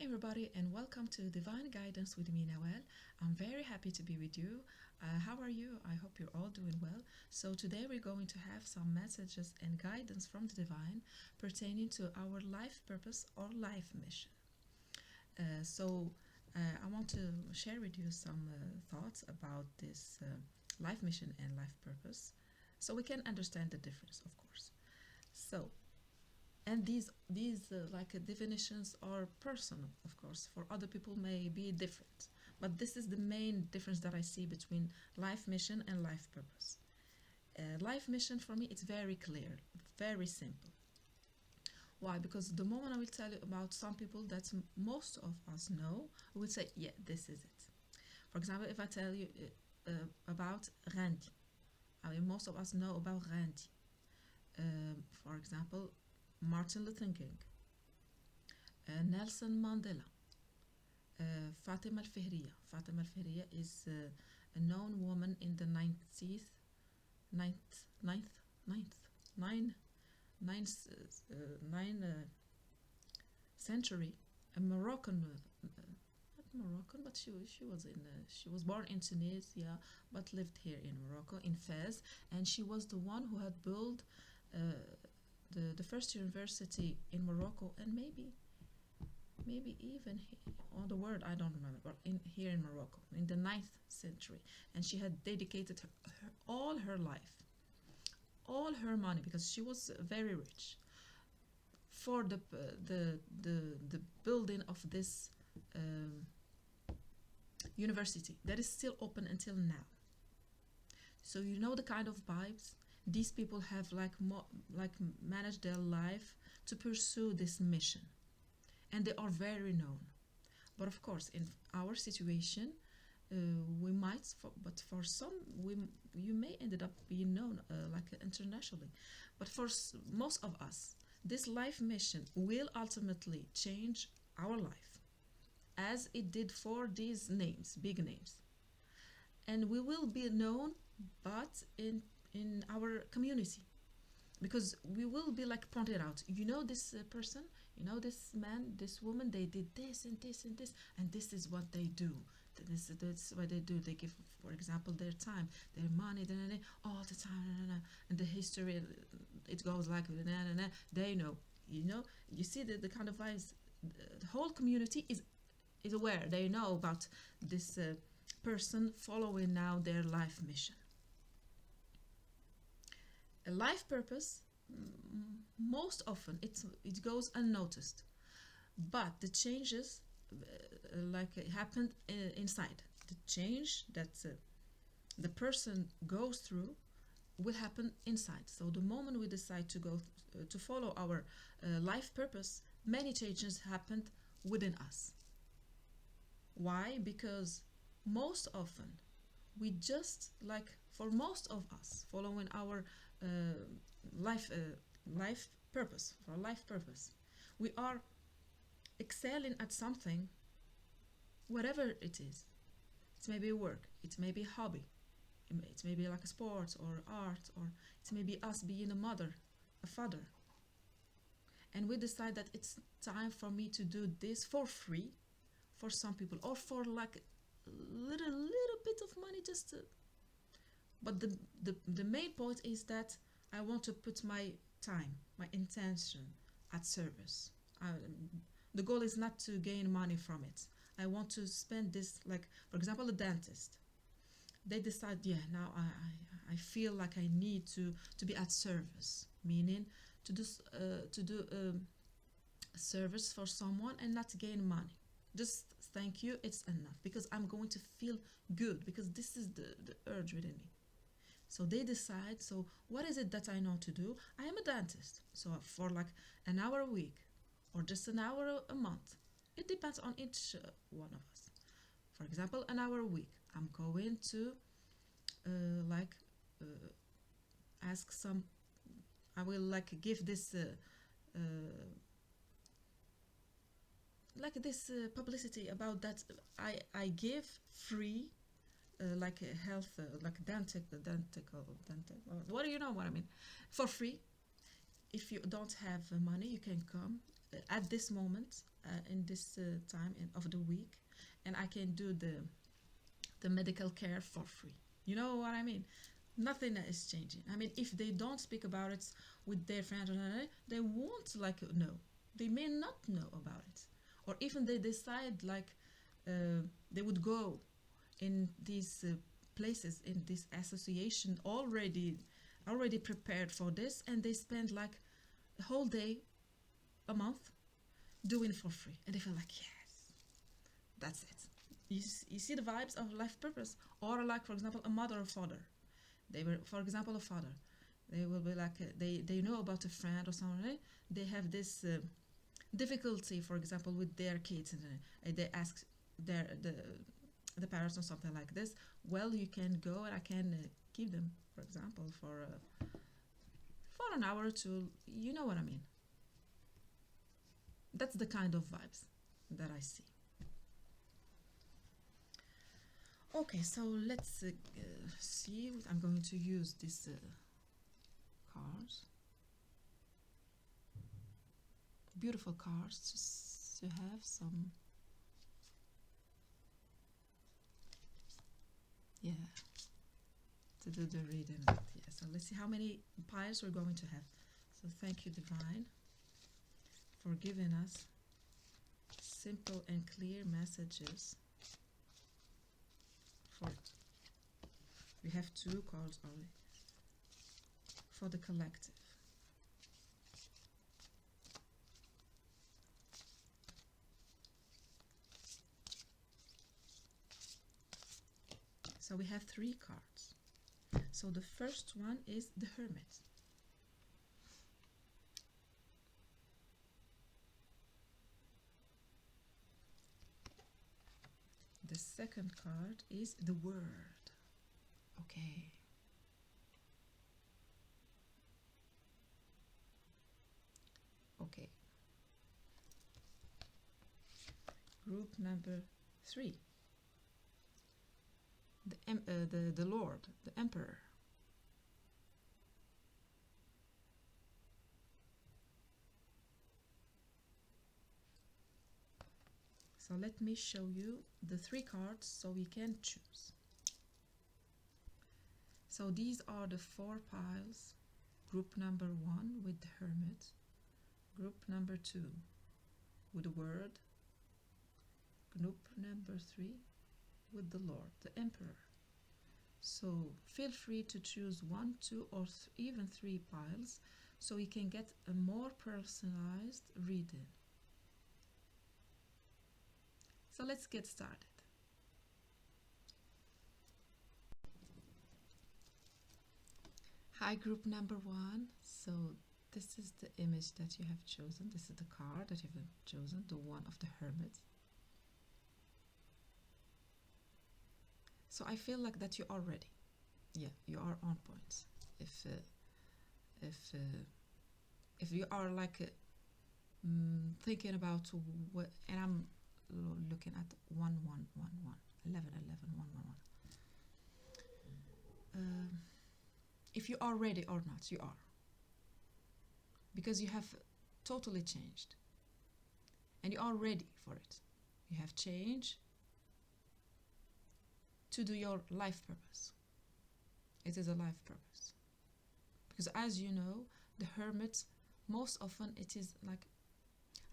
everybody, and welcome to Divine Guidance with me, Nawal. I'm very happy to be with you. How are you? I hope you're all doing well. So, today we're going to have some messages and guidance from the Divine pertaining to our life purpose or life mission. I want to share with you some thoughts about this life mission and life purpose so we can understand the difference, of course. So, and these definitions are personal, of course. For other people may be different, but this is the main difference that I see between life mission and life purpose. Life mission for me, it's very clear, very simple. Why? Because the moment I will tell you about some people that most of us know, we will say, yeah, this is it. For example, if I tell you about Randy, I mean, most of us know about Randy. For example, Martin Luther King, Nelson Mandela, Fatima al-Fihriya. Fatima al-Fihriya is a known woman in the 90th, ninth, ninth, ninth, nine, ninth, nine century, a Moroccan, not Moroccan, but she was born in Tunisia, but lived here in Morocco, in Fez, and she was the one who had built uh, the first university in Morocco, and maybe even on the world, I don't remember, but in here in Morocco in the 9th century. And she had dedicated all her life, all her money, because she was very rich, for the building of this um, university that is still open until now. So you know the kind of vibes these people have, like managed their life to pursue this mission, and they are very known. But of course, in our situation, we might, but for some, you may ended up being known internationally. But for most of us, this life mission will ultimately change our life, as it did for these names, big names, and we will be known, but in our community, because we will be like pointed out. You know this person, you know this man, this woman. They did this and this and this, and this is what they do. That's what they do. They give, for example, their time, their money, all the time, and the history. It goes like they know. You know, you see the kind of vibes. The whole community is aware. They know about this person following now their life mission. A life purpose, most often it goes unnoticed, but the changes happened inside. The change that the person goes through will happen inside. So the moment we decide to go to follow our life purpose, many changes happened within us. Why? Because most often we just, like, for most of us following our uh, life life purpose, for life purpose, we are excelling at something, whatever it is. It may be work, it may be a hobby, it may be like a sport or art, or it may be us being a mother, a father, and we decide that it's time for me to do this for free, for some people, or for like little bit of money, just to, but the main point is that I want to put my time, my intention at service. The goal is not to gain money from it. I want to spend this, like, for example, a dentist. They decide, yeah, now I feel like I need to be at service, meaning to do a service for someone and not gain money. Just thank you, it's enough, because I'm going to feel good, because this is the urge within me. So they decide, so what is it that I know to do? I am a dentist. So for like an hour a week, or just an hour a month, it depends on each one of us. For example, an hour a week, I'm going to like ask some, I will like give this uh, publicity about that. I give free, like a health, like dental, what do you know what I mean, for free. If you don't have money, you can come at this moment, in this time of the week, and I can do the medical care for free. You know what I mean? Nothing is changing. I mean, if they don't speak about it with their friends, they won't like know. They may not know about it, or even they decide like they would go in these places in this association already prepared for this, and they spend like a whole day, a month, doing it for free, and they feel like yes, that's it. You see the vibes of life purpose, or like for example a mother or father. They were, for example, a father. They will be like they know about a friend or someone. Right? They have this difficulty, for example, with their kids, and they ask the parents or something like this. Well, you can go and I can give them, for example, for an hour or two. You know what I mean? That's the kind of vibes that I see. Okay, so let's see. I'm going to use these cards, beautiful cards, to have some, yeah, to do the reading. Yeah, so let's see how many piles we're going to have. So thank you, Divine, for giving us simple and clear messages. We have 2 cards only for the collective. So we have 3 cards. So the first one is the Hermit. The second card is the Word. Okay. Okay. Group number 3. The Lord, the Emperor. So let me show you the 3 cards so we can choose. So these are the 4 piles. Group number 1 with the Hermit. Group number 2 with the Word. Group number 3 with the Lord, the Emperor. So feel free to choose 1, 2, or even 3 piles so you can get a more personalized reading. So let's get started. Hi, group number 1. So this is the image that you have chosen. This is the card that you have chosen, the one of the Hermit. So I feel like that you are ready. Yeah, you are on point. If you are like thinking about what, and I'm looking at 1 1 1 1 11 11 1 1 1. If you are ready or not, you are, because you have totally changed and you are ready for it. You have changed to do your life purpose. It is a life purpose, because as you know, the Hermit, most often it is like,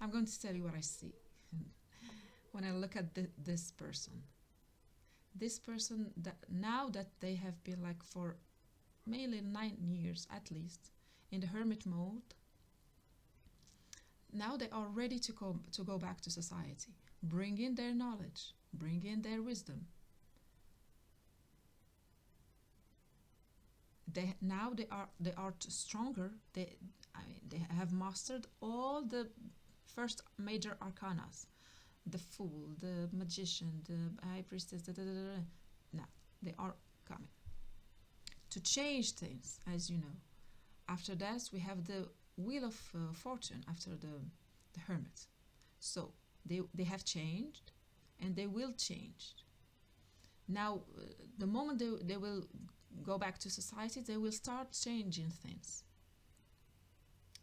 I'm going to tell you what I see when I look at this person, that now that they have been like for mainly 9 years at least in the Hermit mode, now they are ready to go back to society, bring in their knowledge, bring in their wisdom. They are stronger. They have mastered all the first major arcanas, the Fool, the Magician, the High Priestess. Now they are coming to change things, as you know. After that, we have the Wheel of Fortune after the Hermit. So they have changed, and they will change. Now, the moment they will go back to society, they will start changing things.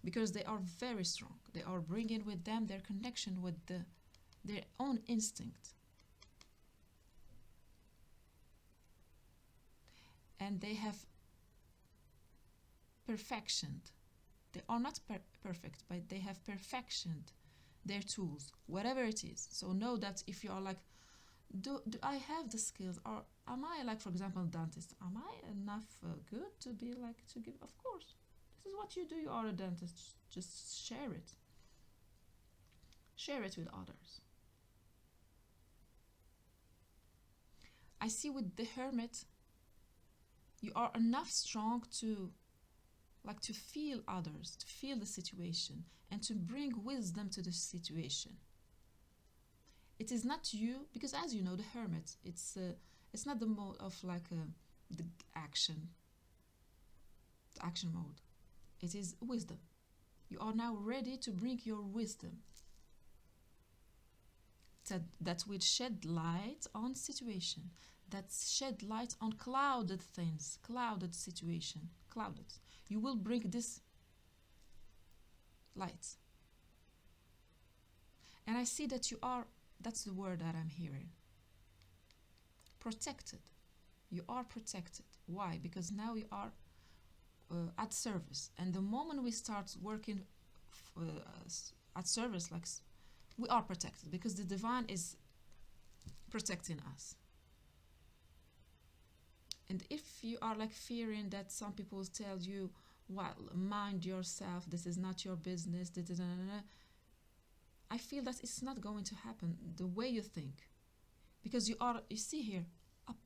because they are very strong. They are bringing with them their connection with their own instinct. And they have perfectioned. They are not perfect, but they have perfectioned their tools, whatever it is. So know that if you are like, do I have the skills, or am I like, for example, dentist? Am I enough good to be like to give? Of course, this is what you do. You are a dentist. Just share it. Share it with others. I see with the hermit, you are enough strong to like to feel others, to feel the situation, and to bring wisdom to the situation. It is not you, because as you know, the hermit, it's not the mode of like the action mode. It is wisdom. You are now ready to bring your wisdom that will shed light on situation, that shed light on clouded things, clouded situation, clouded. You will bring this light. And I see that you are, that's the word that I'm hearing, protected. You are protected. Why? Because now you are at service. And the moment we start working at service, like we are protected, because the divine is protecting us. And if you are like fearing that some people tell you, well, mind yourself, this is not your business, I feel that it's not going to happen the way you think. Because you see here, up.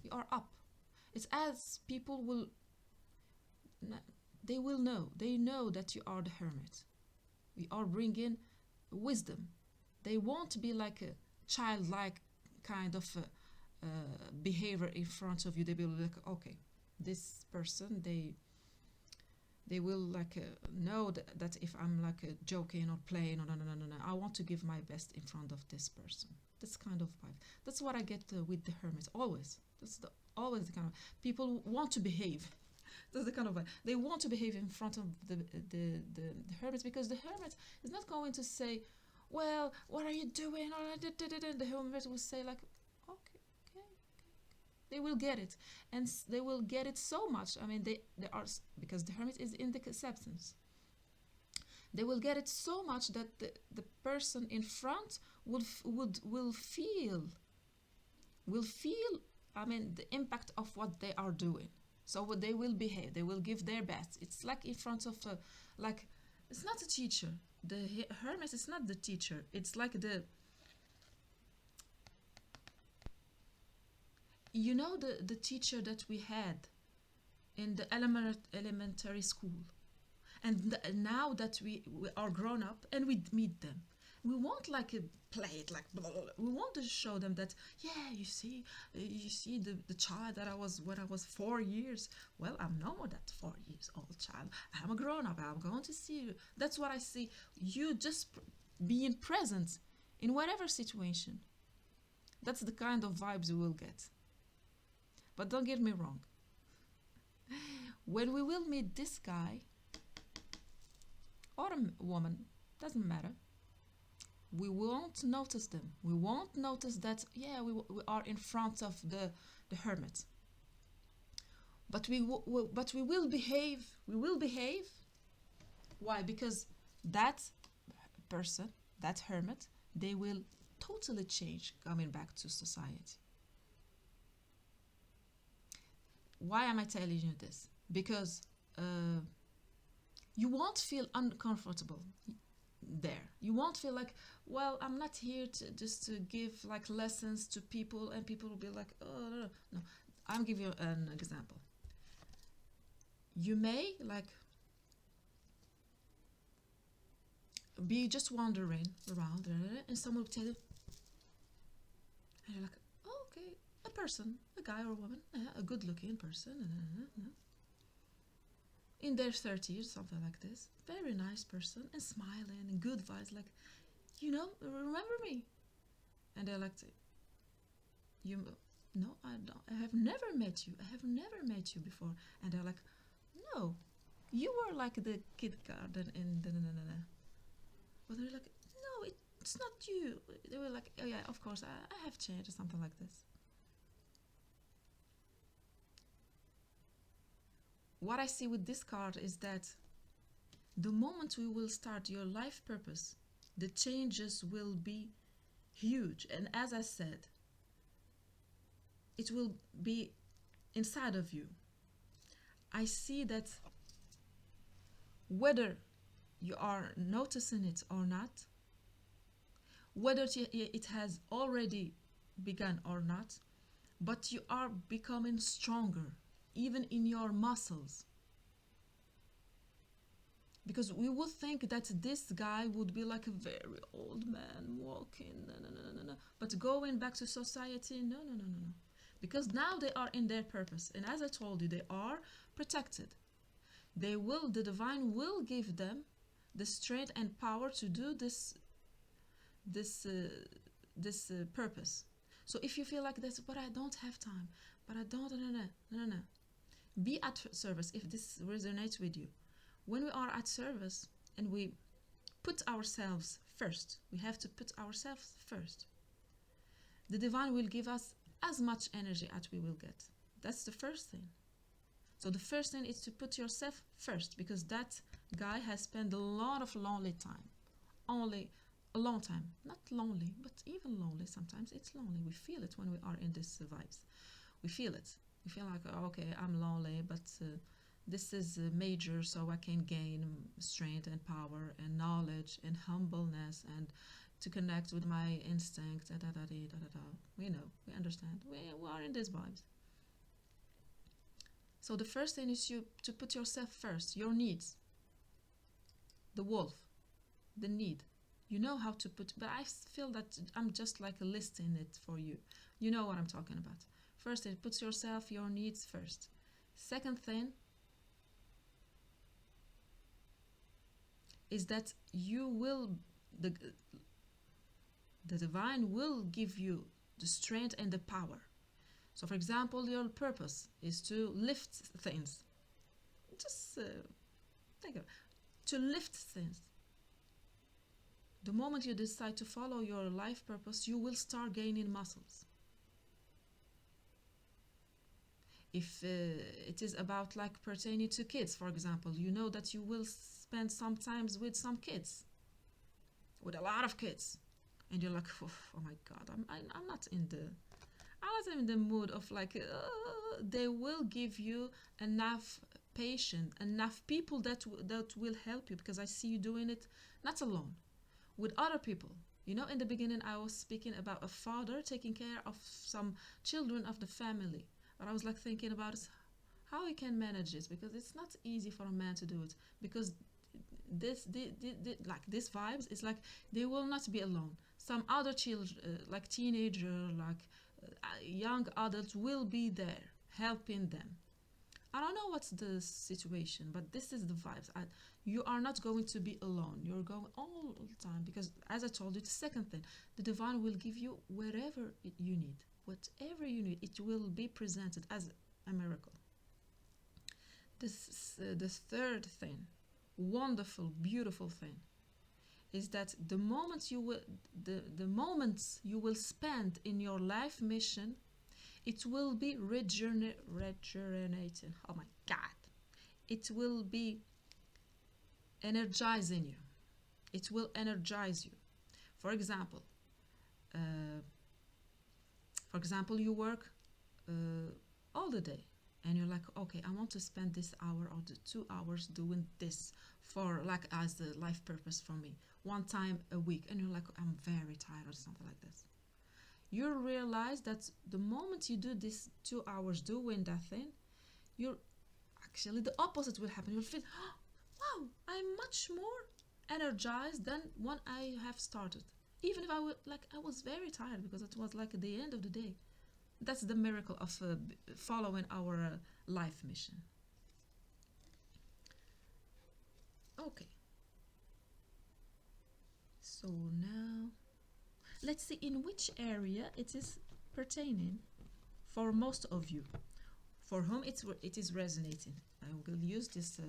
You are up. It's as people will, they will know. They know that you are the hermit. We are bringing wisdom. They won't be like a childlike kind of behavior in front of you. They will be like, okay, this person, they will like know that if I'm like joking or playing, or no, I want to give my best in front of this person. This kind of vibe. That's what I get with the hermit always. That's always the kind of people want to behave. That's the kind of vibe. They want to behave in front of the hermit, because the hermit is not going to say, well, what are you doing? The hermit will say like, okay. They will get it, and they will get it so much. I mean, they are, because the hermit is in the acceptance. They will get it so much that the person in front will feel. I mean, the impact of what they are doing. So they will behave. They will give their best. It's like in front of like, it's not a teacher. The hermit is not the teacher. It's like you know, the teacher that we had in the elementary school, and now that we are grown up and we meet them, we won't like play it like blah, blah, blah. We want to show them that, yeah, you see the child that I was when I was 4 years. Well, I'm no more that 4 years old child. I'm a grown up. I'm going to see you. That's what I see. You just being present in whatever situation. That's the kind of vibes we will get. But don't get me wrong. When we will meet this guy or a woman, doesn't matter, we won't notice them. We won't notice that, yeah, we are in front of the hermit. But we will behave. We will behave. Why? Because that person, that hermit, they will totally change coming back to society. Why am I telling you this? Because you won't feel uncomfortable there. You won't feel like, well, I'm not here to just to give like lessons to people, and people will be like, oh, no. I'll give you an example. You may like be just wandering around, and someone will tell you, and you're like, oh, okay, a person, a guy or a woman, a good-looking person, in their 30s, something like this, very nice person, and smiling, and good vibes, like, you know, remember me? And they're like, no, I don't. I have never met you. I have never met you before. And they're like, no, You were like the kid garden in the but they were like, no, it's not you. They were like, oh yeah, of course, I have changed or something like this. What I see with this card is that the moment we will start your life purpose, the changes will be huge. And as I said, it will be inside of you. I see that whether you are noticing it or not, whether it has already begun or not, but you are becoming stronger, even in your muscles. Because we would think that this guy would be like a very old man walking, no, no, no, no, no. But going back to society, no, no, no, no, no. Because now they are in their purpose. And as I told you, they are protected. The divine will give them the strength and power to do this purpose. So if you feel like this, but I don't have time, but I don't, no, no, no, no. Be at service if this resonates with you. When we are at service and we put ourselves first, we have to put ourselves first. The divine will give us as much energy as we will get. That's the first thing. So the first thing is to put yourself first, because that guy has spent a lot of lonely time. Only a long time. Not lonely, but even lonely. Sometimes it's lonely. We feel it when we are in these vibes. We feel it. We feel like, oh, okay, I'm lonely, but this is major, so I can gain strength and power and knowledge and humbleness and to connect with my instinct. Da, da, da, da, da, da. We know, we understand. We are in these vibes. So the first thing is to put yourself first, your needs. The wolf, the need. You know how to put, but I feel that I'm just like listing it for you. You know what I'm talking about. First, it puts yourself, your needs first. Second thing is that the divine will give you the strength and the power. So, for example, your purpose is to lift things. Just think of it. To lift things. The moment you decide to follow your life purpose, you will start gaining muscles. If it is about like pertaining to kids, for example, you know that you will spend some times with some kids, with a lot of kids, and you're like, oh my God, I'm not in the mood of like. They will give you enough patience, enough people that will help you, because I see you doing it not alone, with other people. You know, in the beginning I was speaking about a father taking care of some children of the family. But I was like thinking about how he can manage this, because it's not easy for a man to do it, because like this vibes is like they will not be alone. Some other children, like teenager, like young adults, will be there helping them. I don't know what's the situation, but this is the vibes. You are not going to be alone. You're going all the time, because as I told you, the second thing, the divine will give you wherever you need. Whatever you need, it will be presented as a miracle. The third thing, wonderful, beautiful thing, is that the moments you will spend in your life mission, it will be rejuvenating. Oh my God! It will be energizing you. It will energize you. For example, you work all the day, and you're like, okay, I want to spend this hour or the 2 hours doing this for like as the life purpose for me, one time a week, and you're like, I'm very tired or something like this. You realize that the moment you do this 2 hours doing that thing, you're actually the opposite will happen. You'll feel, oh, wow, I'm much more energized than when I have started. Even if I was very tired, because it was like at the end of the day. That's the miracle of following our life mission. Okay. So now, let's see in which area it is pertaining for most of you, for whom it is resonating. I will use this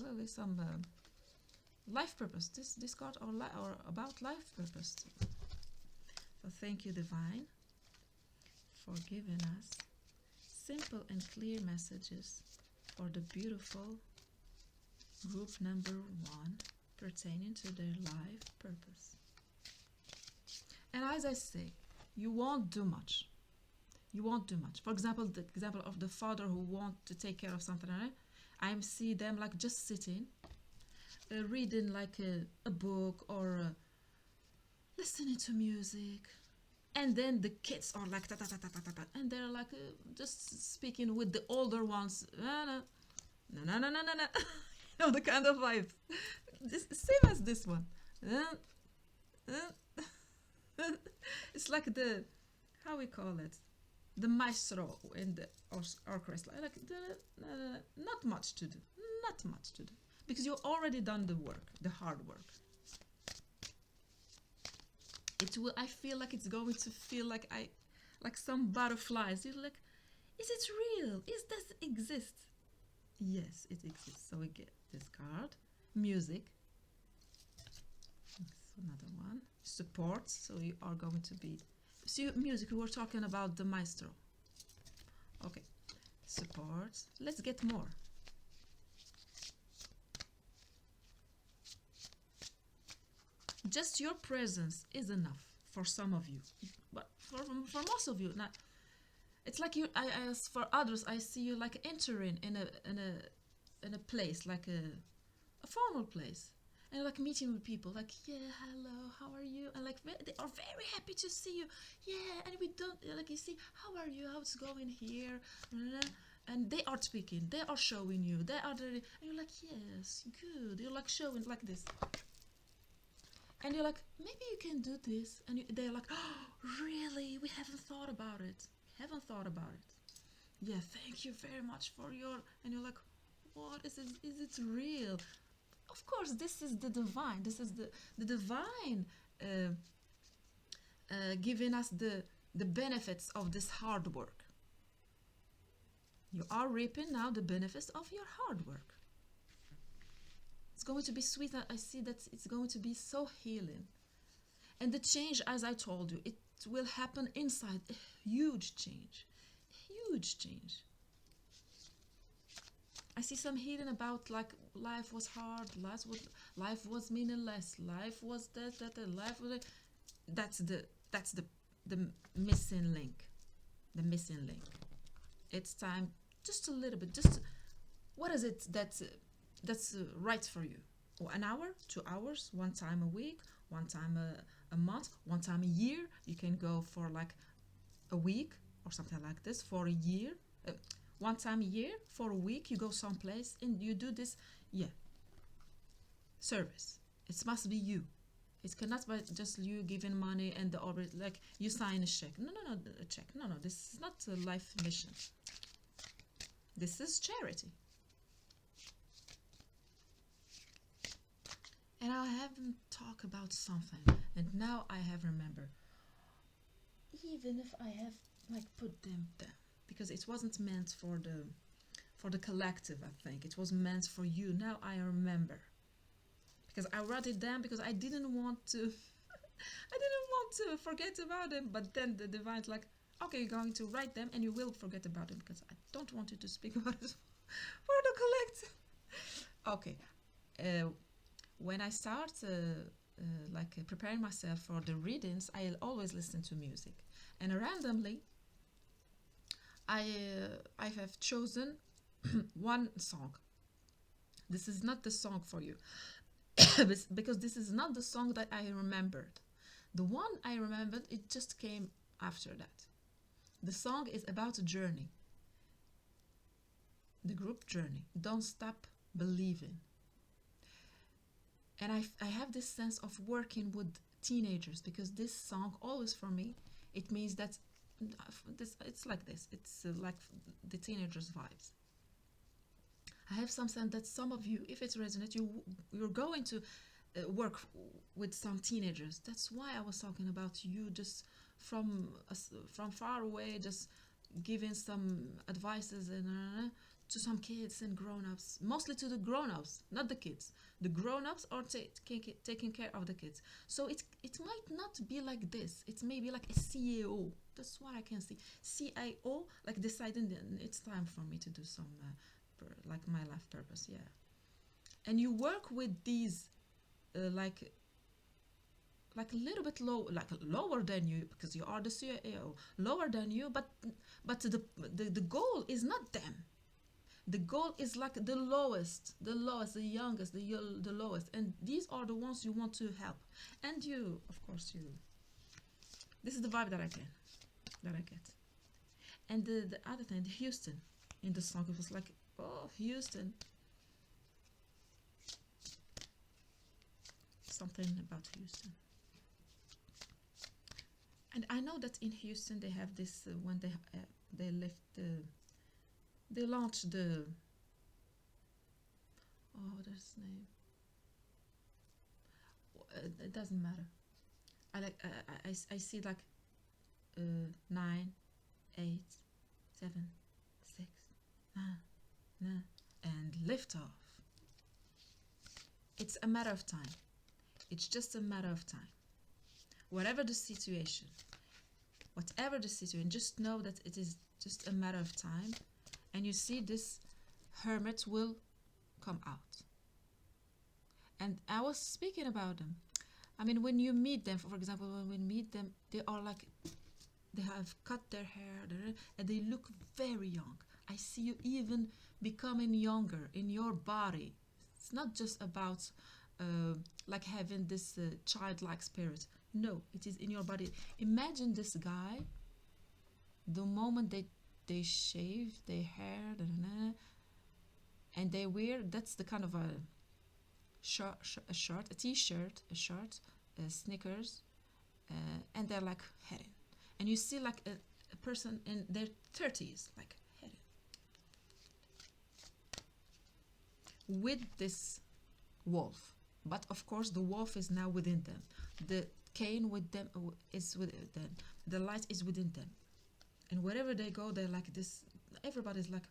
really some life purpose. This card or about life purpose. So thank you, Divine, for giving us simple and clear messages for the beautiful group number 1 pertaining to their life purpose. And as I say, you won't do much. You won't do much. For example, the example of the father who wants to take care of something, right? I see them like just sitting, reading like a book or listening to music. And then the kids are like, ta, ta, ta, ta, ta, ta, ta, and they're like just speaking with the older ones. No, no, no, no, no, no, no. You know, the kind of vibes. Same as this one. It's like the, how we call it? The maestro in the orchestra. Like, not much to do. Not much to do. Because you've already done the work, the hard work. It will. I feel like it's going to feel like like some butterflies. You're like, is it real? Is this exist? Yes, it exists. So we get this card, music. That's another one. Support. So you are going to be. So music. We were talking about the maestro. Okay, support. Let's get more. Just your presence is enough for some of you, but for most of you, not. It's like you. As for others, I see you like entering in a place like a formal place, and like meeting with people. Like, yeah, hello, how are you? And like they are very happy to see you. Yeah, and we don't like you see how are you? How's it going here? And they are speaking. They are showing you. They are there, and you're like, yes, good. You're like showing like this. And you're like, maybe you can do this. And they're like, oh, really? We haven't thought about it. Haven't thought about it. Yeah, thank you very much for your... And you're like, what is it? Is it real? Of course, this is the divine. This is the divine giving us the benefits of this hard work. You are reaping now the benefits of your hard work. It's going to be sweet. I see that it's going to be so healing. And the change, as I told you, it will happen inside. A huge change. Huge change. I see some healing about like life was hard, life was meaningless, life was that, life was that. That's the missing link. The missing link. It's time just a little bit, just what is it that's right for you? Or an hour, 2 hours, one time a week, one time a month, one time a year. You can go for like a week or something like this for a year. One time a year for a week, you go someplace and you do this. Yeah. Service. It must be you. It cannot be just you giving money and the orbit like you sign a check. No, a check. No, this is not a life mission. This is charity. And I haven't talked about something, and now I have remembered. Even if I have like put them down, because it wasn't meant for the collective. I think it was meant for you. Now I remember, because I wrote it down because I didn't want to. I didn't want to forget about them. But then the divine's like, okay, you're going to write them, and you will forget about them because I don't want you to speak about it for the collective. Okay. When I start preparing myself for the readings, I always listen to music, and randomly, I have chosen one song. This is not the song for you, because this is not the song that I remembered. The one I remembered, it just came after that. The song is about a journey. The group journey. Don't stop believing. And I have this sense of working with teenagers because this song always for me, it means that it's like this. It's like the teenagers' vibes. I have some sense that some of you, if it resonates, you're going to work with some teenagers. That's why I was talking about you just from far away, just giving some advices and to some kids and grown-ups, mostly to the grown-ups, not the kids. The grown-ups are taking care of the kids. So it might not be like this. It's maybe like a CAO. That's what I can see. CIO, like deciding that it's time for me to do some, like my life purpose, yeah. And you work with these, like a little bit low, like lower than you, because you are the CIO, lower than you, but the goal is not them. The goal is like the lowest, the youngest, the lowest, and these are the ones you want to help. And you, of course, you. This is the vibe that I get. And the other thing, Houston, in the song, it was like, oh, Houston. Something about Houston. And I know that in Houston they have this when they left they launched the, oh, what's his name? It doesn't matter. I like I see like 9, 8, 7, 6, and lift off. It's a matter of time. It's just a matter of time. Whatever the situation, just know that it is just a matter of time. And you see, this hermit will come out. And I was speaking about them. I mean, when you meet them, for example, when we meet them, they are like, they have cut their hair, and they look very young. I see you even becoming younger in your body. It's not just about like having this childlike spirit. No, it is in your body. Imagine this guy, the moment they shave their hair, and they wear, that's the kind of a shirt, a t-shirt, a shirt, sneakers, and they're like heading. And you see like a person in their 30s, like heading. With this wolf. But of course the wolf is now within them. The cane with them is within them. The light is within them. And wherever they go, they're like this. Everybody's like.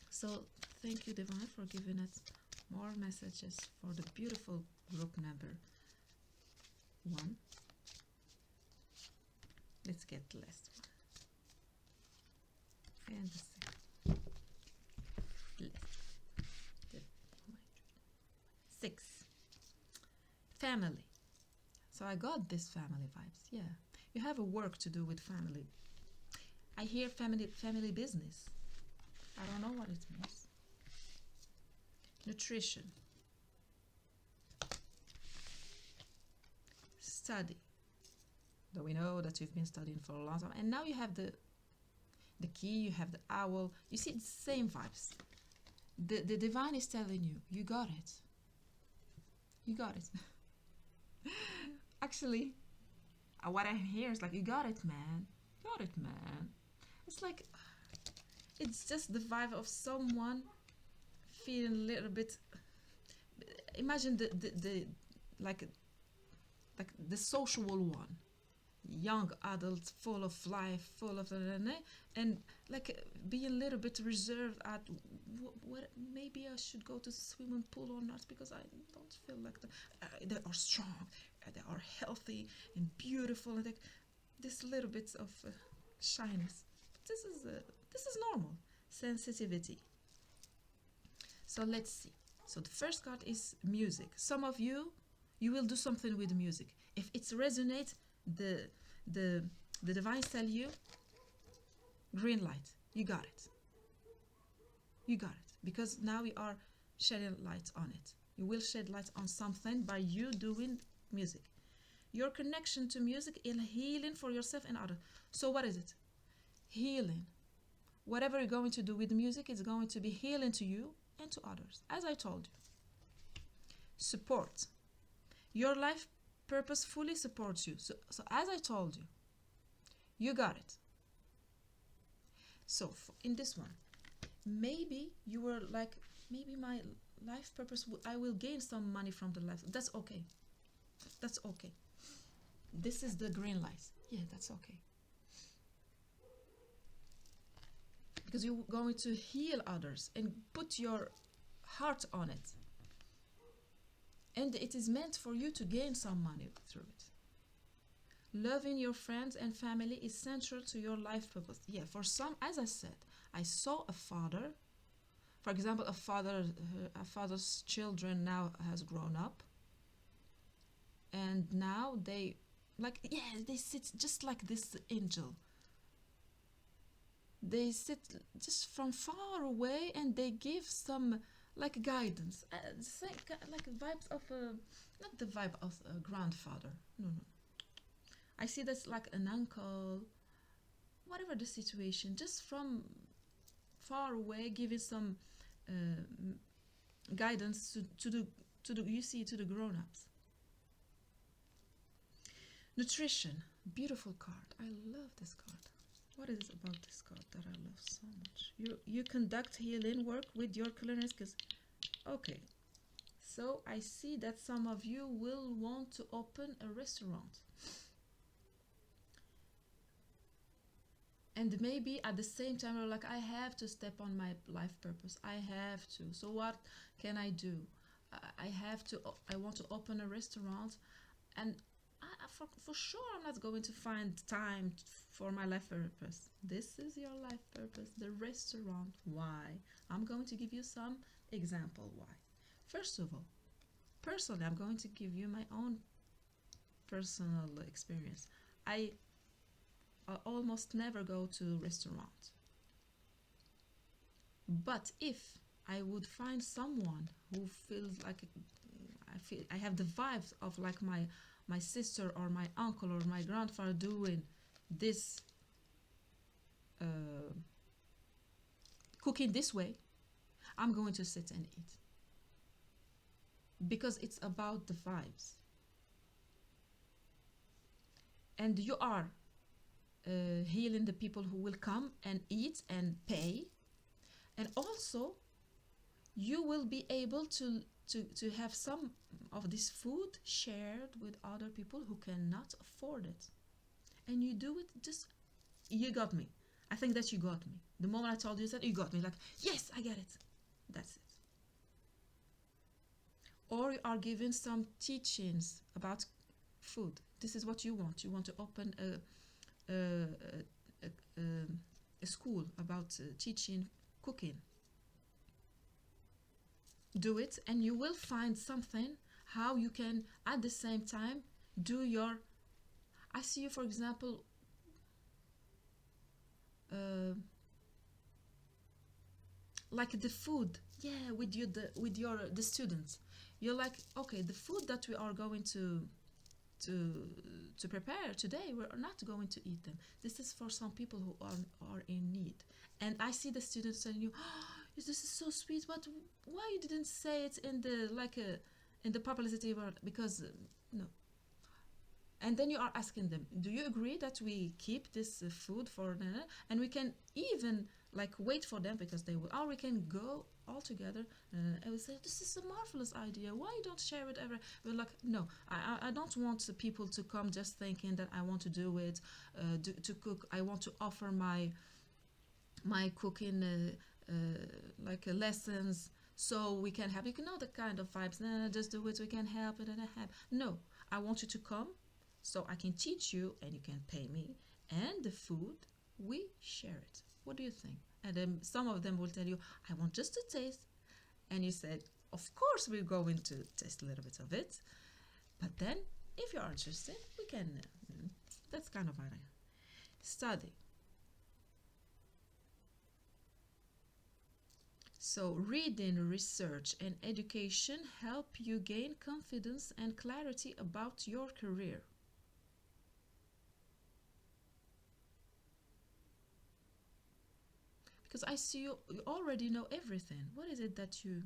So thank you, Divine, for giving us more messages for the beautiful group number 1. Let's get the last one. And the second. 6. Family. So I got this family vibes. Yeah. You have a work to do with family. I hear family business. I don't know what it means. Nutrition. Study. Though we know that you've been studying for a long time. And now you have the key, you have the owl. You see the same vibes. The divine is telling you, you got it. You got it. Actually, what I hear is like, you got it, man. You got it, man. It's like, it's just the vibe of someone feeling a little bit. Imagine the like the social one, young adult, full of life, full of and like be a little bit reserved at what maybe I should go to the swimming pool or not, because I don't feel like they are strong, they are healthy and beautiful, and like this little bit of shyness. This is normal. Sensitivity. So let's see. So the first card is music. Some of you will do something with music. If it resonates, the divine tell you, green light. You got it. You got it. Because now we are shedding light on it. You will shed light on something by you doing music. Your connection to music is healing for yourself and others. So what is it? Healing. Whatever you're going to do with music is going to be healing to you and to others. As I told you. Support. Your life purpose fully supports you. So as I told you, you got it. So in this one, maybe you were like, maybe my life purpose, I will gain some money from the life. That's okay. That's okay. This is the green light. Yeah, that's okay. because you're going to heal others and put your heart on it. And it is meant for you to gain some money through it. Loving your friends and family is central to your life purpose. Yeah, for some, as I said, I saw a father, for example, a father's children now has grown up, and now they, like, yeah, they sit just like this angel. They sit just from far away and they give some like guidance, like vibes of a, not the vibe of a grandfather. No, no. I see that's like an uncle, whatever the situation, just from far away, giving some uh, guidance to the you see to the grown-ups. Nutrition, beautiful card. I love this card. What is it about this card that I love so much? You conduct healing work with your culinary skills. Okay, so I see that some of you will want to open a restaurant. And maybe at the same time you're like, I have to step on my life purpose. I have to. So what can I do? I want to open a restaurant, and for sure I'm not going to find time for my life purpose. This is your life purpose, the restaurant. Why? I'm going to give you some example why. First of all, personally, I'm going to give you my own personal experience. I almost never go to restaurants. But if I would find someone who feels like I have the vibes of like my sister or my uncle or my grandfather doing this, cooking this way, I'm going to sit and eat, because it's about the vibes. And you are healing the people who will come and eat and pay, and also you will be able to have some of this food shared with other people who cannot afford it. And you do it just, you got me. I think that you got me. The moment I told you that, you got me. Like, yes, I get it. That's it. Or you are given some teachings about food. This is what you want. You want to open a school about teaching cooking. Do it, and you will find something how you can at the same time do your, I see you, for example, like the food, yeah, with you, the students. You're like, okay, the food that we are going to prepare today, we're not going to eat them. This is for some people who are in need. And I see the students telling you, oh, this is so sweet, but why you didn't say it in the in the publicity word? Because no. And then you are asking them, do you agree that we keep this food for and we can even like wait for them because they will, or we can go all together and we say, this is a marvelous idea, why you don't share it ever? We're like, no, I don't want people to come just thinking that I want to do it, to cook. I want to offer my cooking lessons, so we can have, you know, the kind of vibes, just do it, we can help it and help. No, I want you to come so I can teach you and you can pay me, and the food, we share it. What do you think? And then some of them will tell you, I want just to taste. And you said, of course we're going to taste a little bit of it, but then if you're interested, we can, that's kind of what I study. So reading, research, and education help you gain confidence and clarity about your career. Because I see you already know everything. What is it that you...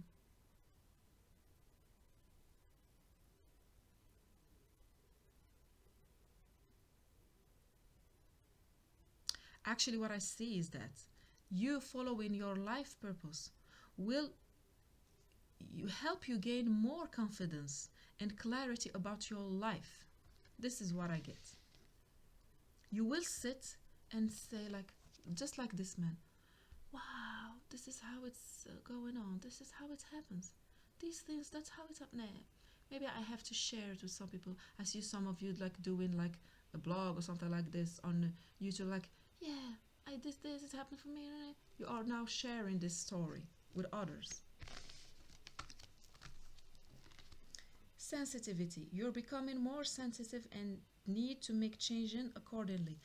Actually, what I see is that you following your life purpose will help you gain more confidence and clarity about your life. This is what I get. You will sit and say, like, just like this man, wow, this is how it's going on, this is how it happens, these things, that's how it's happening. Maybe I have to share it with some people. I see some of you like doing like a blog or something like this on YouTube, like, yeah, I did this, it happened for me. You are now sharing this story with others. Sensitivity. You're becoming more sensitive and need to make changes accordingly.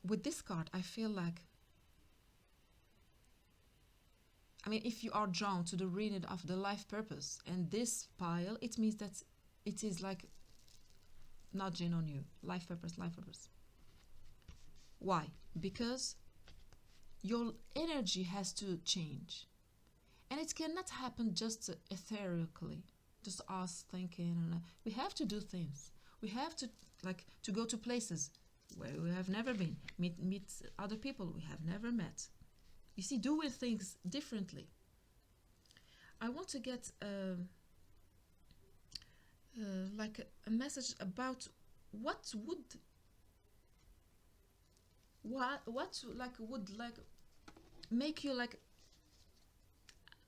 With this card, I feel like, I mean, if you are drawn to the reading of the life purpose and this pile, it means that it is like nudging on you. Life purpose, life purpose. Why? Because your energy has to change. And it cannot happen just ethereally, just us thinking. We have to do things. We have to, like, to go to places where we have never been, meet other people we have never met. You see, doing things differently. I want to get like a message about what like would like make you like,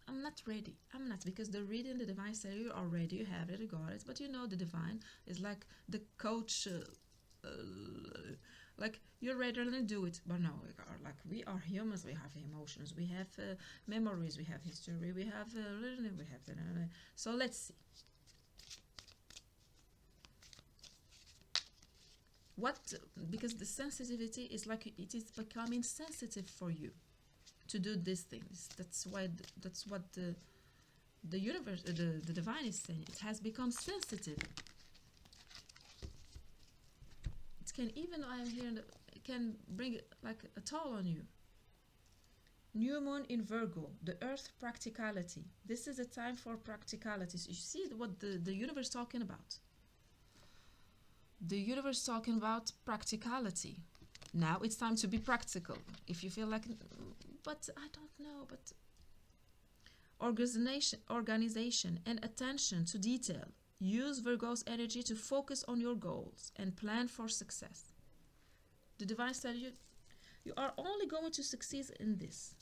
I'm not ready. I'm not, because the reading, the divine said you are ready, you have it, you got it. But you know, the divine is like the coach, like you're ready to do it. But no, we are humans. We have emotions. We have memories. We have history. We have so let's see. What, because the sensitivity is like it is becoming sensitive for you to do these things. That's why that's what the universe, the divine is saying. It has become sensitive. It can even, I am hearing, it can bring like a toll on you. New moon in Virgo, the earth practicality. This is a time for practicalities. You see what the universe talking about. The universe talking about practicality. Now it's time to be practical. If you feel like, but I don't know, but organization and attention to detail. Use Virgo's energy to focus on your goals and plan for success. The divine said you are only going to succeed in this.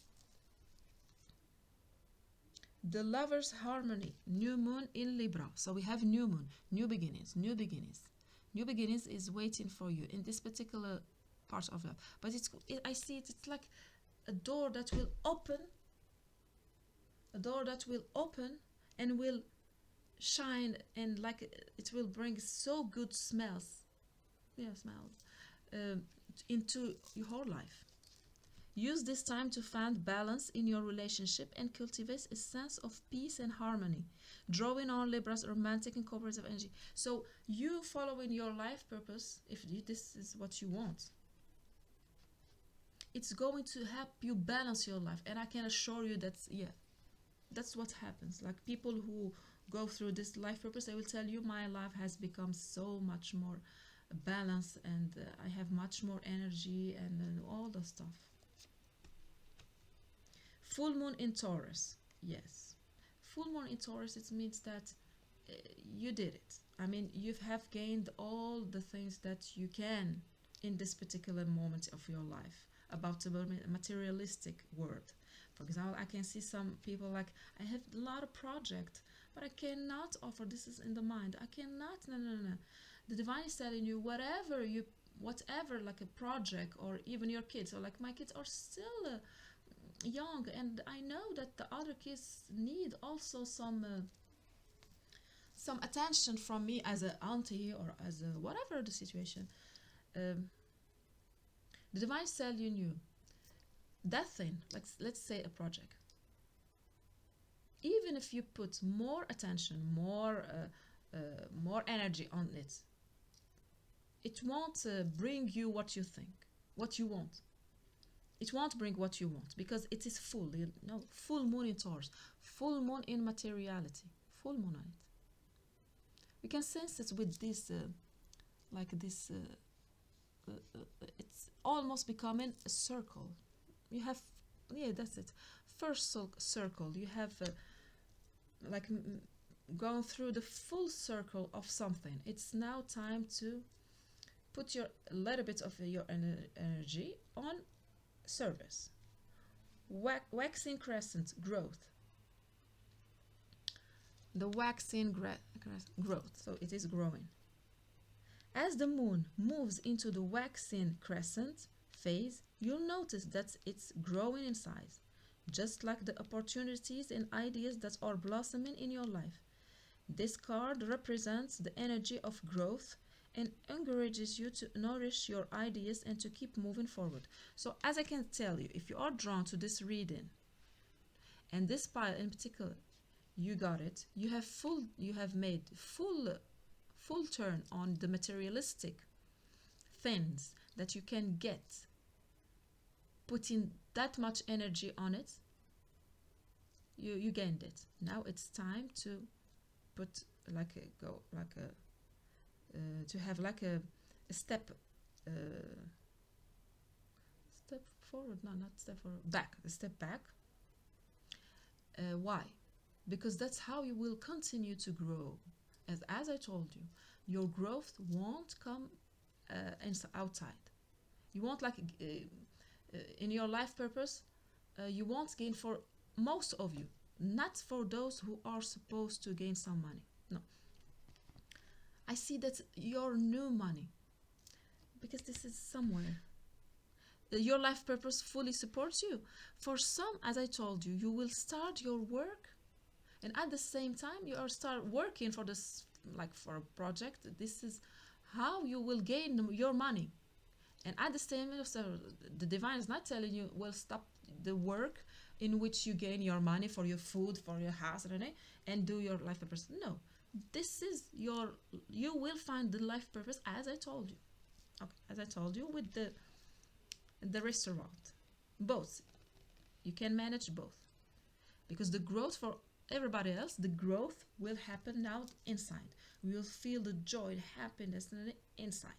The Lover's Harmony, new moon in Libra. So we have new moon, new beginnings, new beginnings. New beginnings is waiting for you in this particular part of life. But I see it, it's like a door that will open, and will shine, and like it will bring so good smells, into your whole life. Use this time to find balance in your relationship and cultivate a sense of peace and harmony, drawing on Libra's romantic and cooperative energy. So you following your life purpose, if this is what you want, it's going to help you balance your life. And I can assure you that's what happens. Like people who go through this life purpose, they will tell you, my life has become so much more balanced, and I have much more energy, and all the stuff. Full moon in Taurus. Yes. Full moon in Taurus, it means that you did it. I mean, you have gained all the things that you can in this particular moment of your life about the materialistic world. For example, I can see some people like, I have a lot of projects, but I cannot offer, this is in the mind, I cannot, no. The divine is telling you, whatever, like a project, or even your kids, or like my kids are still young, and I know that the other kids need also some attention from me as an auntie, or as a whatever the situation. The divine is telling you that thing, like let's say a project, even if you put more attention, more energy on it, it won't bring you what you think, what you want. It won't bring what you want, because it is full. Full moon in Taurus, full moon in materiality, full moon on it. We can sense it with this, it's almost becoming a circle. You have, that's it. First circle, you have gone through the full circle of something. It's now time to put a little bit of your energy on service. Waxing crescent, growth. The waxing growth, so it is growing. As the moon moves into the waxing crescent phase, you'll notice that it's growing in size, just like the opportunities and ideas that are blossoming in your life. This card represents the energy of growth and encourages you to nourish your ideas and to keep moving forward. So, as I can tell you, if you are drawn to this reading and this pile in particular, you got it. You have made full turn on the materialistic things that you can get, putting that much energy on it. You gained it. Now it's time to put to have like a step step forward. No, not step forward, back, a step back. Why? Because that's how you will continue to grow. As I told you, your growth won't come outside. You won't in your life purpose, you won't gain for most of you, not for those who are supposed to gain some money. No. I see that your new money, because this is somewhere. Your life purpose fully supports you. For some, as I told you, you will start your work, and at the same time you are start working for this, like for a project. This is how you will gain your money. And at the same time, so the divine is not telling you, well, stop the work in which you gain your money for your food, for your house, and do your life purpose. No, this is you will find the life purpose as I told you. Okay, as I told you with the restaurant. Both. You can manage both. Because the growth for everybody else, the growth will happen now inside. We will feel the joy, the happiness inside.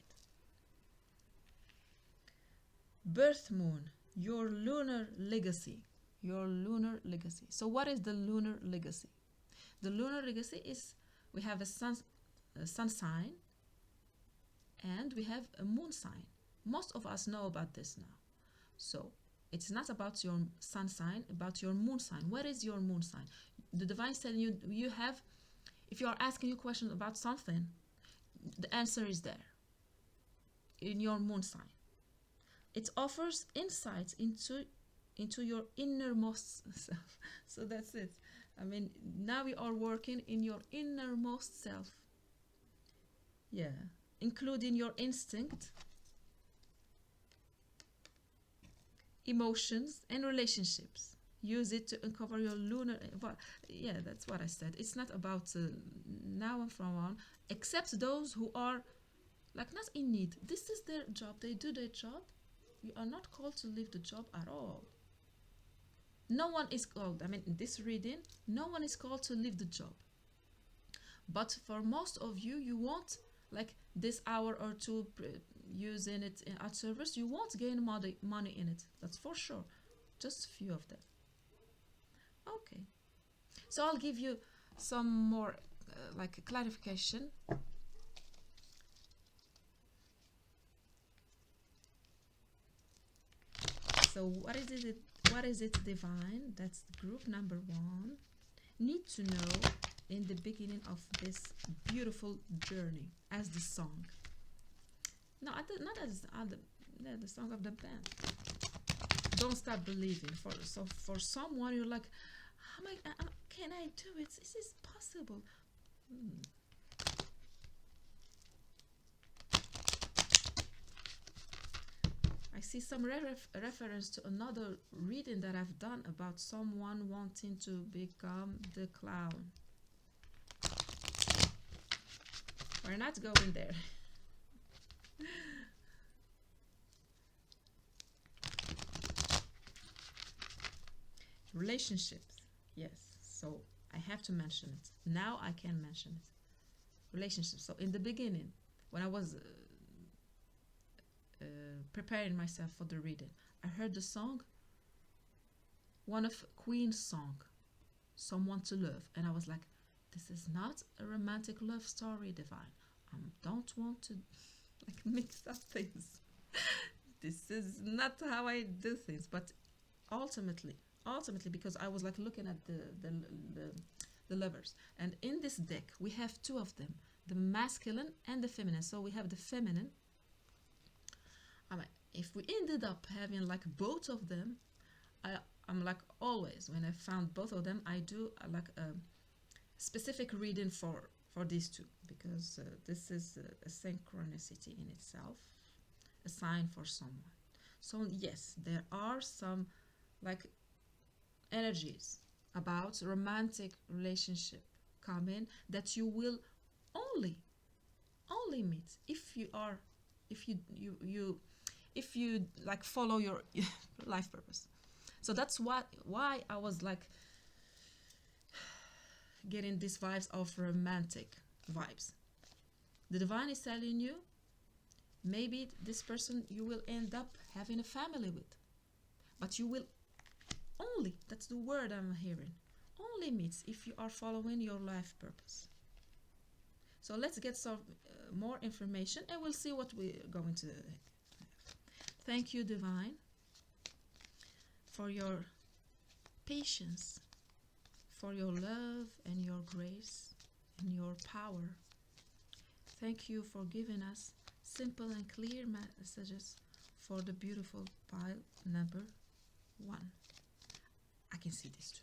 Birth moon, your lunar legacy. Your lunar legacy. So what is the lunar legacy? The lunar legacy is, we have a sun sign and we have a moon sign. Most of us know about this now. So it's not about your sun sign, about your moon sign. What is your moon sign? The divine is telling you, if you are asking you questions about something, the answer is there in your moon sign. It offers insights into your innermost self. So that's it. I mean, now we are working in your innermost self. Yeah, including your instinct, emotions, and relationships. Use it to uncover your lunar. Yeah, that's what I said. It's not about now and from on, except those who are like not in need. This is their job. They do their job. You are not called to leave the job at all. No one is called, I mean, in this reading, no one is called to leave the job. But for most of you, you won't, like this hour or two using it at service, you won't gain money in it. That's for sure. Just a few of them. Okay. So I'll give you some more like clarification. So what is it divine? That's group number 1. Need to know in the beginning of this beautiful journey as the song. No, not as the song of the band. Don't stop believing. For someone, you're like, can I do it? This is possible. I see some reference to another reading that I've done about someone wanting to become the clown. We're not going there. Relationships, yes. So I have to mention it. Now I can mention it. Relationships. So in the beginning, when I was preparing myself for the reading, I heard the song, one of Queen's song, Someone to Love, and I was like, this is not a romantic love story, divine. I don't want to like mix up things. This is not how I do things, but ultimately, because I was like looking at the, the lovers, and in this deck we have two of them, the masculine and the feminine. So we have the feminine. I mean, if we ended up having like both of them, I'm like always when I found both of them, I do like a specific reading for these two, because this is a synchronicity in itself, a sign for someone. So yes, there are some like energies about romantic relationship coming that you will only meet if you are, if you if you like follow your life purpose. So that's why I was like getting these vibes of romantic vibes. The divine is telling you maybe this person you will end up having a family with, but you will only, that's the word I'm hearing, only meets if you are following your life purpose. So let's get some more information and we'll see what we're going to have. Thank you, divine, for your patience, for your love and your grace and your power. Thank you for giving us simple and clear messages for the beautiful pile number 1. I can see this too.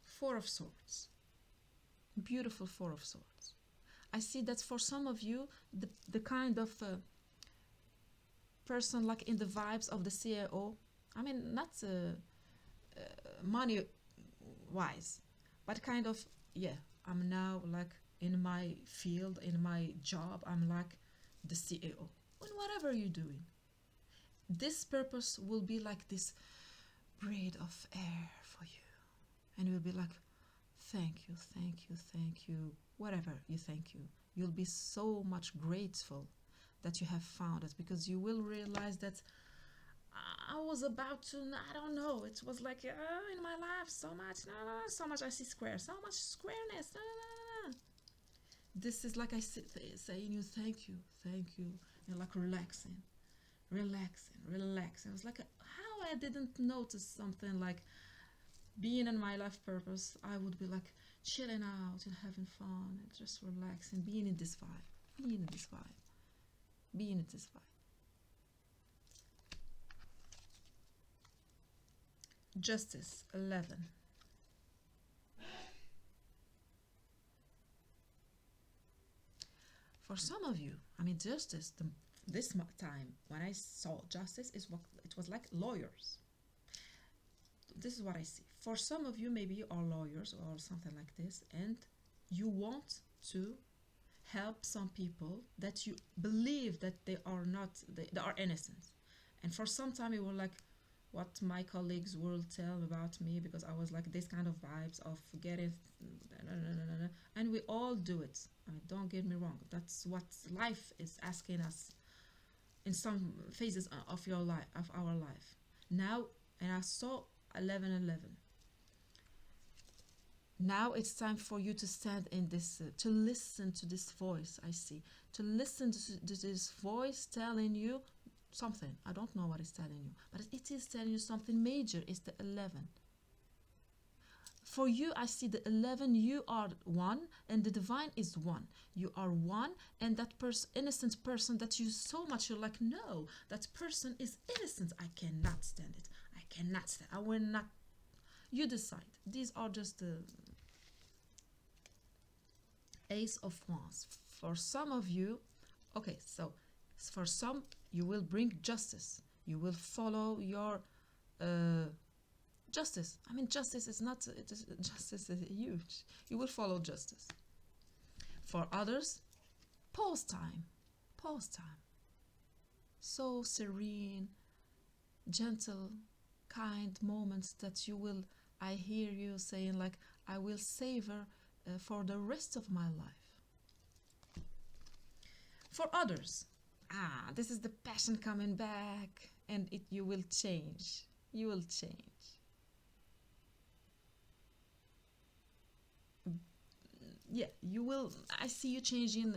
Four of Swords. Beautiful Four of Swords. I see that for some of you, the kind of person like in the vibes of the CAO, I mean, not money wise, but kind of, yeah, I'm now like in my field, in my job, I'm like the CAO. And whatever you're doing, this purpose will be like this breath of air for you. And you'll be like, thank you, thank you, thank you, whatever you thank you. You'll be so much grateful that you have found it, because you will realize that I was about to, I don't know, it was like in my life so much I see square, so much squareness. This is like I saying you thank you, and like relaxing. I was like, how I didn't notice something like being in my life purpose. I would be like chilling out and having fun and just relaxing, being in this vibe, being in this vibe. Justice 11. For some of you, I mean, justice, this time when I saw justice, it was like lawyers. This is what I see. For some of you, maybe you are lawyers or something like this, and you want to help some people that you believe that they are not, they are innocent. And for some time you were like, what my colleagues will tell about me, because I was like this kind of vibes of getting, and we all do it. I mean, don't get me wrong, that's what life is asking us in some phases of your life, of our life. Now, and I saw 11:11. Now it's time for you to stand in this, to listen to this voice. I see, to listen to this voice telling you something. I don't know what it's telling you, but it is telling you something major. It's the 11. For you, I see the 11. You are 1, and the divine is 1. You are 1, and that innocent person that you so much, you're like, no, that person is innocent. I cannot stand it. I cannot stand. I will not. You decide. These are just the Ace of Wands. For some of you, okay, so for some, you will bring justice. You will follow your justice. I mean, justice is not, justice is huge. You will follow justice. For others, pause time. So serene, gentle, kind moments that you will, I hear you saying like, I will savor for the rest of my life. For others, this is the passion coming back, and you will change. You will change. yeah, you will. I see you changing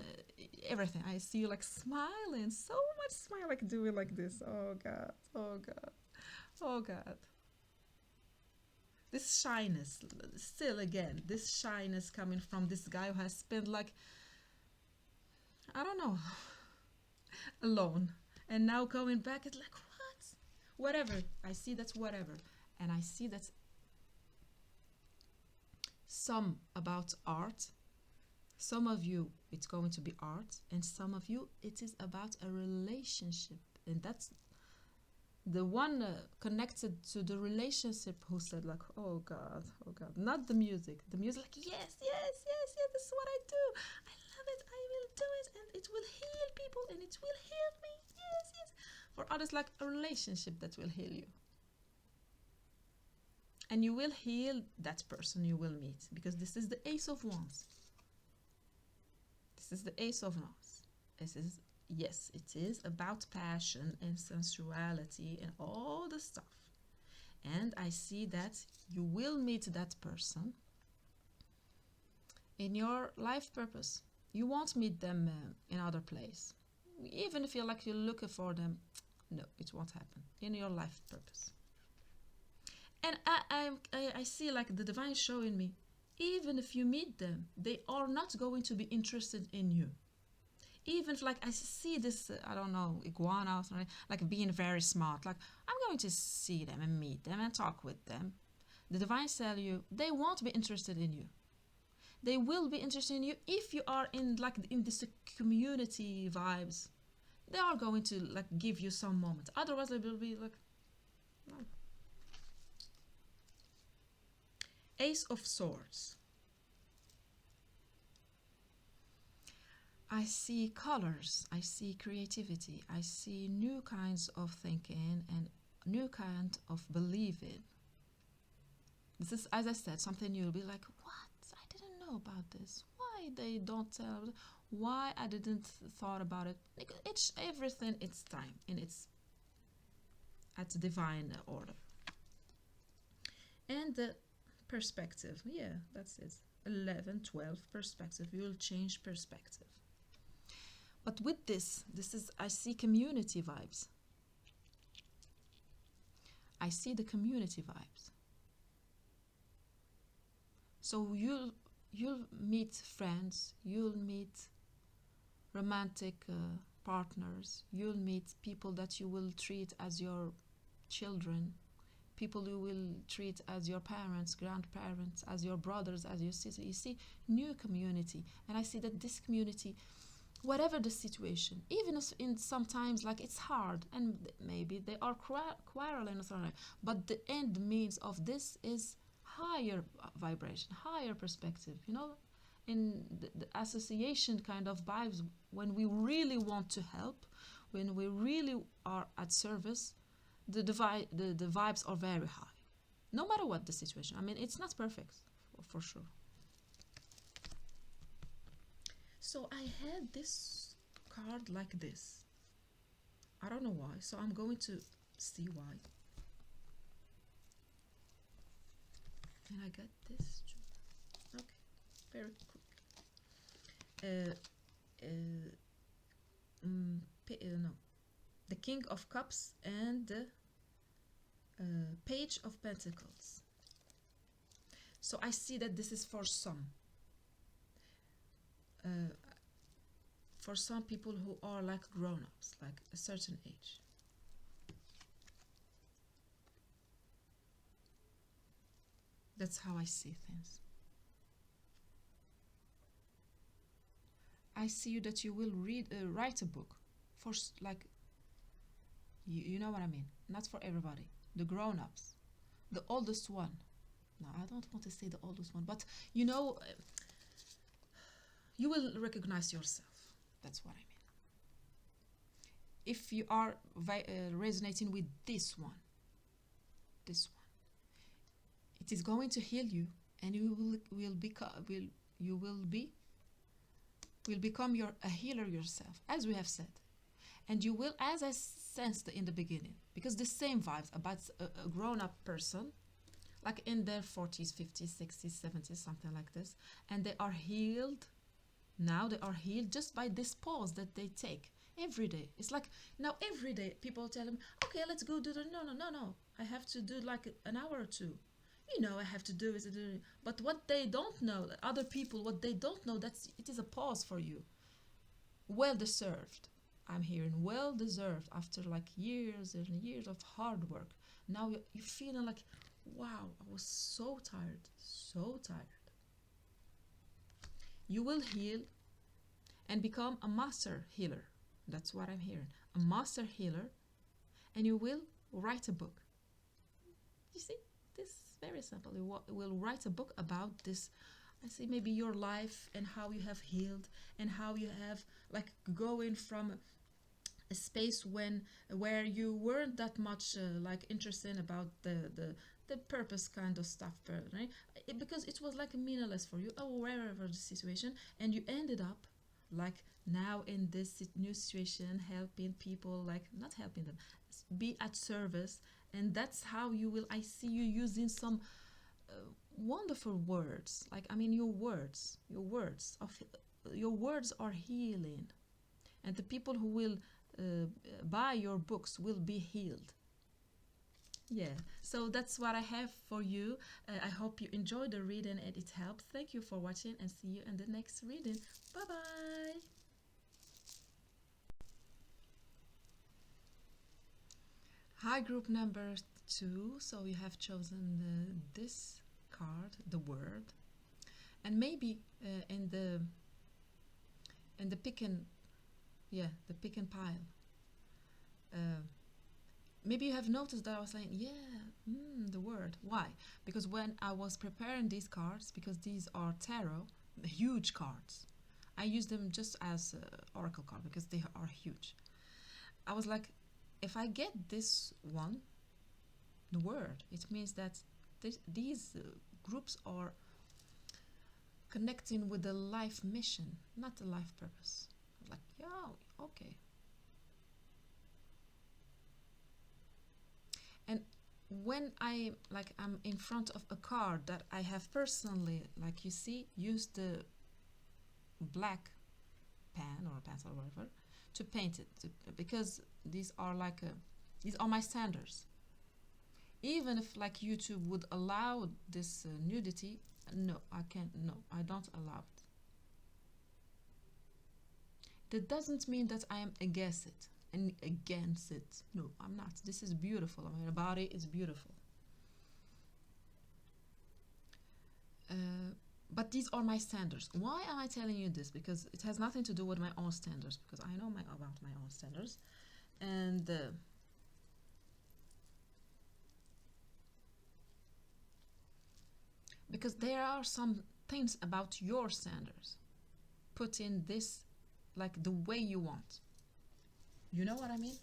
everything. I see you like smiling, so much smile, like doing like this. Oh God, oh God, oh God. This shyness, still again, this shyness coming from this guy who has spent like, I don't know, alone, and now coming back, it's like what? Whatever. I see that's whatever, and I see that's some about art. Some of you, it's going to be art, and some of you, it is about a relationship. And that's the one connected to the relationship who said, like, oh God, not the music. The music, like, yes, yes, yes, yes, this is what I do. I love it. I will do it, and it will heal people, and it will heal me. Yes, yes. For others, like a relationship that will heal you. And you will heal that person you will meet, because this is the Ace of Wands. This is the Ace of Wands. This is, yes, it is about passion and sensuality and all the stuff. And I see that you will meet that person in your life purpose. You won't meet them in other place. Even if you're like you're looking for them, no, it won't happen in your life purpose. And I see like the divine showing me, even if you meet them, they are not going to be interested in you. Even if like I see this, I don't know, iguana or something, like being very smart, like I'm going to see them and meet them and talk with them. The divine tell you they won't be interested in you. They will be interested in you if you are in like in this community vibes. They are going to like give you some moment. Otherwise, they will be like, no. Ace of Swords. I see colors, I see creativity, I see new kinds of thinking and new kind of believing. This is, as I said, something you'll be like, what? I didn't know about this. Why they don't tell? Why I didn't thought about it? It's everything. It's time and it's at divine order. And the perspective, yeah, that's it. 11, 12 perspective. You'll change perspective. But with this is, I see community vibes. I see the community vibes. So you'll meet friends, you'll meet romantic partners, you'll meet people that you will treat as your children, people you will treat as your parents, grandparents, as your brothers, as your sisters. You see new community, and I see that this community, whatever the situation, even in sometimes like it's hard and maybe they are quarreling or something, but the end means of this is higher vibration, higher perspective, you know, in the association kind of vibes. When we really want to help, when we really are at service, the vibes are very high, no matter what the situation. I mean, it's not perfect, for sure. So I had this card like this. I don't know why, so I'm going to see why. And I got this. Okay, very quick. No, the King of Cups and the Page of Pentacles. So I see that this is for some. For some people who are like grown-ups, like a certain age. That's how I see things. I see that you will write a book for like, you know what I mean? Not for everybody. The grown-ups, the oldest one. No, I don't want to say the oldest one, but you know, you will recognize yourself. That's what I mean. If you are resonating with this one, it is going to heal you, and you will become a healer yourself, as we have said. And you will, as I sensed in the beginning, because the same vibes about a grown-up person, like in their 40s, 50s, 60s, 70s, something like this, and they are healed. Now they are healed just by this pause that they take every day. It's like now every day people tell them, okay, let's go do the, no, no, no, no. I have to do like an hour or two. I have to do is, but what they don't know, other people, what they don't know, that's it is a pause for you. Well deserved. I'm hearing well deserved after like years and years of hard work. Now you're feeling like, wow, I was so tired, so tired. You will heal and become a master healer. That's what I'm hearing. A master healer, and you will write a book. You see, this is very simple. You will write a book about this. I see maybe your life and how you have healed and how you have like going from a space where you weren't that much like interested about the purpose kind of stuff, right? Because it was like meaningless for you, or wherever the situation, and you ended up like now in this new situation, helping people, like not helping them, be at service, and that's how you will. I see you using some wonderful words. Like I mean, your words are healing, and the people who will buy your books will be healed. Yeah, so that's what I have for you. I hope you enjoyed the reading and it helped. Thank you for watching, and see you in the next reading. Bye bye. Hi, group number 2. So you have chosen this card, the word, and maybe in the pick and the pick and pile. Maybe you have noticed that I was saying, the word. Why? Because when I was preparing these cards, because these are tarot, huge cards, I use them just as oracle card because they are huge. I was like, if I get this one, the word, it means that these groups are connecting with the life mission, not the life purpose. I was like, yeah, okay. And when I'm in front of a card that I have personally, like you see, used the black pen or pencil or whatever to paint it, because these are these are my standards. Even if like YouTube would allow this nudity, no, I can't. No, I don't allow it. That doesn't mean that I am against it. And against it. No, I'm not. This is beautiful. I mean, the body is beautiful. But these are my standards. Why am I telling you this? Because it has nothing to do with my own standards, because I know about my own standards. And because there are some things about your standards. Put in this like the way you want. You know what I mean?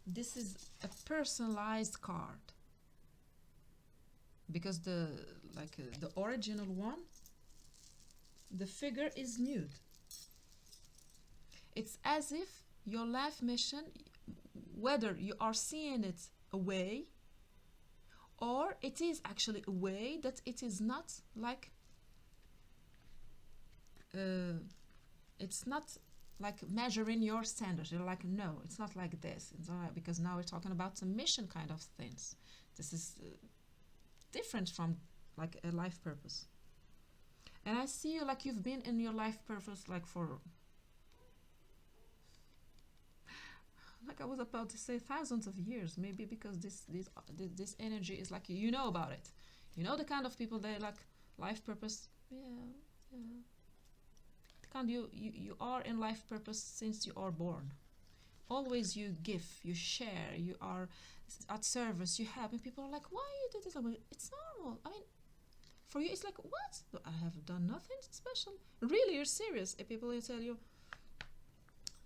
This is a personalized card, because the original one, the figure is nude. It's as if your life mission, whether you are seeing it away or it is actually a way, that it is not like it's not like measuring your standards. You're like, no, it's not like this. It's not like, because now we're talking about some mission kind of things. This is different from like a life purpose. And I see you like you've been in your life purpose like for, like I was about to say, thousands of years, maybe, because this energy is like, you know about it. You know the kind of people they like life purpose. Yeah. You are in life purpose since you are born. Always you give, you share, you are at service, you help, and people are like, why you do this? It's normal. I mean, for you it's like, what? I have done nothing special. Really, you're serious. If people will tell you,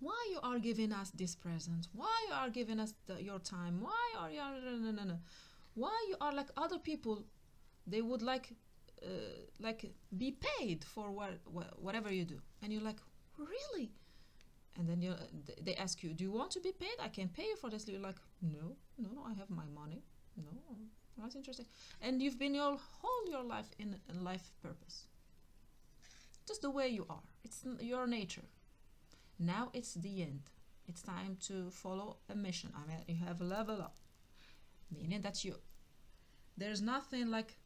why you are giving us this present? Why you are giving us your time? Why are you no. Why you are like other people? They would like be paid for whatever you do, and you're like, really? And then they ask you, do you want to be paid? I can pay you for this. You're like, no, I have my money. No, That's interesting. And you've been your life in life purpose, just the way you are. It's your nature. Now it's the end. It's time to follow a mission. I mean, you have a level up, meaning that there's nothing like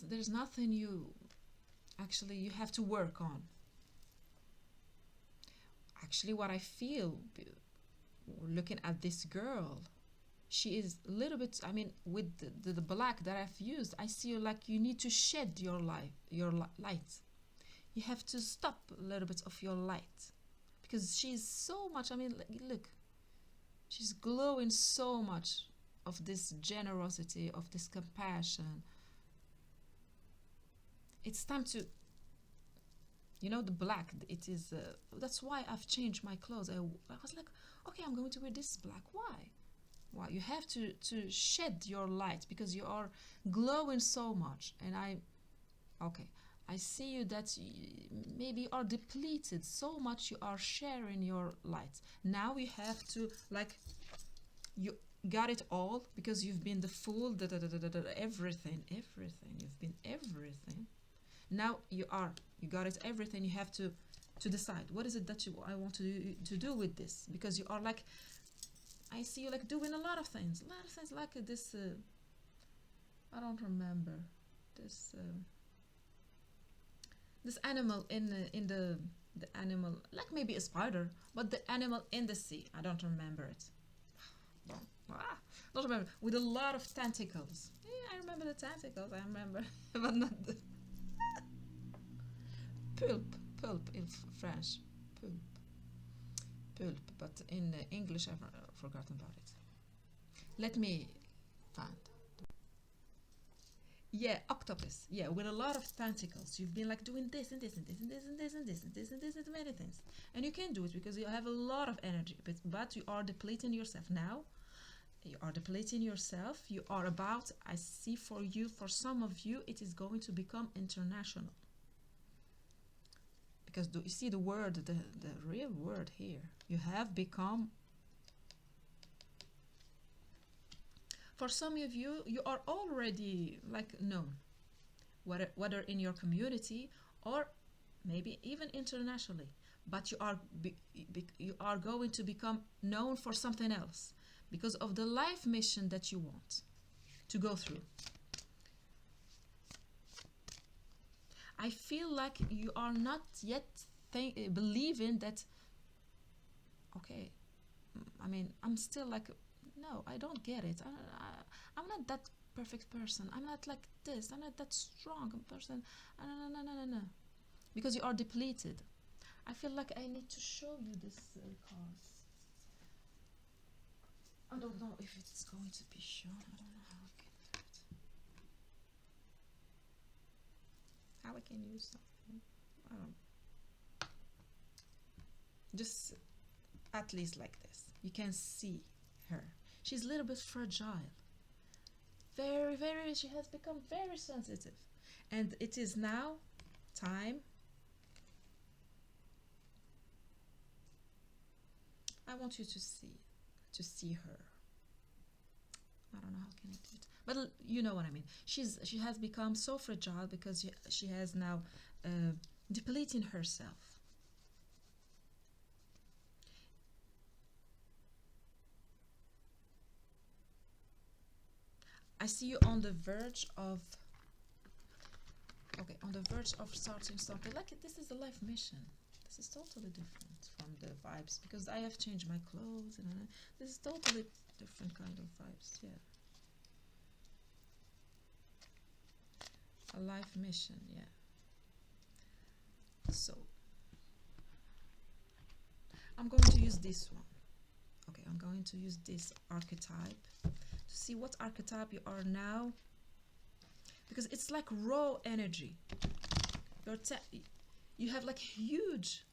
there's nothing you have to work on. Actually, what I feel looking at this girl, she is a little bit, I mean, with the black that I've used, I see like you need to shed your light. You have to stop a little bit of your light, because she's so much, I mean, look, she's glowing so much of this generosity, of this compassion. It's time to, the black, it is, that's why I've changed my clothes. I was like, okay, I'm going to wear this black. Why? You have to shed your light, because you are glowing so much. And I see you that maybe you are depleted so much, you are sharing your light. Now you have to, like, you got it all, because you've been the fool, everything. You've been everything. Now you got it everything. You have to decide what is it that I want to do with this, because you are like, I see you like doing a lot of things like this. I don't remember this this animal in the animal, like maybe a spider, but the animal in the sea. I don't remember it. Don't remember, with a lot of tentacles. Yeah, I remember the tentacles. I remember, but not the pulp in French, pulp, but in English I've forgotten about it. Let me find. Yeah, octopus. Yeah, with a lot of tentacles. You've been like doing this and this and this and this and this and this and this and this and many things, and you can't do it because you have a lot of energy. But you are depleting yourself now. You are depleting yourself. You are about. I see for you. For some of you, it is going to become international. Because do you see the word, the real word here? You have become. For some of you, you are already like known, whether in your community or maybe even internationally. But you are going to become known for something else, because of the life mission that you want to go through. I feel like you are not yet believing that, okay, I mean, I'm still like, no, I don't get it. I'm not that perfect person. I'm not like this. I'm not that strong person. No. Because you are depleted. I feel like I need to show you this card. I don't know if it's going to be shown. I don't know how I can do it. How I can use something. I don't know. Just at least like this. You can see her. She's a little bit fragile. Very, she has become very sensitive. And it is now time. I want you to see her. I don't know how can I do it, but you know what I mean. She has become so fragile because she has now depleting herself. I see you on the verge of starting something. Like, this is a life mission. This is totally different from the vibes, because I have changed my clothes, and this is totally different kind of vibes. Yeah, a life mission. Yeah. So I'm going to use this one. Okay, I'm going to use this archetype to see what archetype you are now, because it's like raw energy. You have like huge,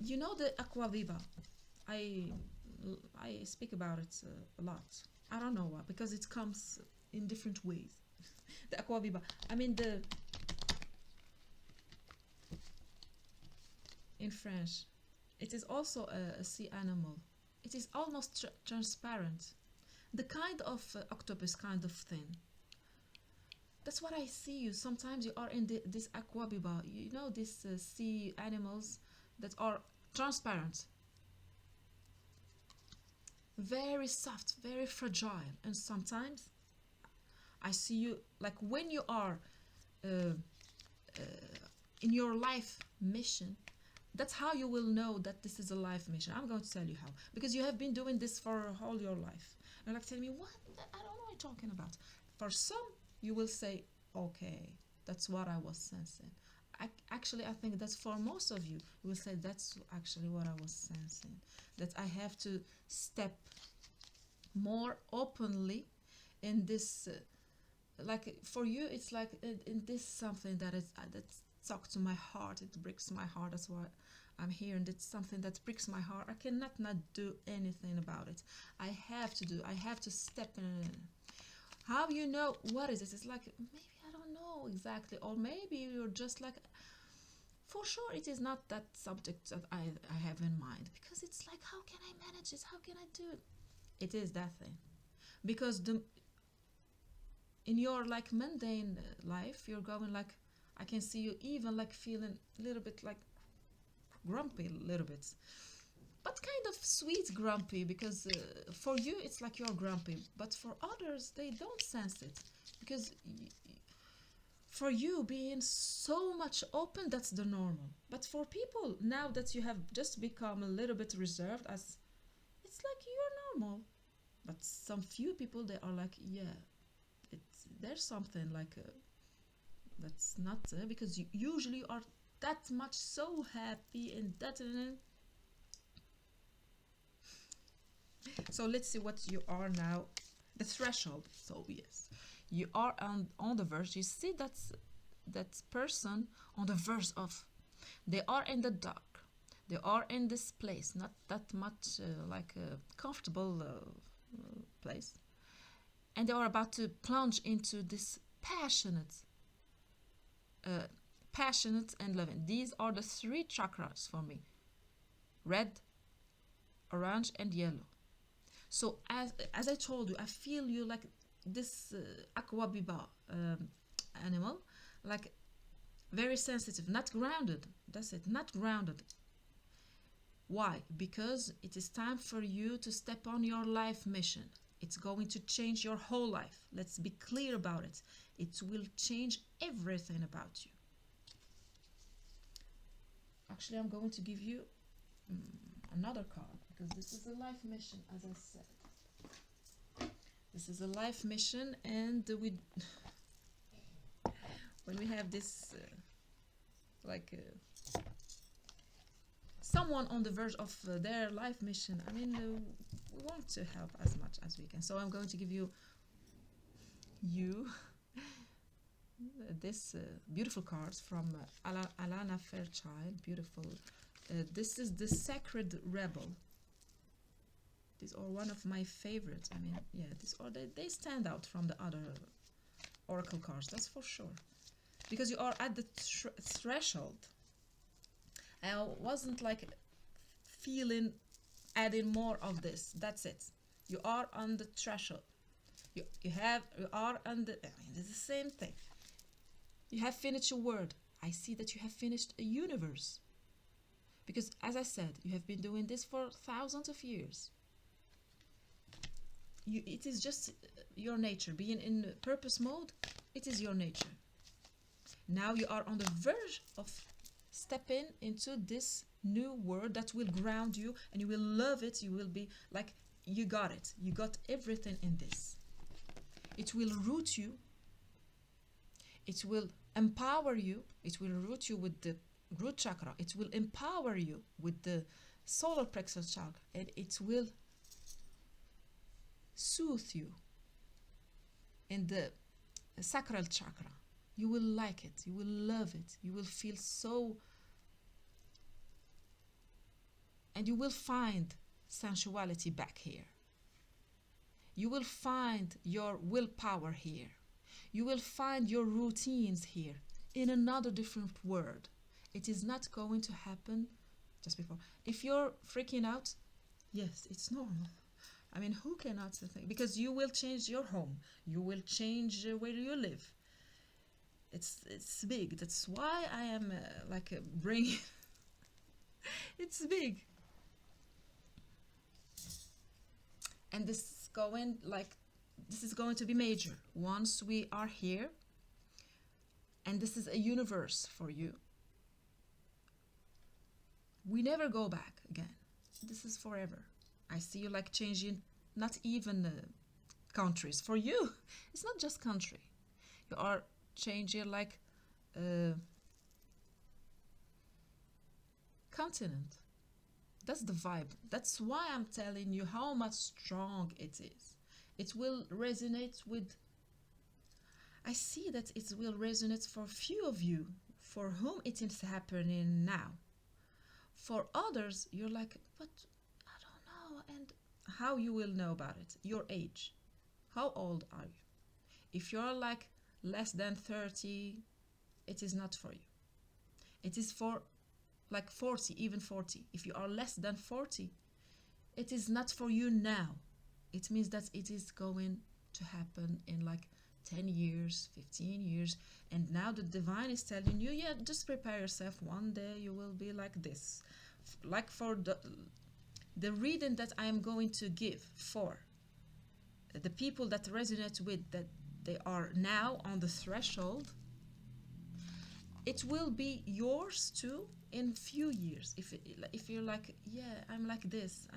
you know, the Aquaviva. I speak about it a lot. I don't know why, because it comes in different ways. The Aquaviva. I mean in French. It is also a sea animal. It is almost transparent. The kind of octopus kind of thing. That's what I see you. Sometimes you are in this aquabiba. You know these sea animals that are transparent, very soft, very fragile. And sometimes I see you like when you are uh, in your life mission. That's how you will know that this is a life mission. I'm going to tell you how. Because you have been doing this for all your life. You're like telling me, what? I don't know what you're talking about. For some, you will say, okay, that's what I was sensing. I think that for most of you, you will say, that's actually what I was sensing. That I have to step more openly in this. Like for you, it's like in this something that is that talks to my heart. It breaks my heart. That's why I'm here, and it's something that breaks my heart. I cannot not do anything about it. I have to do. I have to step in. How you know what is it? It's like maybe I don't know exactly, or maybe you're just like. For sure, it is not that subject that I have in mind because it's like, how can I manage it? How can I do it? It is that thing because the in your like mundane life you're going like I can see you even like feeling a little bit like grumpy a little bit, but kind of sweet grumpy because for you it's like you're grumpy, but for others they don't sense it because for you being so much open, that's the normal. But for people now that you have just become a little bit reserved, as it's like you're normal, but some few people they are like yeah, it's there's something like that's not because you usually are that much so happy and that so let's see what you are now, the threshold. So yes, you are on the verge. You see that person on the verge of, they are in the dark, they are in this place, not that much like a comfortable place, and they are about to plunge into this uh, passionate and loving. These are the three chakras for me: red, orange, and yellow. So as I told you, I feel you like this aquabiba animal, like very sensitive, not grounded. That's it, not grounded. Why? Because it is time for you to step on your life mission. It's going to change your whole life. Let's be clear about it. It will change everything about you. Actually, I'm going to give you another card because this is a life mission, as I said. This is a life mission, and we when we have this someone on the verge of their life mission, I mean, we want to help as much as we can. So I'm going to give you this beautiful cards from Alana Fairchild. Beautiful. This is the Sacred Rebel. These are one of my favorites. I mean, yeah, they stand out from the other oracle cards, that's for sure. Because you are at the threshold. I wasn't like feeling adding more of this. That's it. You are on the threshold. You are on the. I mean, it's the same thing. You have finished a word. I see that you have finished a universe. Because as I said, you have been doing this for thousands of years. It is just your nature. Being in purpose mode, it is your nature. Now you are on the verge of stepping into this new world that will ground you, and you will love it. You will be like, you got it. You got everything in this. It will root you. It will empower you. It will root you with the root chakra. It will empower you with the solar plexus chakra, and it will soothe you in the sacral chakra. You will like it. You will love it. You will feel so, and you will find sensuality back here. You will find your willpower here. You will find your routines here in another different world. It is not going to happen just before. If you're freaking out, yes, it's normal. I mean, who cannot think? Because you will change your home. You will change where you live. It's big. That's why I am bringing. It's big, and this is going to be major once we are here, and this is a universe for you. We never go back again. This is forever. I see you like changing, not even countries. For you, it's not just country. You are changing like continent. That's the vibe. That's why I'm telling you how much strong it is. It will resonate with. I see that it will resonate for few of you for whom it is happening now. For others, you're like, but I don't know. And how you will know about it? Your age. How old are you? If you're like less than 30, it is not for you. It is for like 40, even 40. If you are less than 40, it is not for you now. It means that it is going to happen in like 10 years, 15 years. And now the divine is telling you, yeah, just prepare yourself. One day you will be like this. Like for the reading that I am going to give for the people that resonate with, that they are now on the threshold, it will be yours too in few years. If you're like, yeah, I'm like this,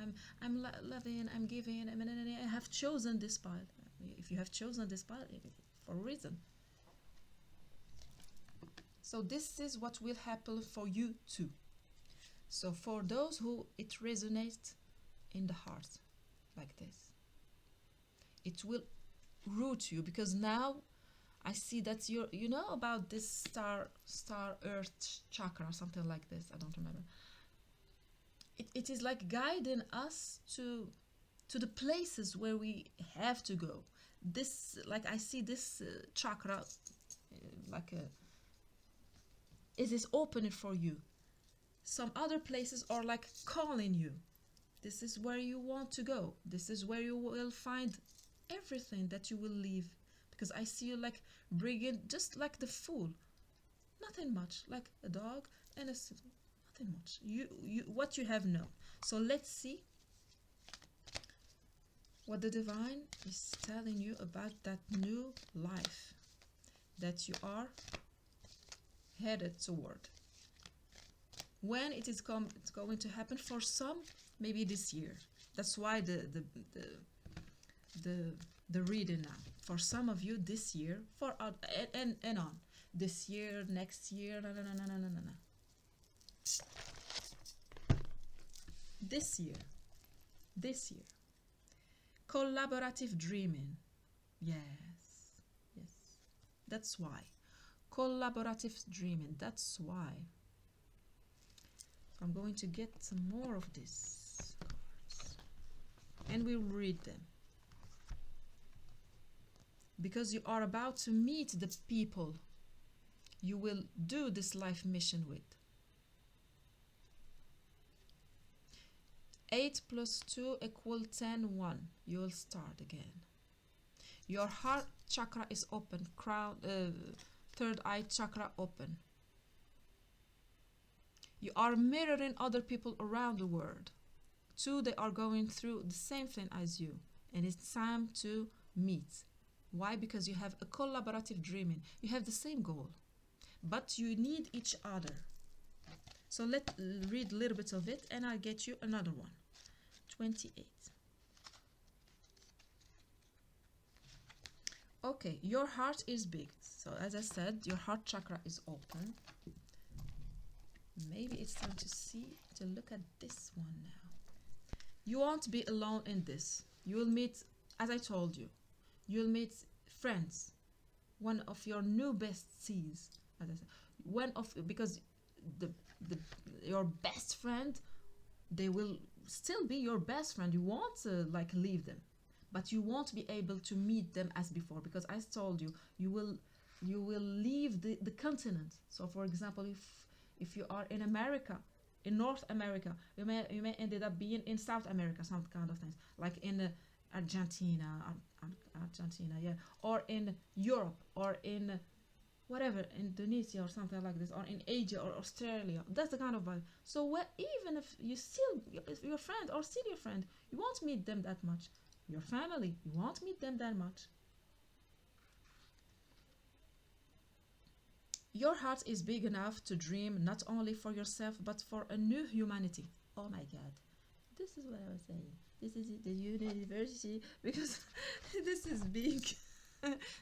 I'm loving, I'm giving, I have chosen this path. If you have chosen this path for a reason. So this is what will happen for you too. So for those who it resonates in the heart like this, it will root you, because now I see that you know about this star earth chakra or something like this. I don't remember. It is like guiding us to the places where we have to go. This, like I see this chakra it is opening for you. Some other places are like calling you. This is where you want to go. This is where you will find everything that you will leave. Because I see you like bringing, just like the fool, nothing much, like a dog and a nothing much. You what you have known. So let's see what the divine is telling you about that new life that you are headed toward. When it is it's going to happen for some, maybe this year. That's why the reading now. For some of you this year, for and on. This year, next year, no. This year. Collaborative dreaming. Yes. That's why. Collaborative dreaming. That's why. I'm going to get some more of these cards. And we'll read them. Because you are about to meet the people you will do this life mission with. 8 plus 2 equals 10, 1. You'll start again. Your heart chakra is open. Crown, third eye chakra open. You are mirroring other people around the world. 2, they are going through the same thing as you. And it's time to meet. Why? Because you have a collaborative dreaming. You have the same goal. But you need each other. So let's read a little bit of it and I'll get you another one. 28. Okay, your heart is big. So as I said, your heart chakra is open. Maybe it's time to look at this one now. You won't be alone in this. You will meet, as I told you, you'll meet friends. One of your new besties, as I said, because your best friend, they will still be your best friend. You won't leave them, but you won't be able to meet them as before, because I told you, you will leave the continent. So for example, if you are in America, in North America. You may ended up being in South America, some kind of things, like in Argentina, Argentina, yeah, or in Europe, or in whatever, Indonesia or something like this, or in Asia or Australia. That's the kind of vibe. So even if you still if your friend or still your friend, you won't meet them that much. Your family, you won't meet them that much. Your heart is big enough to dream not only for yourself but for a new humanity. Oh my God, this is what I was saying. This is the university because this is big.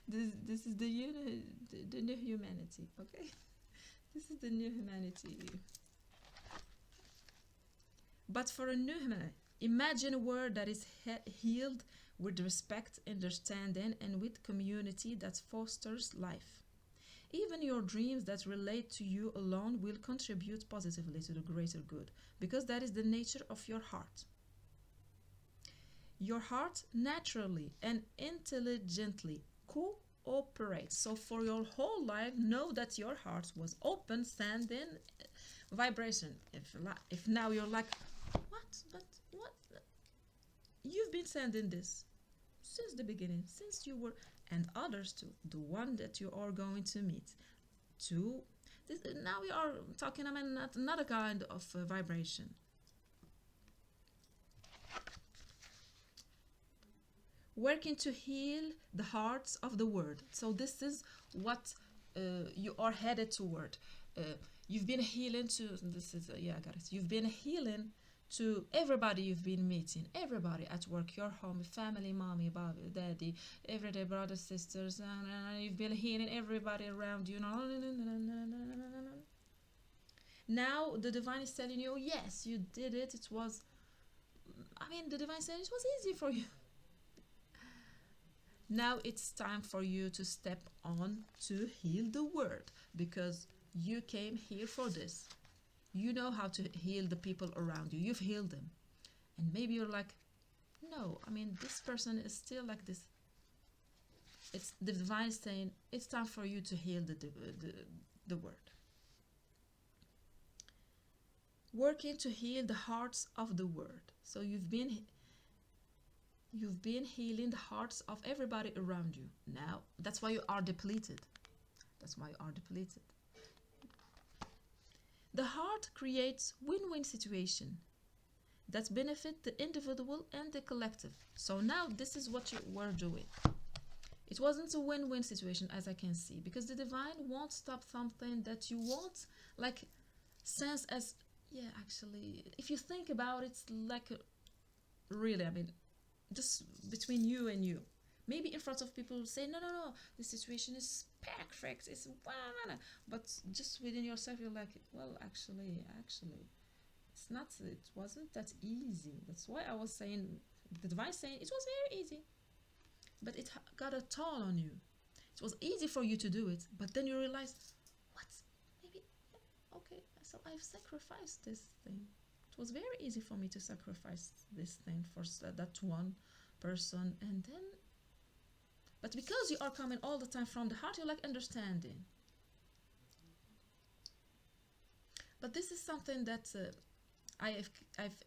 This is the new humanity. Okay, this is the new humanity. But for a new humanity, imagine a world that is healed with respect, understanding, and with community that fosters life. Even your dreams that relate to you alone will contribute positively to the greater good, because that is the nature of your heart. Your heart naturally and intelligently cooperates. So for your whole life, know that your heart was open, sending vibration. If now you're like, what? You've been sending this since the beginning, since you were, and others too, the one that you are going to meet. To this, now we are talking about another kind of vibration. Working to heal the hearts of the world. So this is what you are headed toward. Uh, you've been healing to this is yeah, I got it. You've been healing to everybody you've been meeting, everybody at work, your home, family, mommy, Bobby, daddy, everyday brothers, sisters, and you've been healing everybody around you. Now the divine is telling you, yes, you did it. It was, I mean, the divine said it was easy for you. Now it's time for you to step on to heal the world because you came here for this. You know how to heal the people around you. You've healed them. And maybe you're like, no, I mean, this person is still like this. It's the divine saying, it's time for you to heal the world. Working to heal the hearts of the world. So you've been healing the hearts of everybody around you. Now, that's why you are depleted. That's why you are depleted. The heart creates win-win situation that benefit the individual and the collective. So now this is what you were doing. It wasn't a win-win situation as I can see, because the divine won't stop something that you won't like sense as, yeah, actually, if you think about it, it's like really, I mean, just between you and you. Maybe in front of people say, no, the situation is perfect, it's but just within yourself, you're like, well, actually, it's not, it wasn't that easy. That's why I was saying, the divine saying, it was very easy, but it got a toll on you. It was easy for you to do it, but then you realize, what? Maybe, okay, so I've sacrificed this thing. It was very easy for me to sacrifice this thing for that one person, and then, but because you are coming all the time from the heart, you're like understanding. But this is something that I've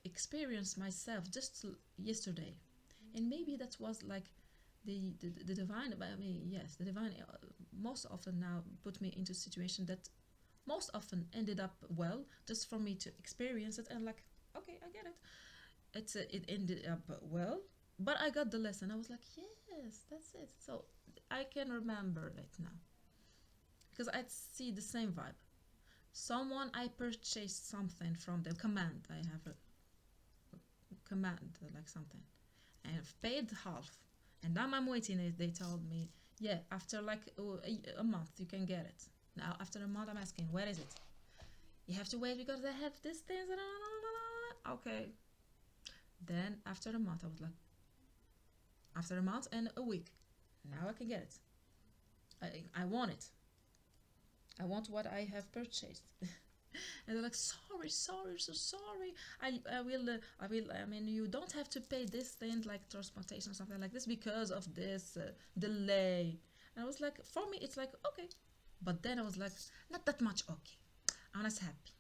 experienced myself just yesterday, and maybe that was like the divine. I mean, yes, the divine most often now put me into a situation that most often ended up well, just for me to experience it and like, okay, I get it. It ended up well, but I got the lesson. I was like, yes, that's it. So I can remember it now because I see the same vibe. Someone, I purchased something from them. Command. I have a command like something, and I've paid half. And now I'm waiting. They told me, yeah, after like a month you can get it. Now after a month I'm asking, where is it? You have to wait because they have this thing. Okay. Then after a month I was like, after a month and a week, now I can get it. I want it. I want what I have purchased. And they're like, sorry, so sorry. I will. I mean, you don't have to pay this thing like transportation or something like this because of this delay. And I was like, for me, it's like okay, but then I was like, not that much okay. I was happy.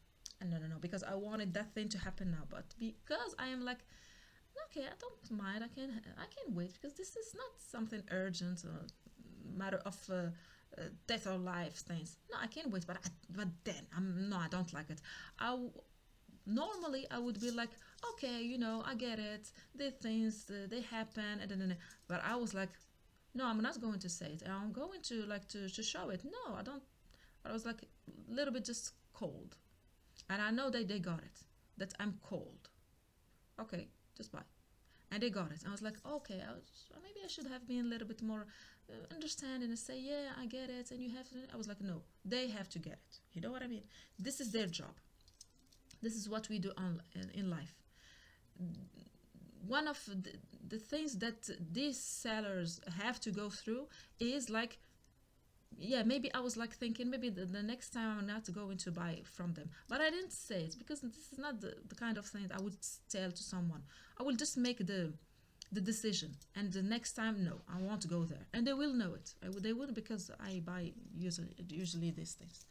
no, because I wanted that thing to happen now. But because I am like, okay, I don't mind. I can wait because this is not something urgent or matter of death or life things. No, I can wait. But then I don't like it. Normally I would be like, okay, I get it. The things they happen, and then. But I was like, no, I'm not going to say it. I'm going to like to show it. No, I don't. I was like a little bit just cold, and I know they got it. That I'm cold. Okay, just bye. And they got it. I was like, okay, maybe I should have been a little bit more understanding and say, yeah, I get it, and you have to. I was like, no, they have to get it. You know what I mean? This is their job. This is what we do in life. One of the things that these sellers have to go through is like, yeah, maybe I was like thinking maybe the next time I'm not going to buy from them, but I didn't say it because this is not the kind of thing I would tell to someone. I will just make the decision, and the next time, no, I won't go there, and they will know it. They will, because I buy usually these things.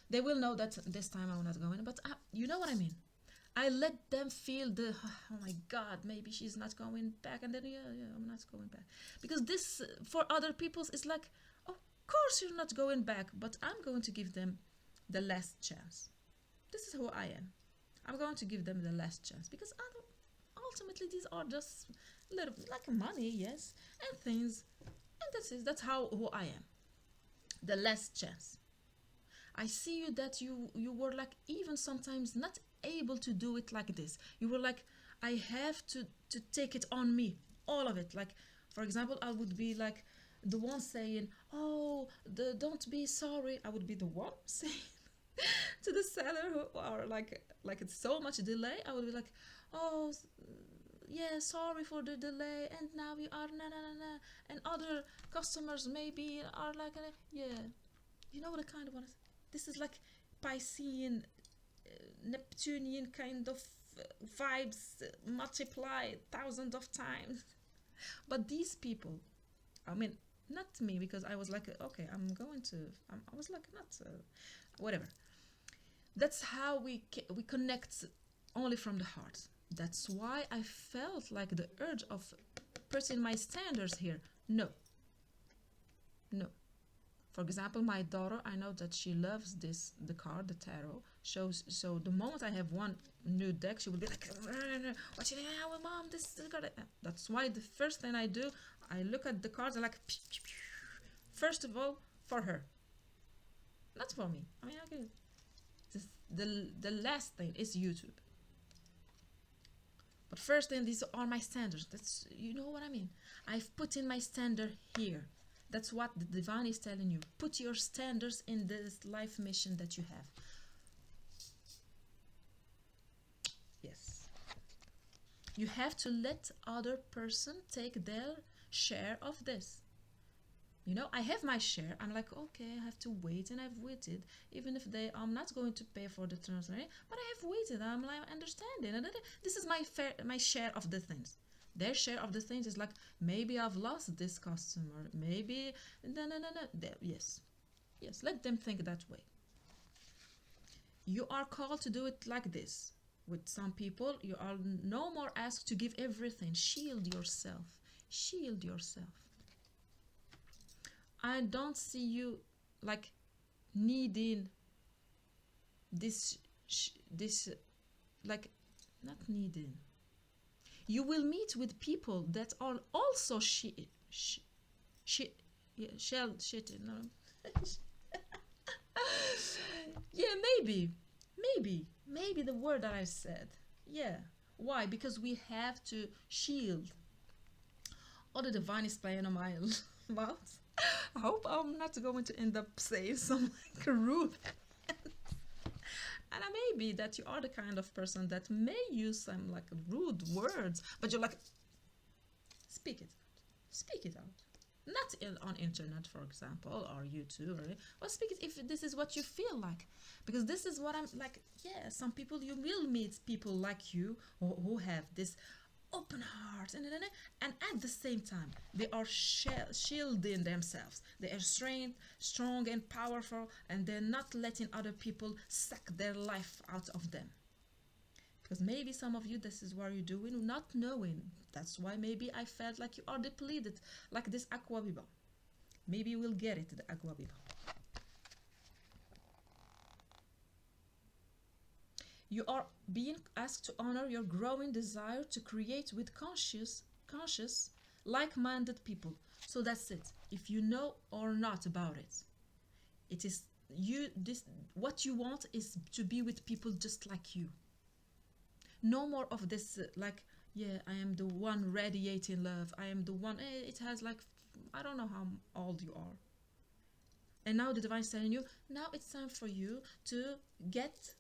They will know that this time I'm not going, but you know what I mean. I let them feel oh my God, maybe she's not going back, and then yeah, I'm not going back, because this for other people's is like, of course you're not going back, but I'm going to give them the last chance. This is who I am. I'm going to give them the last chance because ultimately these are just little like money, yes, and things, and that's how who I am. The last chance. I see you that you were like even sometimes not able to do it like this. You were like, I have to take it on me, all of it. Like, for example, I would be like the one saying, "Oh, don't be sorry." I would be the one saying to the seller who are like it's so much delay. I would be like, "Oh, yeah, sorry for the delay, and now we are na na na na," and other customers maybe are like, yeah, you know the kind of one. This is like Piscean, Neptunian kind of vibes multiplied thousands of times. But these people, I mean, not me, because I was like, okay, I'm going to. I was like, not whatever. That's how we connect only from the heart. That's why I felt like the urge of putting my standards here. No, no. For example, my daughter, I know that she loves the card, the tarot. So the moment I have one new deck, she will be like, "What you doing with mom? This card." That's why the first thing I do, I look at the cards and like, first of all, for her, not for me. I mean, okay. The last thing is YouTube. But first thing, these are my standards. That's, you know what I mean. I've put in my standard here. That's what the divine is telling you. Put your standards in this life mission that you have. Yes. You have to let other person take their share of this. I have my share. I'm like, okay, I have to wait, and I've waited. Even if I'm not going to pay for the translation, but I have waited. I'm like understanding. And this is my share of the things. Their share of the things is like, maybe I've lost this customer. Maybe no. Yes, let them think that way. You are called to do it like this. With some people, you are no more asked to give everything. Shield yourself. Shield yourself. I don't see you like needing this like, not needing. You will meet with people that are also yeah, shitting. No. Yeah, maybe the word that I said. Yeah. Why? Because we have to shield. All the divine is playing on my mouth. I hope I'm not going to end up saying some like rude. And it may be that you are the kind of person that may use some like rude words, but you're like, speak it out. Speak it out. Not on internet, for example, or YouTube, or speak it if this is what you feel like. Because this is what I'm like, yeah, some people, you will meet people like you who have this open heart, and at the same time they are shielding themselves. They are strong and powerful, and they're not letting other people suck their life out of them. Because maybe some of you, this is what you're doing, not knowing. That's why maybe I felt like you are depleted, like this aqua biba. Maybe you will get it, the aqua biba. You are being asked to honor your growing desire to create with conscious, like-minded people. So that's it. If you know or not about it, it is you. This what you want is to be with people just like you. No more of this like, yeah, I am the one radiating love. I am the one. It has like, I don't know how old you are. And now the divine is telling you, now it's time for you to get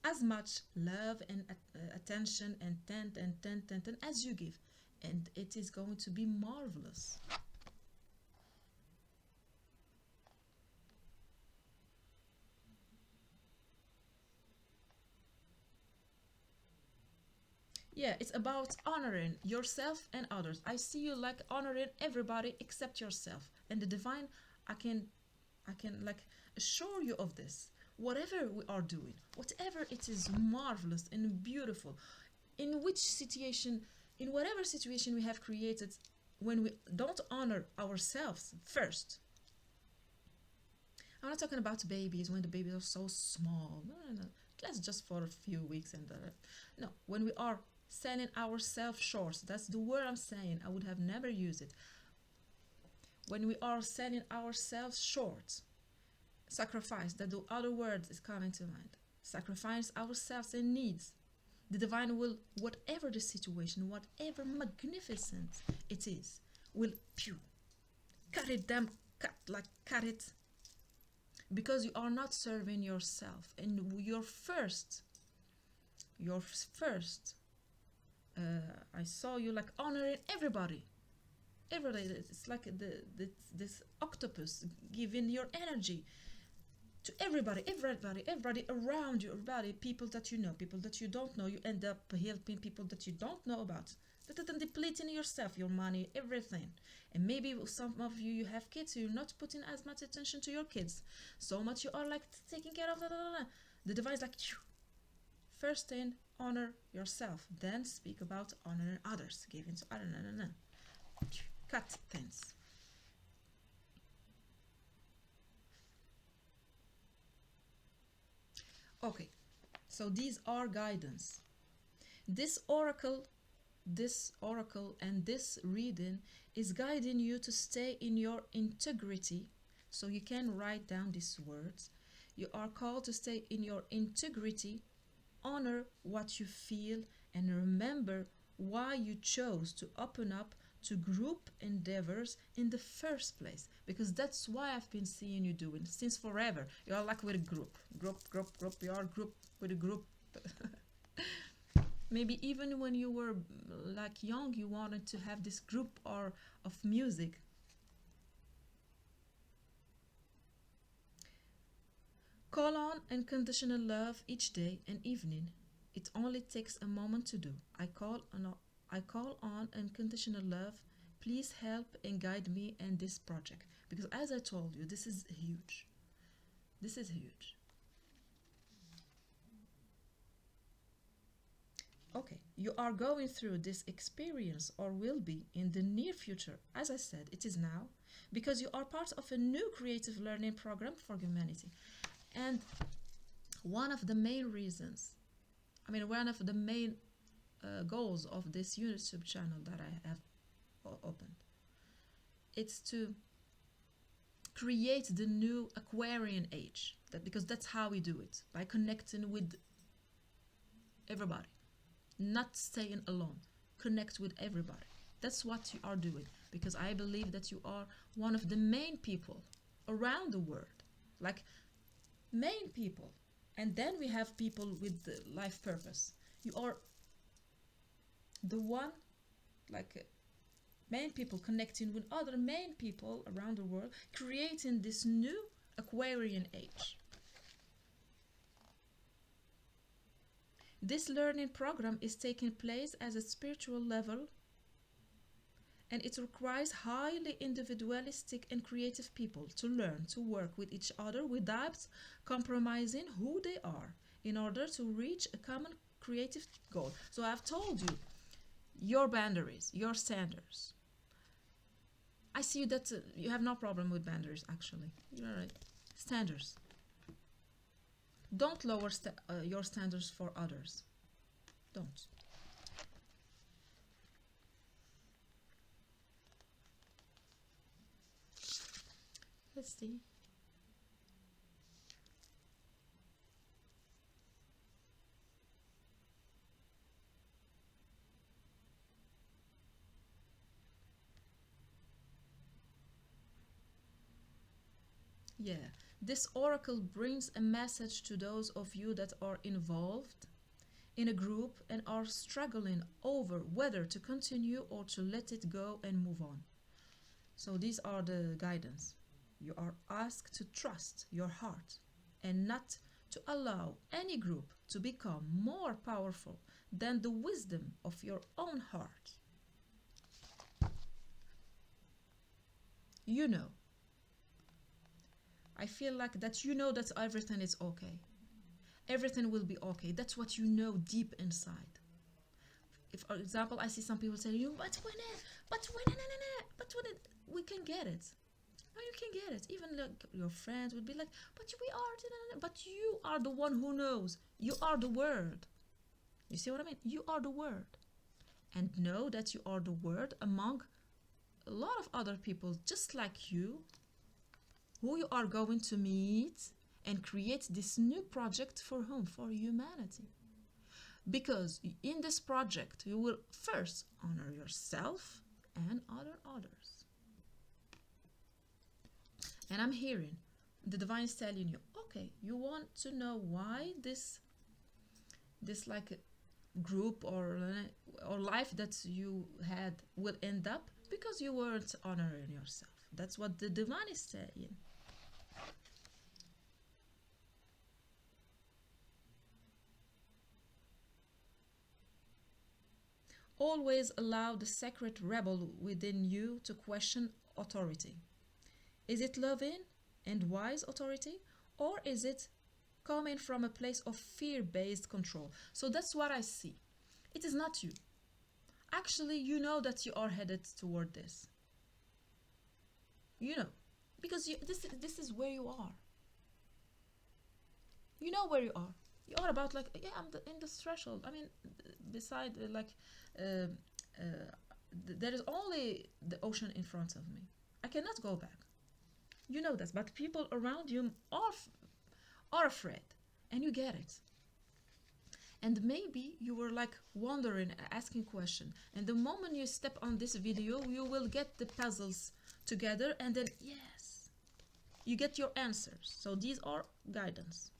as much love and attention and tent as you give, and it is going to be marvelous. Yeah, it's about honoring yourself and others. I see you like honoring everybody except yourself, and the divine, I can like assure you of this. Whatever we are doing, whatever it is marvelous and beautiful, in which situation, in whatever situation we have created, when we don't honor ourselves first. I'm not talking about babies when the babies are so small. No, no, no. That's just for a few weeks and no. When we are selling ourselves short, that's the word I'm saying. I would have never used it. When we are selling ourselves short, sacrifice. That the other word is coming to mind. Sacrifice ourselves and needs. The divine will, whatever the situation, whatever magnificent it is, will pew, cut it down, cut it, because you are not serving yourself, and your first. I saw you like honoring everybody. Everybody, it's like this octopus giving your energy to everybody around you, everybody, people that you know, people that you don't know. You end up helping people that you don't know about. That depleting yourself, your money, everything. And maybe some of you have kids, so you're not putting as much attention to your kids. So much you are like taking care of the device, like first thing, honor yourself. Then speak about honoring others, giving to others. Cut things. Okay, so these are guidance. This oracle, and this reading is guiding you to stay in your integrity. So you can write down these words. You are called to stay in your integrity, honor what you feel, and remember why you chose to open up to group endeavors in the first place, because that's why I've been seeing you doing since forever. You are like with a group. You are group with a group. Maybe even when you were like young, you wanted to have this group or of music. Call on unconditional love each day and evening. It only takes a moment to do. I call on unconditional love. Please help and guide me in this project. Because as I told you, this is huge. This is huge. Okay, you are going through this experience or will be in the near future. As I said, it is now because you are part of a new creative learning program for humanity. And one of the main reasons, one of the main goals of this YouTube channel that I have opened, it's to create the new Aquarian age. Because that's how we do it, by connecting with everybody, not staying alone. Connect with everybody. That's what you are doing, because I believe that you are one of the main people around the world, like main people. And then we have people with the life purpose. You are the one, like main people connecting with other main people around the world, creating this new Aquarian age. This learning program is taking place as a spiritual level, and it requires highly individualistic and creative people to learn to work with each other without compromising who they are in order to reach a common creative goal. So I've told you your boundaries, your standards. I see that you have no problem with boundaries, actually. You're right. Standards. Don't lower your standards for others. Don't. Let's see. Yeah, this oracle brings a message to those of you that are involved in a group and are struggling over whether to continue or to let it go and move on. So these are the guidance. You are asked to trust your heart and not to allow any group to become more powerful than the wisdom of your own heart. You know. I feel like that you know that everything is okay. Everything will be okay. That's what you know deep inside. If, for example, I see some people say, "You, but when it, we can get it." No, you can get it. Even like your friends would be like, "But we are," but you are the one who knows. You are the word. You see what I mean? You are the word, and know that you are the word among a lot of other people just like you, who you are going to meet and create this new project for whom? For humanity. Because in this project, you will first honor yourself and others. And I'm hearing the divine is telling you, okay, you want to know why this like group or life that you had will end up because you weren't honoring yourself. That's what the divine is saying. Always allow the sacred rebel within you to question authority. Is it loving and wise authority, or is it coming from a place of fear-based control? So that's what I see. It is not you. Actually, you know that you are headed toward this. You know, because this is where you are. You know where you are. You are about like, yeah, I'm in this threshold. I mean, beside uh, there is only the ocean in front of me. I cannot go back. You know that, but people around you are afraid, and you get it. And maybe you were like wondering, asking question, and the moment you step on this video, you will get the puzzles together, and then yes, you get your answers. So these are guidance.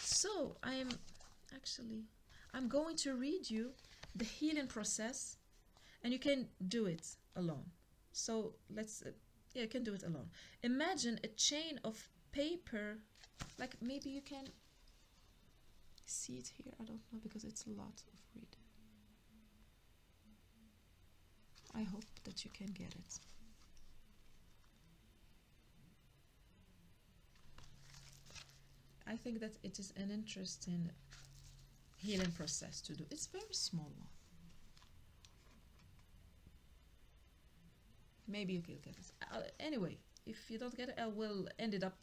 So I'm going to read you the healing process, and you can do it alone. So you can do it alone. Imagine a chain of paper, like maybe you can see it here. I don't know because it's a lot of reading. I hope that you can get it. I think that it is an interesting healing process to do. It's very small one. Maybe you can get it. Anyway, if you don't get it, I will end it up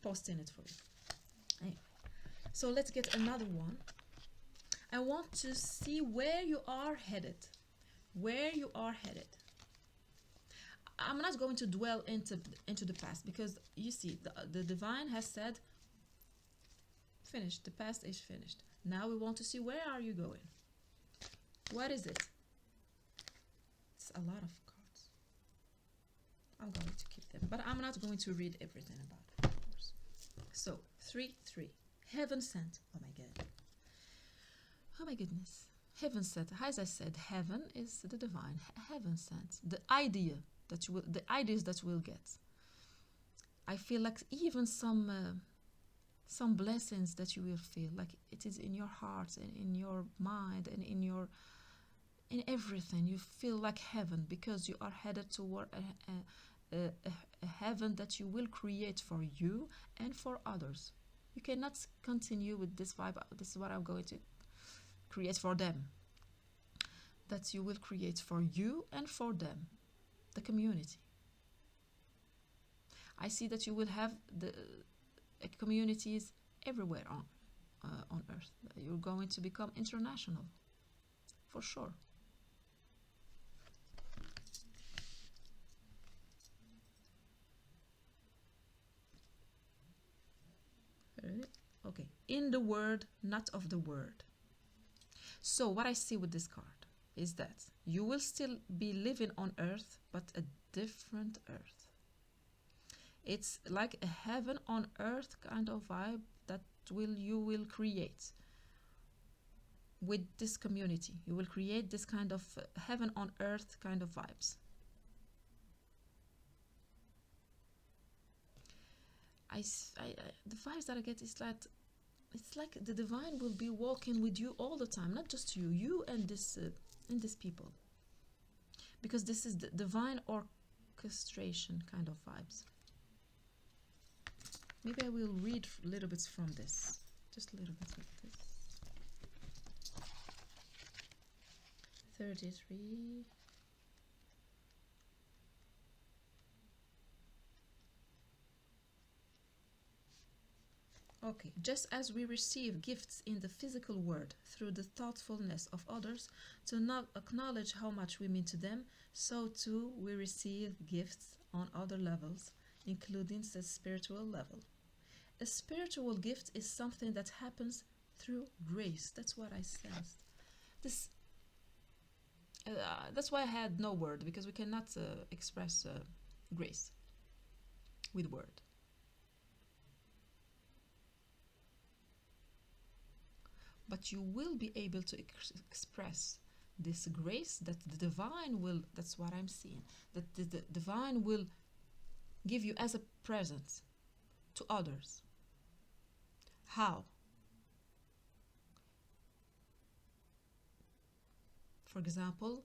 posting it for you. Anyway, so let's get another one. I want to see where you are headed. Where you are headed. I'm not going to dwell into the past because you see the divine has said finished. The past is finished. Now we want to see where are you going. What is it? It's a lot of cards. I'm going to keep them, but I'm not going to read everything about it, of course. So 3 heaven sent. Oh my god. Oh my goodness. Heaven sent. As I said, heaven is the divine. Heaven sent. The idea that you will, the ideas that you will get. I feel like even some blessings that you will feel, like it is in your heart and in your mind and in everything. You feel like heaven because you are headed toward a heaven that you will create for you and for others. You cannot continue with this vibe. This is what I'm going to create for them. That you will create for you and for them, the community. I see that you will have the communities everywhere on earth. You're going to become international, for sure. Okay, in the word, not of the word. So what I see with this card is that you will still be living on earth, but a different earth. It's like a heaven on earth kind of vibe that you will create with this community. You will create this kind of heaven on earth kind of vibes. The vibes that I get is that it's like the divine will be walking with you all the time, not just you and this people, because this is the divine orchestration kind of vibes. Maybe I will read a little bit from this, just a little bit of this. 33. Okay, just as we receive gifts in the physical world through the thoughtfulness of others to not acknowledge how much we mean to them, so too we receive gifts on other levels, including the spiritual level. A spiritual gift is something that happens through grace. That's what I sensed. This. That's why I had no word, because we cannot express grace with word. But you will be able to express this grace that the divine will, that's what I'm seeing, that the divine will give you as a present to others. How? For example,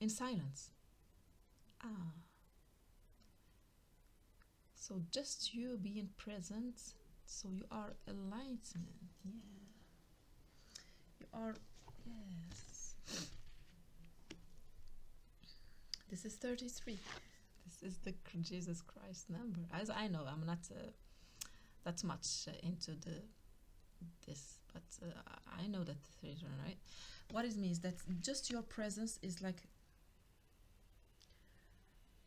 in silence. So just you being present, so you are enlightenment. Yeah. You are, yes. This is 33. This is the Jesus Christ number. As I know, I'm not that much into this, but I know that 33, right? What it means that just your presence is like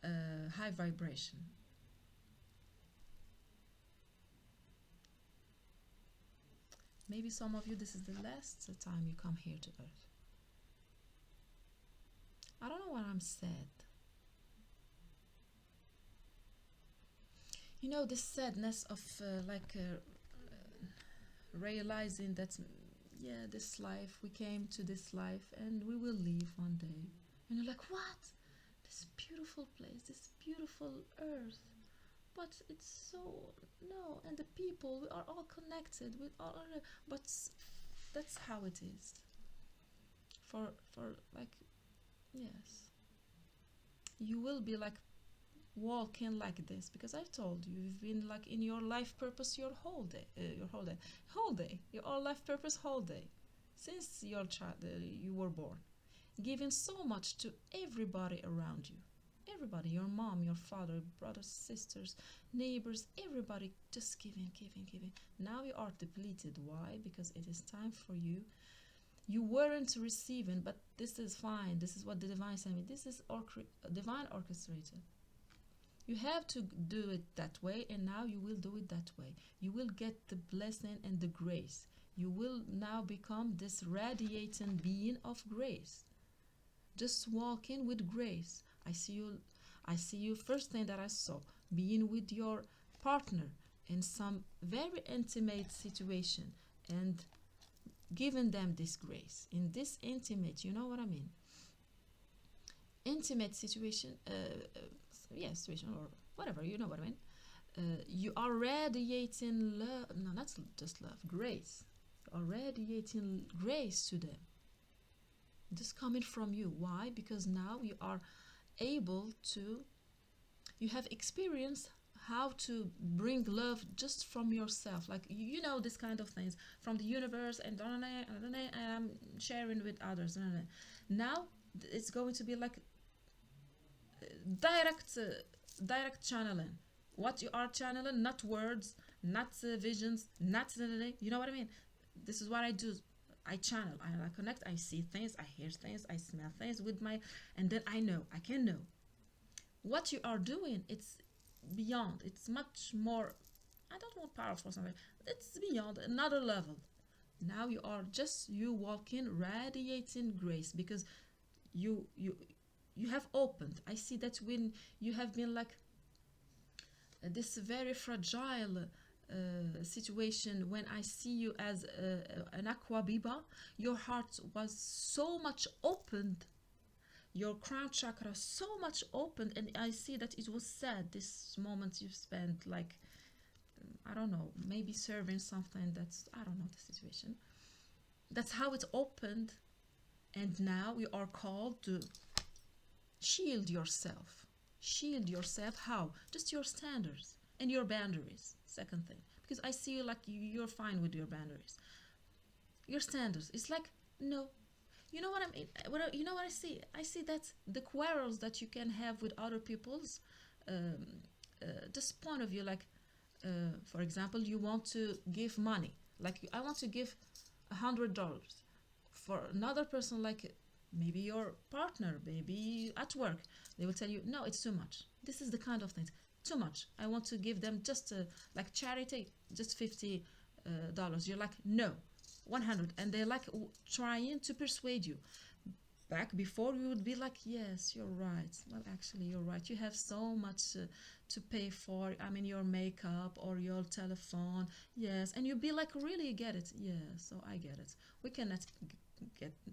high vibration. Maybe some of you, this is the last time you come here to earth. I don't know what I'm sad. You know, this sadness of realizing that, yeah, this life, we came to this life and we will leave one day. And you're like, what? This beautiful place, this beautiful earth. But it's so, no, and the people, we are all connected with all, but that's how it is. For like, yes. You will be like walking like this, because I told you, you've been like in your life purpose your whole day, your life purpose whole day, since your child, you were born, giving so much to everybody around you. Everybody, your mom, your father, brothers, sisters, neighbors, everybody, just giving. Now you are depleted. Why? Because it is time for you. You weren't receiving, but this is fine. This is what the divine sent me. This is divine orchestrated. You have to do it that way, and now you will do it that way. You will get the blessing and the grace. You will now become this radiating being of grace. Just walking with grace. I see you first thing that I saw, being with your partner in some very intimate situation and giving them this grace. In this intimate, you know what I mean? intimate situation, yeah, situation or whatever, you know what I mean. You are radiating love. No, not just love, grace. You are radiating grace to them. This coming from you. Why? Because now you are able to, you have experienced how to bring love just from yourself, like you know this kind of things from the universe, and I'm sharing with others. Now it's going to be like direct direct channeling. What you are channeling, not words, not visions, not you know what I mean. This is what I do. I channel, I connect, I see things, I hear things, I smell things with my, and then I know, I can know what you are doing. It's beyond, it's much more, I don't want powerful something, it's beyond another level. Now you are just you walking radiating grace, because you have opened. I see that when you have been like this very fragile situation, when I see you as an aqua biba, your heart was so much opened, your crown chakra so much opened, and I see that it was sad, this moment you spent like, I don't know, maybe serving something, that's, I don't know the situation. That's how it opened, and now you are called to shield yourself. Shield yourself how? Just your standards and your boundaries. Second thing, because I see you like you're fine with your boundaries. Your standards. It's like, no. You know what I mean? You know what I see? I see that the quarrels that you can have with other people's, this point of view, like, for example, you want to give money. Like, I want to give $100 for another person, like maybe your partner, maybe at work. They will tell you, no, it's too much. This is the kind of things. Too much. I want to give them just like charity, just $50. You're like, no, 100, and they're like trying to persuade you. Back before, you would be like, yes, you're right. Well, actually, you're right. You have so much to pay for. I mean, your makeup or your telephone. Yes, and you'd be like, really, get it? Yeah, so I get it. We cannot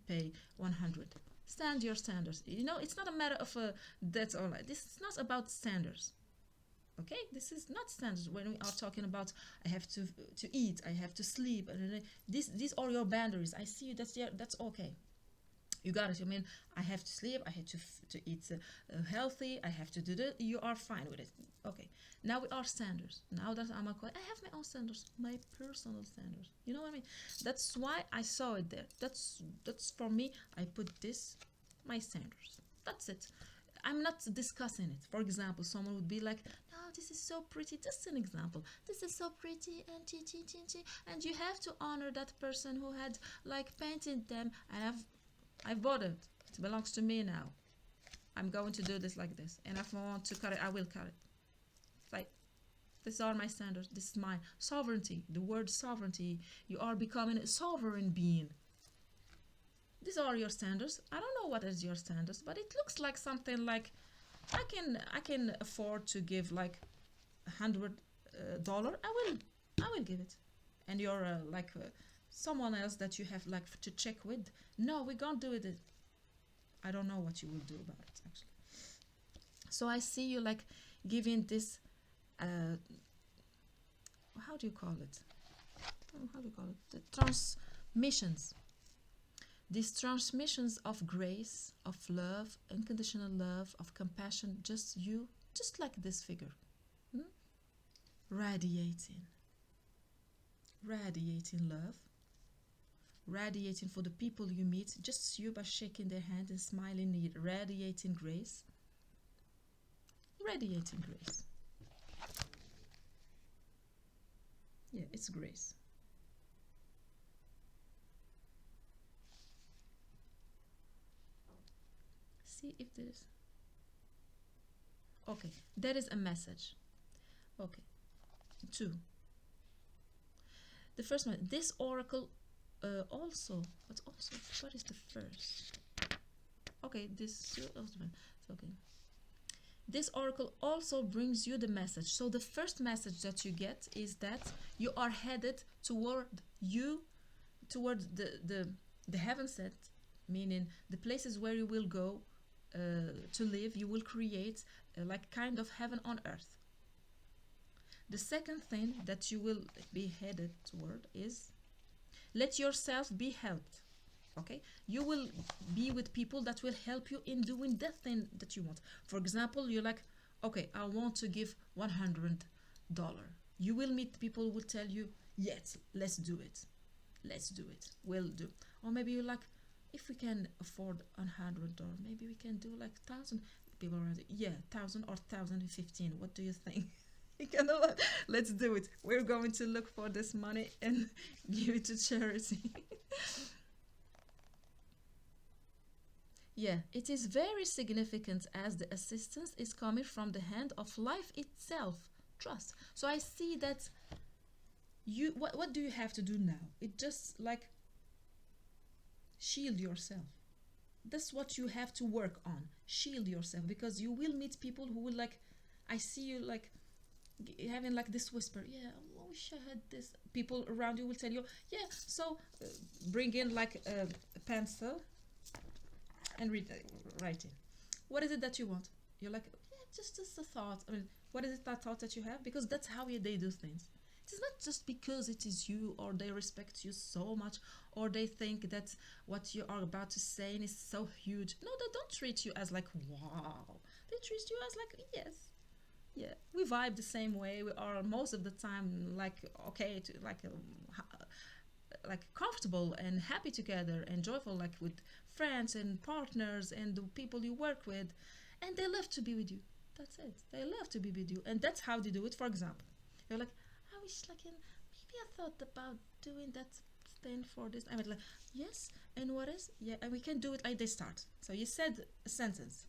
pay 100. Stand your standards. You know, it's not a matter of that's all. This is not about standards. Okay, this is not standards. When we are talking about, I have to eat, I have to sleep, these are your boundaries. I see you. That's okay. You got it. I mean, I have to sleep, I have to eat healthy, I have to do that. You are fine with it. Okay. Now we are standards. Now that I'm I have my own standards, my personal standards. You know what I mean? That's why I saw it there. That's for me. I put this, my standards. That's it. I'm not discussing it. For example, someone would be like, "No, this is so pretty." Just an example. This is so pretty, and and you have to honor that person who had like painted them, and I've bought it. It belongs to me now. I'm going to do this like this, and if I want to cut it, I will cut it. Like, these are my standards. This is my sovereignty. The word sovereignty. You are becoming a sovereign being. These are your standards. I don't know what is your standards, but it looks like something like I can afford to give like $100. I will give it. And you're like someone else that you have like to check with. No, we can't do it. I don't know what you will do about it actually. So I see you like giving this. How do you call it? How do you call it? The transmissions. These transmissions of grace, of love, unconditional love, of compassion, just you, just like this figure, radiating love, radiating for the people you meet, just you by shaking their hand and smiling, radiating grace, radiating grace. Yeah, it's grace. See if there is. Okay, there is a message. Okay, 2. The first one, this oracle also, but also, what is the first? Okay, this, okay. This oracle also brings you the message. So the first message that you get is that you are headed toward the heaven set, meaning the places where you will go to live, you will create like kind of heaven on earth. The second thing that you will be headed toward is let yourself be helped. Okay, you will be with people that will help you in doing that thing that you want. For example, you're like, okay, I want to give $100. You will meet people who will tell you, yes, let's do it, let's do it, we'll do. Or maybe you're like, if we can afford $100, maybe we can do like 1,000. People are like, yeah, 1,000 or 1,015. What do you think? You can do it. Let's do it. We're going to look for this money and give it to charity. Yeah, it is very significant as the assistance is coming from the hand of life itself. Trust. So I see that you what do you have to do now? It just like shield yourself. That's what you have to work on. Shield yourself, because you will meet people who will like, I see you like having like this whisper, yeah, I wish I had this. People around you will tell you, yeah, so bring in like a pencil and write in. What is it that you want? You're like, yeah, just a thought. I mean, what is it, that thought that you have? Because that's how they do things. It is not just because it is you, or they respect you so much, or they think that what you are about to say is so huge. No, they don't treat you as like, wow. They treat you as like, yes, yeah, we vibe the same way. We are most of the time like, okay, to like comfortable and happy together and joyful, like with friends and partners and the people you work with, and they love to be with you. That's it. They love to be with you, and that's how they do it. For example, you're like, I wish like maybe I thought about doing that thing for this. I was like, yes, and what is? Yeah, and we can do it like they start. So you said a sentence.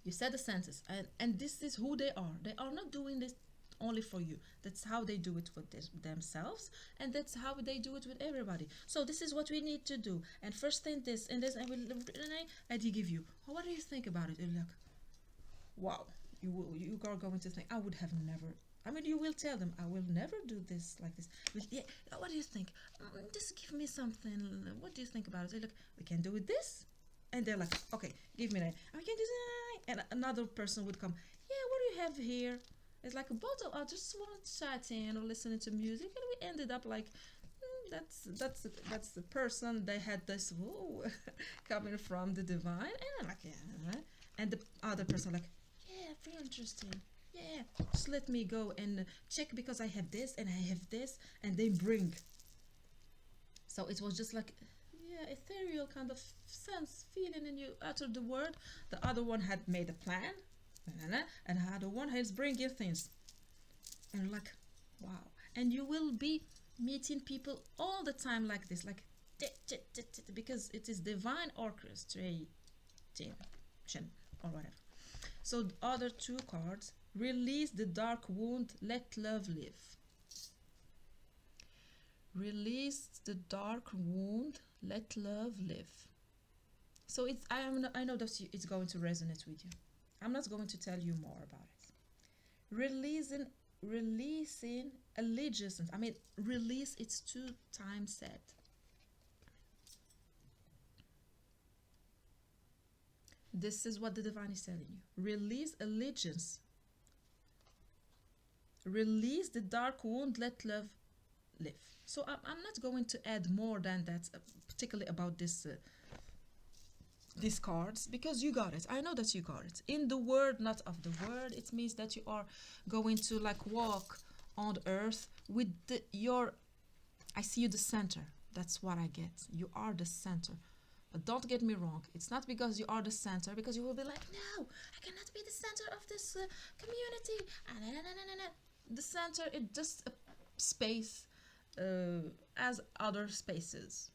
You said a sentence, and this is who they are. They are not doing this only for you. That's how they do it with themselves, and that's how they do it with everybody. So this is what we need to do. And first thing this and this, and he give you. Oh, what do you think about it? And you're like, wow, you are going to think, I would have never. I mean, you will tell them, I will never do this like this. But yeah, what do you think? Just give me something. What do you think about it? They're like, we can do it this. And they're like, okay, give me that. We can do that. And another person would come, yeah, what do you have here? It's like a bottle. I just want to chat in or listening to music. And we ended up like, that's the person. They had this coming from the divine. And I'm like, yeah. And the other person like, yeah, very interesting. Yeah, just let me go and check, because I have this and I have this, and they bring. So it was just like, yeah, ethereal kind of sense, feeling, and you uttered the word. The other one had made a plan, and the other one is bringing things. And you're like, wow. And you will be meeting people all the time like this, like, because it is divine orchestration or whatever. So the other two cards, release the dark wound, let love live. Release the dark wound, let love live. So I know that it's going to resonate with you. I'm not going to tell you more about it. Releasing allegiance. I mean, release, it's 2 times said. This is what the divine is telling you. Release allegiance. Release the dark wound, let love live. So I'm not going to add more than that, particularly about this these cards, because you got it. I know that you got it. In the word, not of the word. It means that you are going to like walk on earth with your. I see you the center. That's what I get. You are the center. But don't get me wrong. It's not because you are the center, because you will be like, no, I cannot be the center of this community. The center is just a space as other spaces.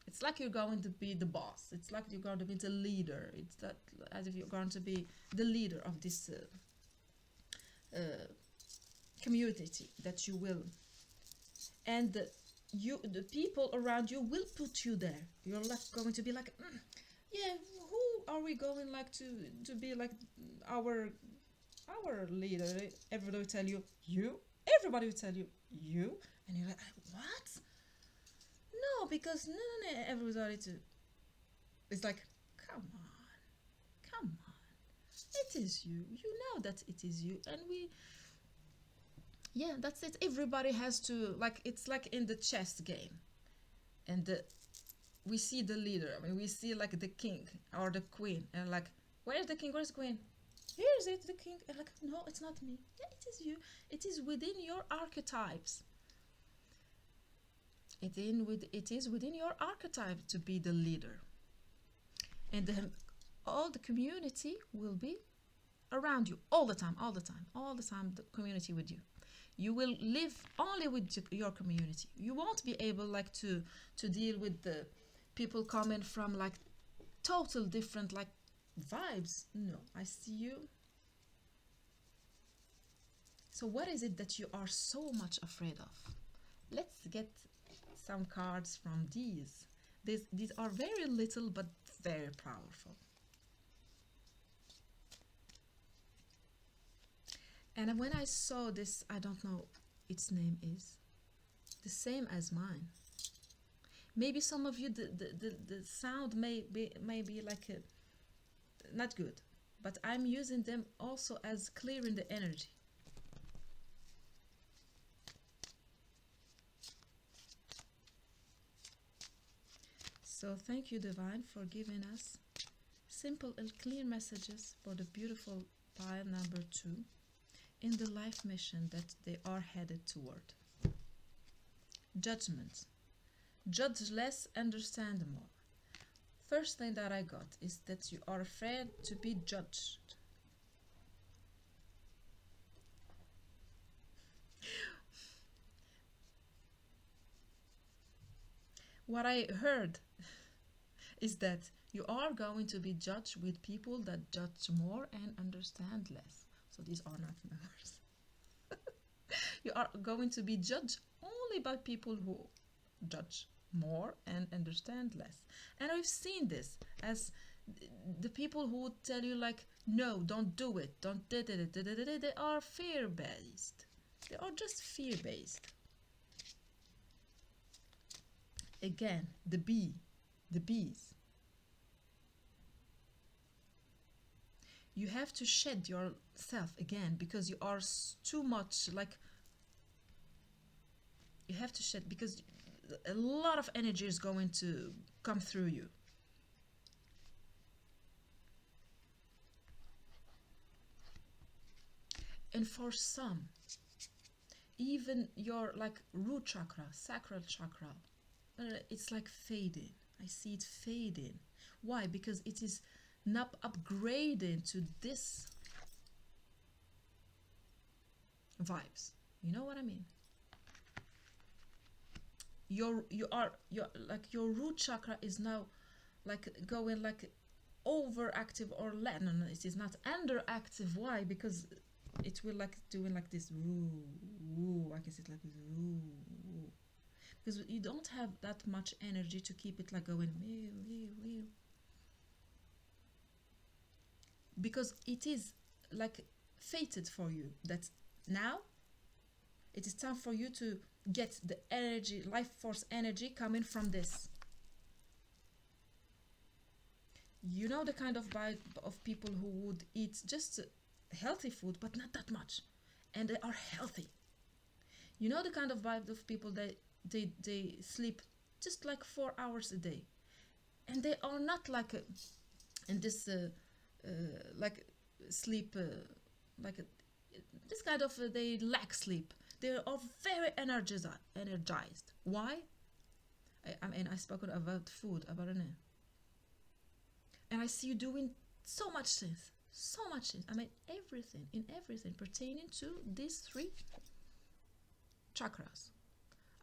It's like you're going to be the boss. It's like you're going to be the leader. It's that as if you're going to be the leader of this community that you will. And the people around you will put you there. You're like going to be like, yeah, who are we going like to be like our leader? Everybody will tell you, you. Everybody will tell you, you. And you're like, what? No, because no. Everybody it's like, come on. It is you. You know that it is you. And yeah, that's it. Everybody has to, like, it's like in the chess game. And we see the leader. I mean, we see like the king or the queen. And like, where's the king? Where's the queen? Here's it, the king. And like, no, it's not me. Yeah, it is you. It is within your archetypes. It is within your archetype to be the leader. And all the community will be around you all the time, all the time, all the time, the community with you. You will live only with your community. You won't be able like to deal with the people coming from like total different like vibes. No, I see you. So what is it that you are so much afraid of? Let's get some cards from these. These are very little but very powerful. And when I saw this, I don't know its name is the same as mine. Maybe some of you the sound may be like not good, but I'm using them also as clearing the energy. So thank you, Divine, for giving us simple and clear messages for the beautiful pile number 2 in the life mission that they are headed toward. Judgment. Judge less, understand more. First thing that I got is that you are afraid to be judged. What I heard is that you are going to be judged with people that judge more and understand less. So these are not members. You are going to be judged only by people who judge more and understand less. And I've seen this as the people who would tell you like, no, don't do it, don't do it. They are fear-based. They are just fear-based. Again, the bees. You have to shed yourself again because you are too much like, you have to shed because a lot of energy is going to come through you. And for some, even your like root chakra, sacral chakra, it's like fading. I see it fading. Why? Because it is not upgrading to this vibes. You know what I mean? Your like your root chakra is now like going like overactive or no, it is not underactive. Why? Because it will like doing like this woo woo. I can see it like this woo woo. Because you don't have that much energy to keep it like going wee wee wee. Because it is like fated for you that now it is time for you to get the energy, life force energy coming from this. You know the kind of vibe of people who would eat just healthy food but not that much, and they are healthy. You know the kind of vibe of people that they sleep just like 4 hours a day, and they are not like in this like sleep like this kind of they lack sleep. They are very energized. Why? I mean, I spoke about food, about it, and I see you doing so much things. I mean, everything pertaining to these 3 chakras.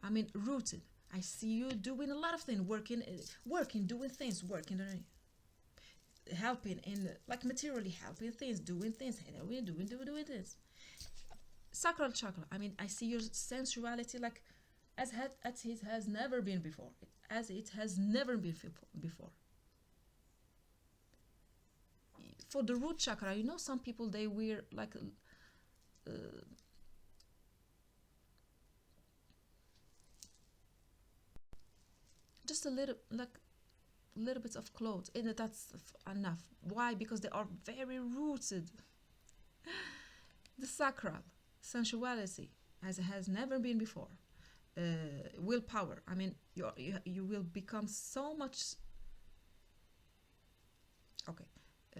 I mean, rooted. I see you doing a lot of things, working, doing things, working, helping in like materially helping things, doing things, doing things. Sacral chakra. I mean, I see your sensuality like as it has never been before. As it has never been before. For the root chakra, you know, some people they wear like just a little like little bits of clothes, and that's enough. Why? Because they are very rooted. The sacral sensuality, as it has never been before. Willpower. I mean, you will become so much. Okay, uh,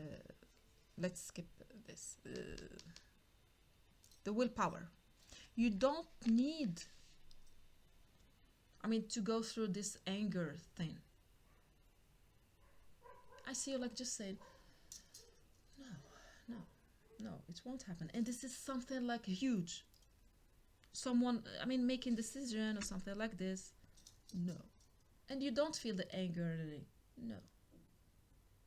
let's skip this. The willpower. You don't need, I mean, to go through this anger thing. I see you like just saying, no, no, no, it won't happen. And this is something like huge. Someone, I mean, making decision or something like this. No. And you don't feel the anger or anything. No.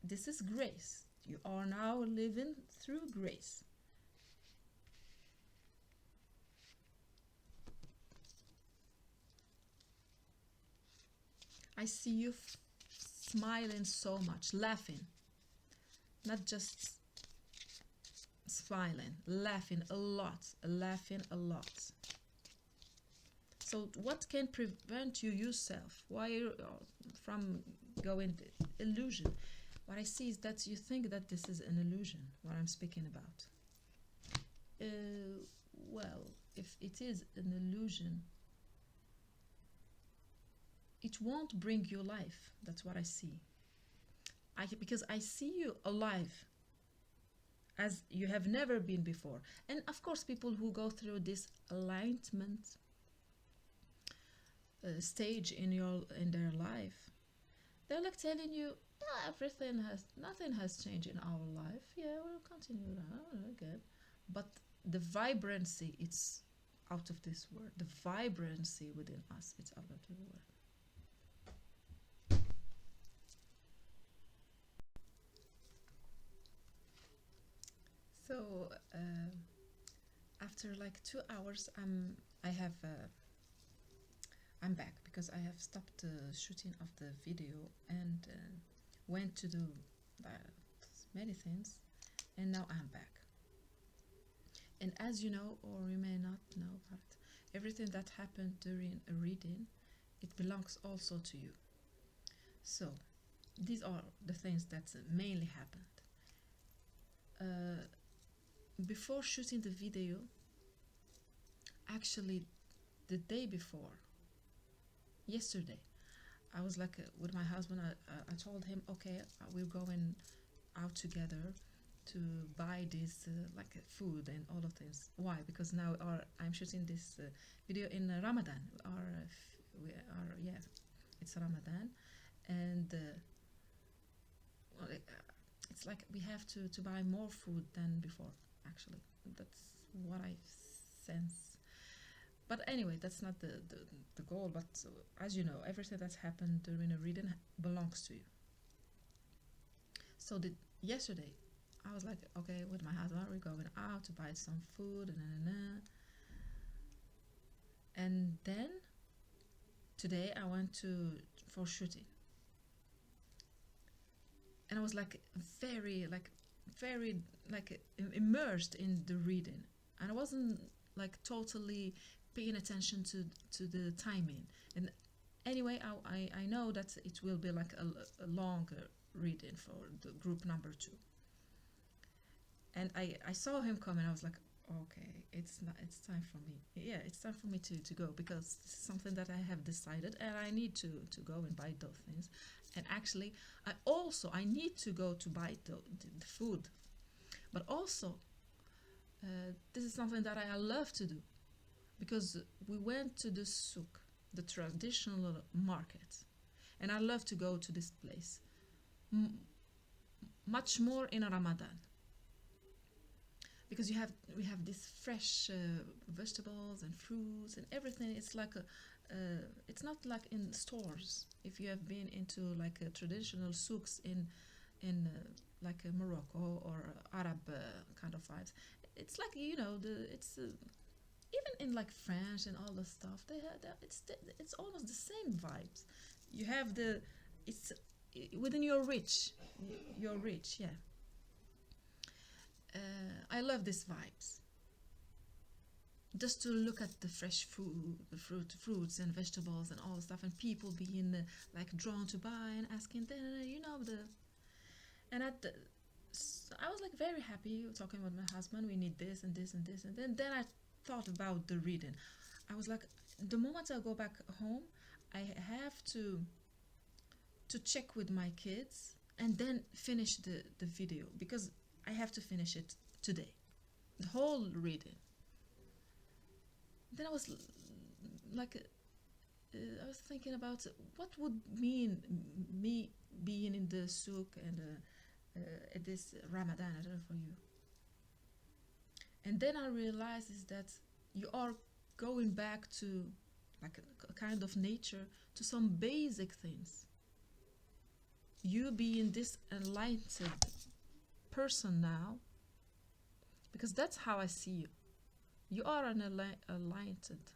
This is grace. You are now living through grace. I see you smiling so much, laughing. Not just smiling, laughing a lot, laughing a lot. So what can prevent you yourself? Why from going illusion? What I see is that you think that this is an illusion, what I'm speaking about. Well, if it is an illusion, it won't bring you life. That's what I see. Because I see you alive as you have never been before. And of course, people who go through this alignment stage in their life, they're like telling you, yeah, nothing has changed in our life. Yeah, we'll continue that. Good. But the vibrancy, it's out of this world. The vibrancy within us, it's out of the world. So after like 2 hours, I have I'm back because I have stopped the shooting of the video and went to do many things, and now I'm back. And as you know, or you may not know, but everything that happened during a reading, it belongs also to you. So these are the things that mainly happened. Before shooting the video, actually the day before, yesterday, I was like with my husband, I told him, okay, we're going out together to buy this like food and all of things. Why? Because now I'm shooting this video in Ramadan. Yeah, it's Ramadan, and well, it's like we have to buy more food than before. Actually, that's what I sense. But anyway, that's not the goal. But as you know, everything that's happened during a reading belongs to you. So yesterday, I was like, okay, with my husband, we're going out to buy some food, and then today I went for shooting, and I was like very immersed in the reading, and I wasn't like totally paying attention to the timing. And anyway, I know that it will be like a longer reading for the group number 2. And I saw him come, and I was like, okay, it's time for me. Yeah, it's time for me to go, because this is something that I have decided, and I need to go and buy those things. And actually, I need to go to buy the food, but also this is something that I love to do, because we went to the souk, the traditional market, and I love to go to this place much more in Ramadan, because we have these fresh vegetables and fruits and everything. It's like it's not like in stores. If you have been into like a traditional souks in like Morocco or Arab kind of vibes, it's like, you know, it's even in like French and all the stuff, they have it's almost the same vibes. You have it's within your reach, yeah. I love these vibes. just to look at the fresh food, the fruits and vegetables and all the stuff, and people being like drawn to buy and asking, the and I was like very happy talking with my husband. We need this and this and this, and then I thought about the reading. I was like, the moment I go back home, I have to check with my kids and then finish the video, because I have to finish it today, the whole reading. Then I was like, I was thinking about what would mean me being in the souk and at this Ramadan, I don't know for you. And then I realized is that you are going back to like a kind of nature, to some basic things. You being this enlightened person now, because that's how I see you. You are an enlightened.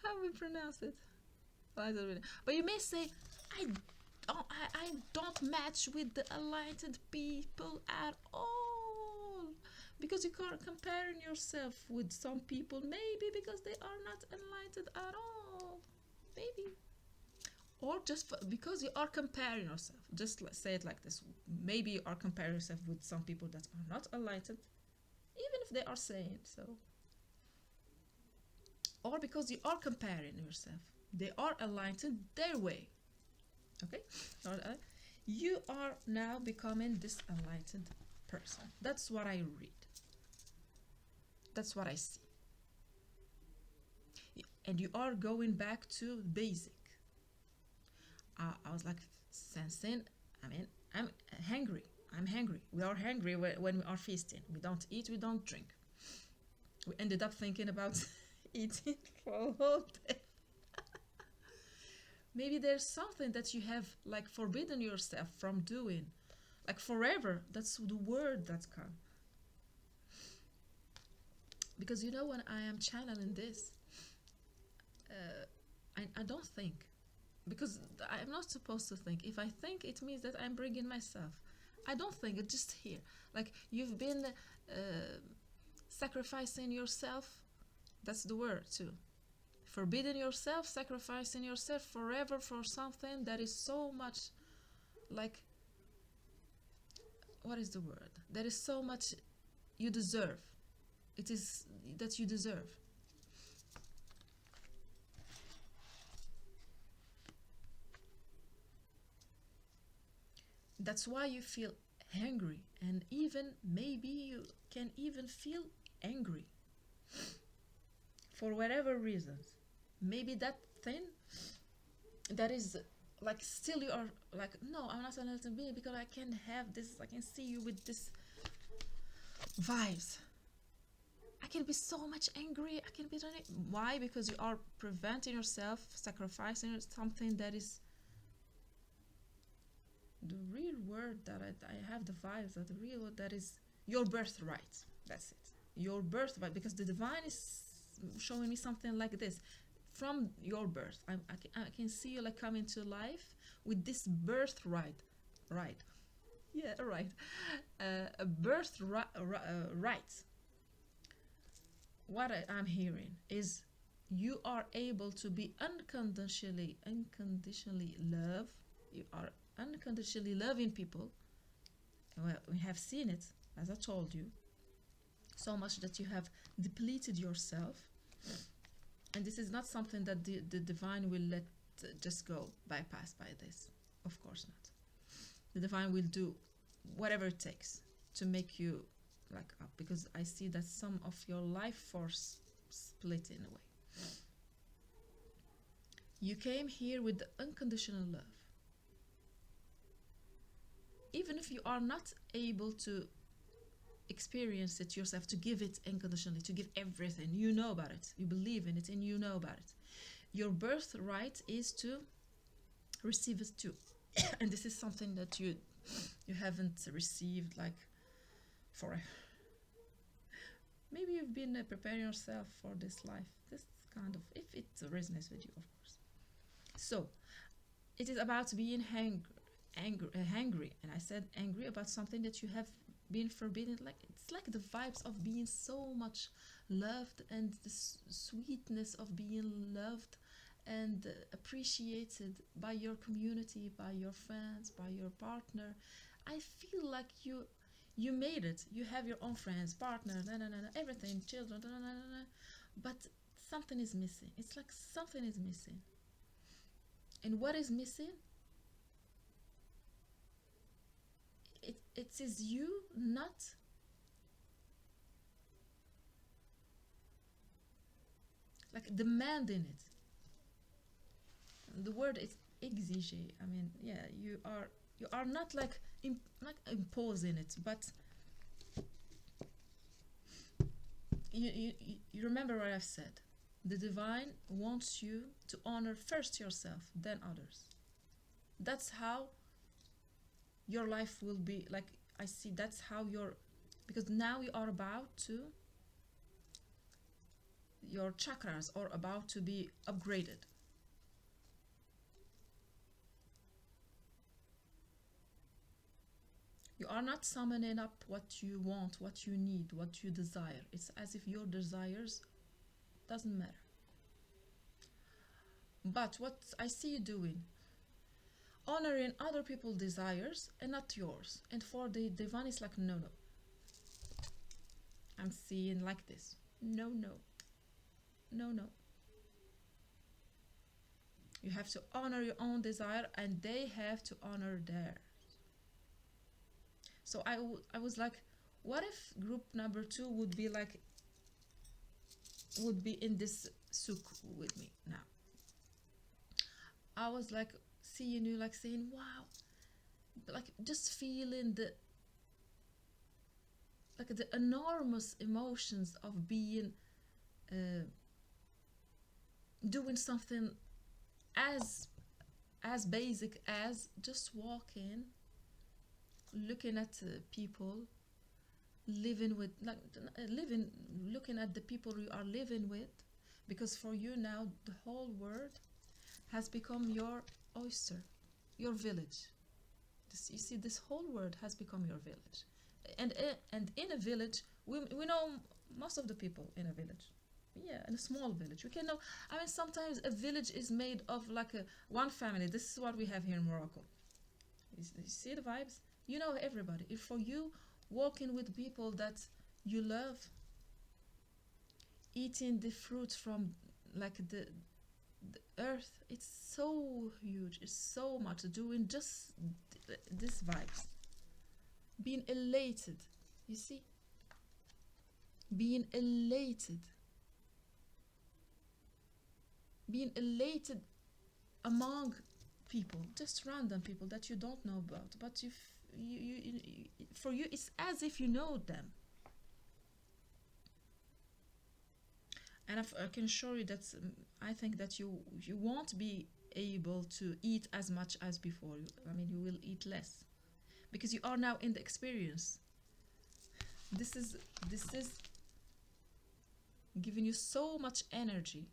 How we pronounce it? But you may say, I don't match with the enlightened people at all, because you can't comparing yourself with some people, maybe because they are not enlightened at all, maybe, or just because you are comparing yourself. Just say it like this: maybe you are comparing yourself with some people that are not enlightened, even if they are saying so, or because you are comparing yourself. They are enlightened their way. Okay, you are now becoming this enlightened person. That's what I read. That's what I see. And you are going back to basic. I was like sensing, I'm hungry. I'm hungry. We are hungry when we are feasting. We don't eat, we don't drink. We ended up thinking about eating for a whole day. Maybe there's something that you have like forbidden yourself from doing, like forever. That's the word that comes. Because when I am channeling this, I don't think, because I'm not supposed to think. If I think, it means that I'm bringing myself. I don't think, it's just here. Like you've been sacrificing yourself. That's the word too. Forbidding yourself, sacrificing yourself forever for something that is so much like, what is the word? That is so much you deserve. It is that you deserve. That's why you feel hungry, and even maybe you can even feel angry for whatever reasons. Maybe that thing that is like, still you are like, no, I'm not an enlightened being because I can't have this. I can see you with this vibes. I can be so much angry. I can be why? Because you are preventing yourself, sacrificing something that is the real word that I have the vibes that the real word that is your birthright. That's it. Your birthright, because the divine is showing me something like this. From your birth, I can see you like coming to life with this birthright, right? Yeah, right. A birthright. What I'm hearing is you are able to be unconditionally love. You are unconditionally loving people. Well, we have seen it, as I told you, so much that you have depleted yourself. And this is not something that the divine will let just go, bypass by this. Of course not. The divine will do whatever it takes to make you like up, because I see that some of your life force split in a way. You came here with the unconditional love. Even if you are not able to experience it yourself, to give it unconditionally, to give everything, you know about it, you believe in it, and you know about it. Your birthright is to receive it too. And this is something that you haven't received like forever. Maybe you've been preparing yourself for this life, this kind of, if it resonates with you, of course. So it is about being hangry, and I said angry about something that you have being forbidden, like it's like the vibes of being so much loved, and the sweetness of being loved and appreciated by your community, by your friends, by your partner. I feel like you made it. You have your own friends, partner, everything, children, but something is missing. It's like something is missing. And what is missing? It is you not like demanding it. The word is exiger. I mean, yeah, you are not like like imposing it, but you remember what I've said. The divine wants you to honor first yourself, then others. That's how your life will be like. I see that's how your, because now you are about to, your chakras are about to be upgraded. You are not summoning up what you want, what you need, what you desire. It's as if your desires doesn't matter. But what I see you doing, honoring other people's desires and not yours. And for the divine, it's like, no, no. I'm seeing like this. No, no. No, no. You have to honor your own desire, and they have to honor theirs. So I was like, what if group number 2 would be like, would be in this souk with me now? I was like seeing you, like saying, wow, like just feeling the, like the enormous emotions of being doing something as basic as just walking, looking at people, living with, like living, looking at the people you are living with, because for you now the whole world has become your oyster, your village. You see, this whole world has become your village, and in a village, we know most of the people in a village. Yeah, in a small village, we can know. I mean, sometimes a village is made of like one family. This is what we have here in Morocco. You see the vibes. You know everybody. If for you, walking with people that you love, eating the fruits from like the earth, it's so huge. It's so much doing just this vibes. Being elated, you see, being elated, being elated among people, just random people that you don't know about, but for you it's as if you know them. And I can assure you that I think that you won't be able to eat as much as before. I mean, you will eat less because you are now in the experience. This is giving you so much energy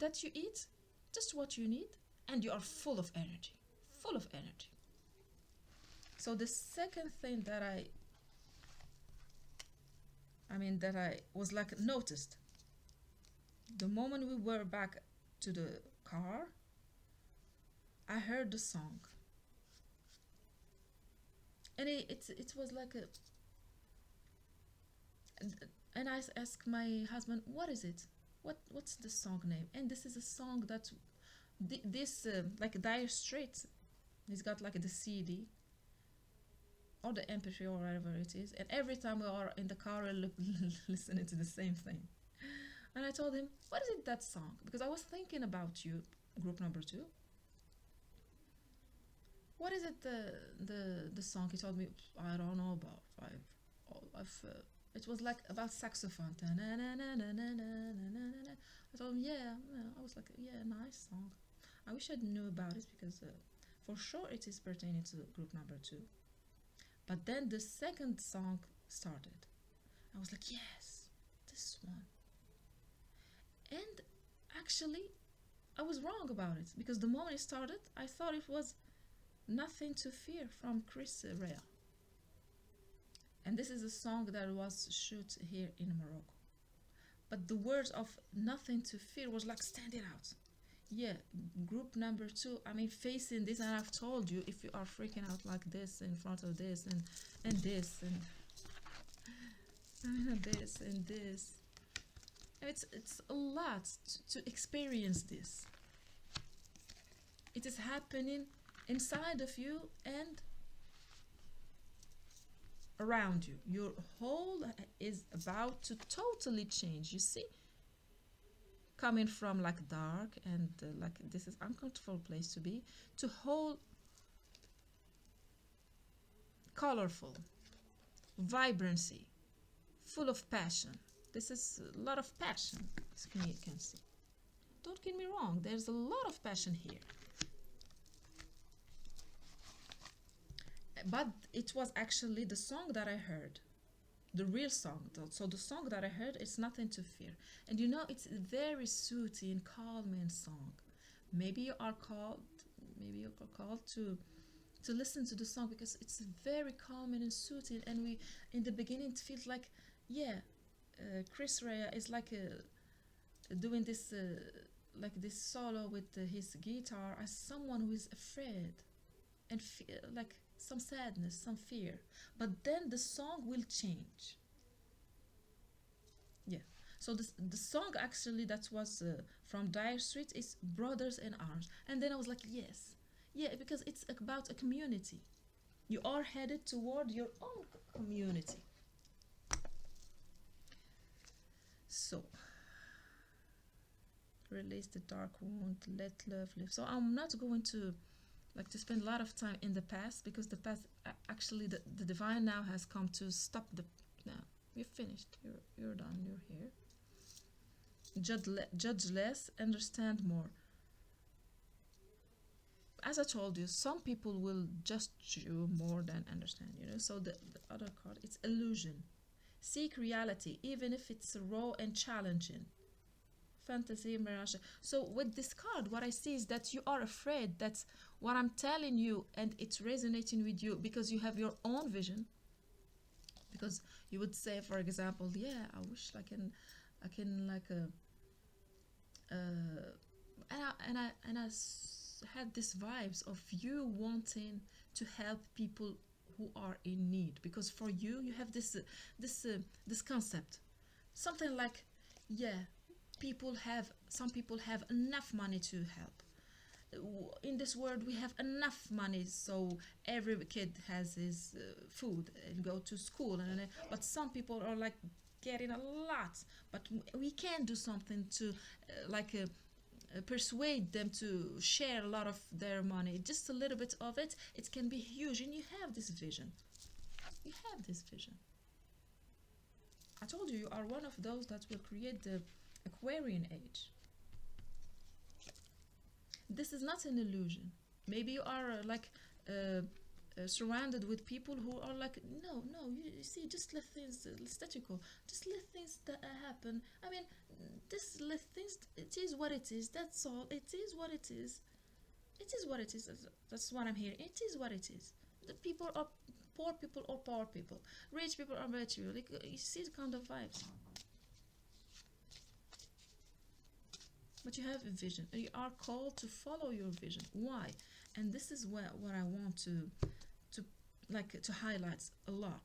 that you eat just what you need, and you are full of energy, full of energy. So the second thing that I was like noticed, the moment we were back to the car, I heard the song, and it was like a, and I asked my husband, what is it? What's the song name? And this is a song that this like Dire Straits, he's got like the CD or the MP3 or whatever it is, and every time we are in the car, we're listening to the same thing. And I told him, what is it, that song? Because I was thinking about you, group number 2. What is it, the song? He told me, I don't know about. It was like about saxophone. I told him, yeah. I was like, yeah, nice song. I wish I knew about it because for sure it is pertaining to group number 2. But then the second song started. I was like, yes, this one. And actually, I was wrong about it because the moment it started, I thought it was Nothing to Fear from Chris Rea. And this is a song that was shoot here in Morocco. But the words of nothing to fear was like standing out. Yeah, group number two, I mean, facing this, and I've told you, if you are freaking out like this in front of this and this and this and this, it's a lot to experience this. It is happening inside of you and around you. Your whole is about to totally change. You see, coming from like dark and like this is uncomfortable place to be, to whole colorful, vibrancy, full of passion. This is a lot of passion, as you can see. Don't get me wrong, there's a lot of passion here. But it was actually the song that I heard, the real song. So the song that I heard is Nothing to Fear. And you know, it's a very soothing, calming song. Maybe you are called to listen to the song because it's very calming and soothing. And we, in the beginning, it feels like, yeah, Chris Rea is like doing this like this solo with his guitar as someone who is afraid and like some sadness, some fear. But then the song will change. Yeah. So the song actually that was from Dire Straits is Brothers in Arms. And then I was like, yes. Yeah, because it's about a community. You are headed toward your own community. So, release the dark wound, let love live. So I'm not going to like to spend a lot of time in the past because the past actually the divine now has come to stop the now. You're finished. You're done. You're here. Judge less, understand more. As I told you, some people will judge you more than understand, you know. So the other card, it's illusion. Seek reality, even if it's raw and challenging. Fantasy, mirage. So with this card, what I see is that you are afraid that what I'm telling you and it's resonating with you because you have your own vision. Because you would say, for example, yeah, I wish I can like had these vibes of you wanting to help people who are in need, because for you you have this concept, something like, yeah, some people have enough money to help. In this world we have enough money so every kid has his food and go to school, but some people are like getting a lot, but we can do something to persuade them to share a lot of their money, just a little bit of it. It can be huge, and you have this vision. You have this vision. I told you, you are one of those that will create the Aquarian age. This is not an illusion. Maybe you are surrounded with people who are like, no, you see, just let things statical, just let things that happen. I mean, just let things, it is what it is, that's all. It is what it is. It is what it is. That's what I'm hearing. It is what it is. The people are poor people or poor people, rich people are rich people. Like, you see the kind of vibes. But you have a vision. You are called to follow your vision. Why? And this is what I want to highlight a lot.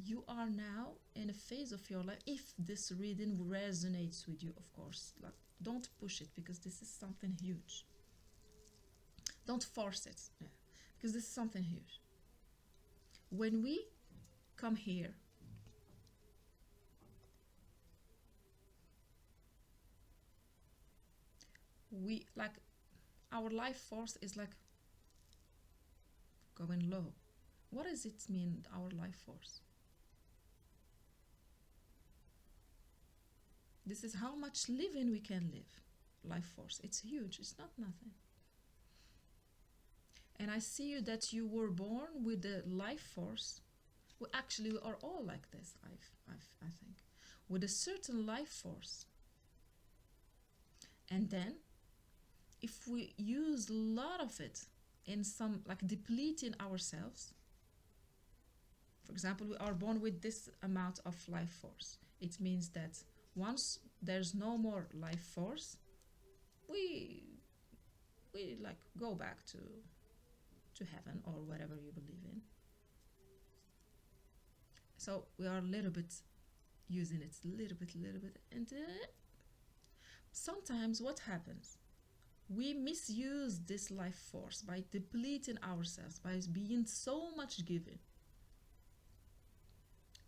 You are now in a phase of your life, if this reading resonates with you, of course, like, don't push it because this is something huge. Don't force it, yeah, because this is something huge. When we come here, we like, our life force is like going low. What does it mean, our life force? This is how much living we can live. Life force, it's huge, it's not nothing. And I see you that you were born with the life force. Well, actually, we are all like this, I think, with a certain life force. And then, if we use a lot of it in some, like, depleting ourselves, For example, we are born with this amount of life force. It means that once there's no more life force, we like go back to heaven or whatever you believe in. So we are a little bit using it, little bit, and sometimes what happens? We misuse this life force by depleting ourselves, by being so much given.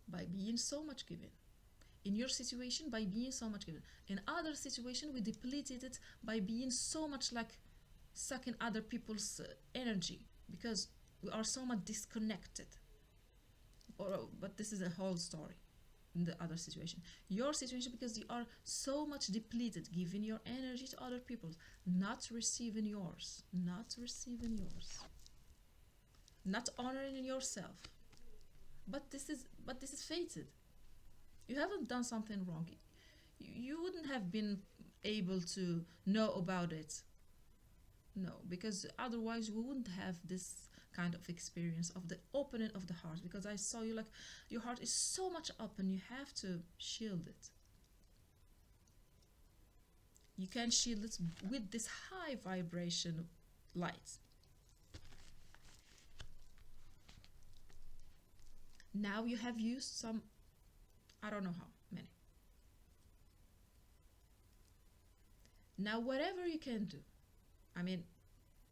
By being so much given. In your situation, by being so much given. In other situation, we depleted it by being so much like sucking other people's energy, because we are so much disconnected. But this is a whole story in the other situation. Your situation, because you are so much depleted, giving your energy to other people, not receiving yours, not honoring yourself. But this is fated. You haven't done something wrong. You wouldn't have been able to know about it. No, because otherwise we wouldn't have this kind of experience of the opening of the heart, because I saw you like your heart is so much open, you have to shield it. You can shield it with this high vibration light. Now you have used some, I don't know how many. Now whatever you can do, I mean,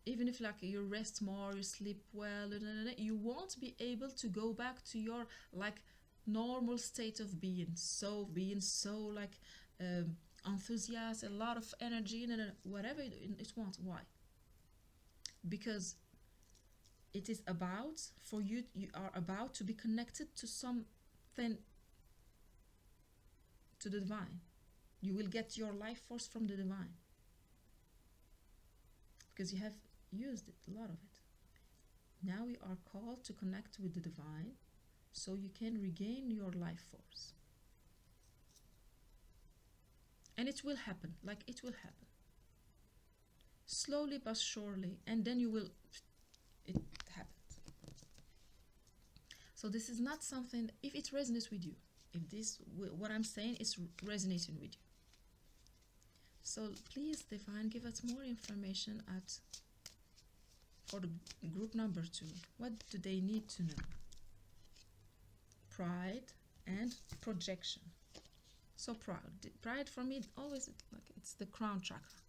even if like you rest more, you sleep well, you won't be able to go back to your like normal state of being so like enthusiastic, a lot of energy, whatever it wants. Why? Because it is about, for you are about to be connected to something, to the divine. You will get your life force from the divine, because you have used it, a lot of it. Now you are called to connect with the divine, so you can regain your life force. And it will happen, like it will happen. Slowly but surely, and then it happens. So this is not something, if it resonates with you, if what I'm saying is resonating with you. So please, divine, give us more information for the group number 2. What do they need to know? Pride and projection. So pride for me always like it's the crown chakra.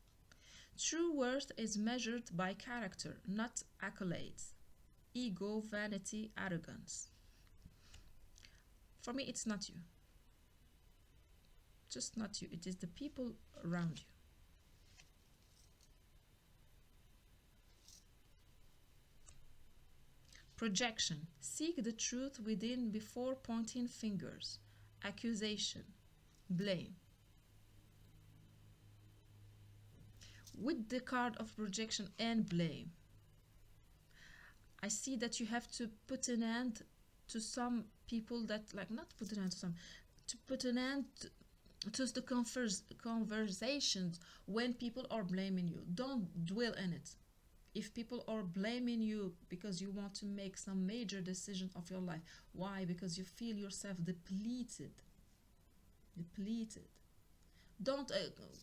True worth is measured by character, not accolades. Ego, vanity, arrogance. For me, it's not you. Just not you. It is the people around you. Projection. Seek the truth within before pointing fingers. Accusation. Blame. With the card of projection and blame, I see that you have to put an end to some people that, like, not put an end to some, to put an end to the conversations when people are blaming you. Don't dwell in it. If people are blaming you because you want to make some major decision of your life, why? Because you feel yourself depleted. Don't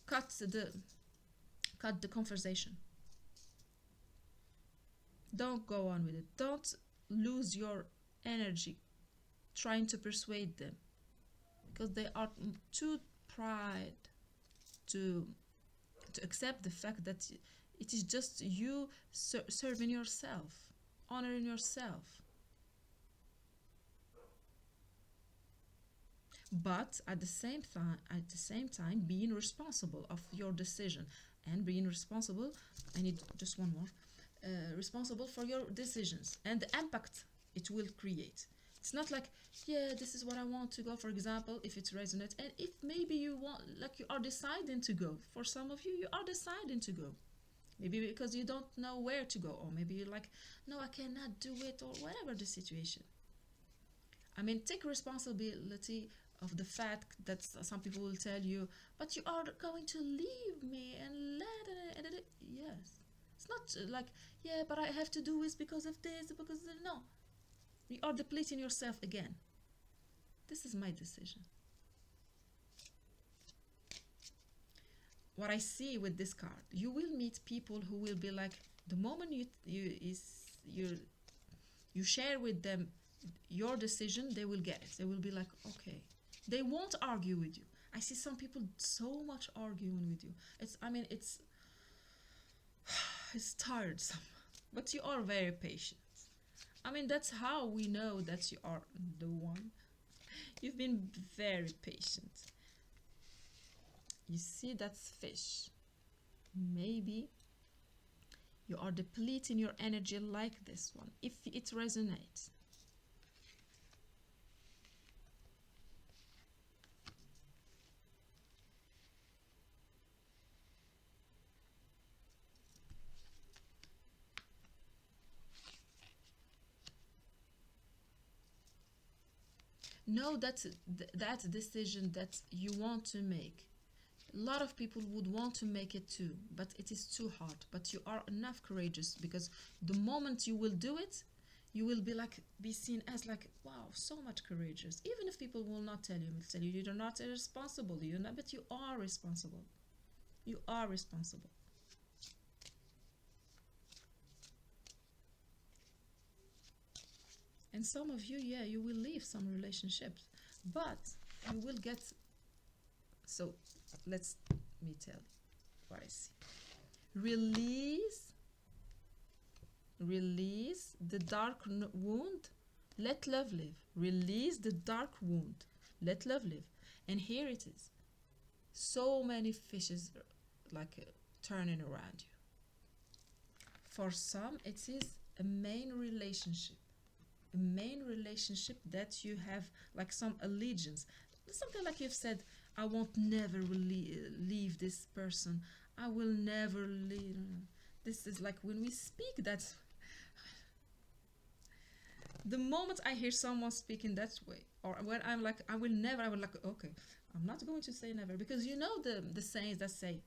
cut the conversation. Don't go on with it. Don't lose your energy trying to persuade them, because they are too proud to accept the fact that it is just you serving yourself, honoring yourself. But at the same time, being responsible of your decision, and being responsible, I need just one more, responsible for your decisions and the impact it will create. It's not like, yeah, this is what I want to go, for example, if it resonates, and if maybe you want, like, you are deciding to go. For some of you, you are deciding to go. Maybe because you don't know where to go, or maybe you're like, no, I cannot do it, or whatever the situation. I mean, take responsibility of the fact that some people will tell you, but you are going to leave me and yes. It's not like, yeah, but I have to do this because of this, because of, no. You are depleting yourself again. This is my decision. What I see with this card, you will meet people who will be like, the moment you share with them your decision, they will get it. They will be like, okay. They won't argue with you. I see some people so much arguing with you. It's tiresome. But you are very patient. I mean, that's how we know that you are the one. You've been very patient. You see, that's fish. Maybe you are depleting your energy like this one, if it resonates. Know that that decision that you want to make. A lot of people would want to make it too, but it is too hard. But you are enough courageous, because the moment you will do it, you will be seen as like, wow, so much courageous. Even if people will not tell you, will tell you you're not irresponsible, but you are responsible. You are responsible. And some of you, yeah, you will leave some relationships, but you will get. So let me tell you what I see. Release the dark wound, let love live. Release the dark wound, let love live. And here it is. So many fishes turning around you. For some, it is a main relationship that you have, like some allegiance, something like you've said, I won't never leave this person, I will never leave. This is like when we speak that, the moment I hear someone speaking that way, or when I'm like, I will never, I will like, okay, I'm not going to say never, because you know the sayings that say,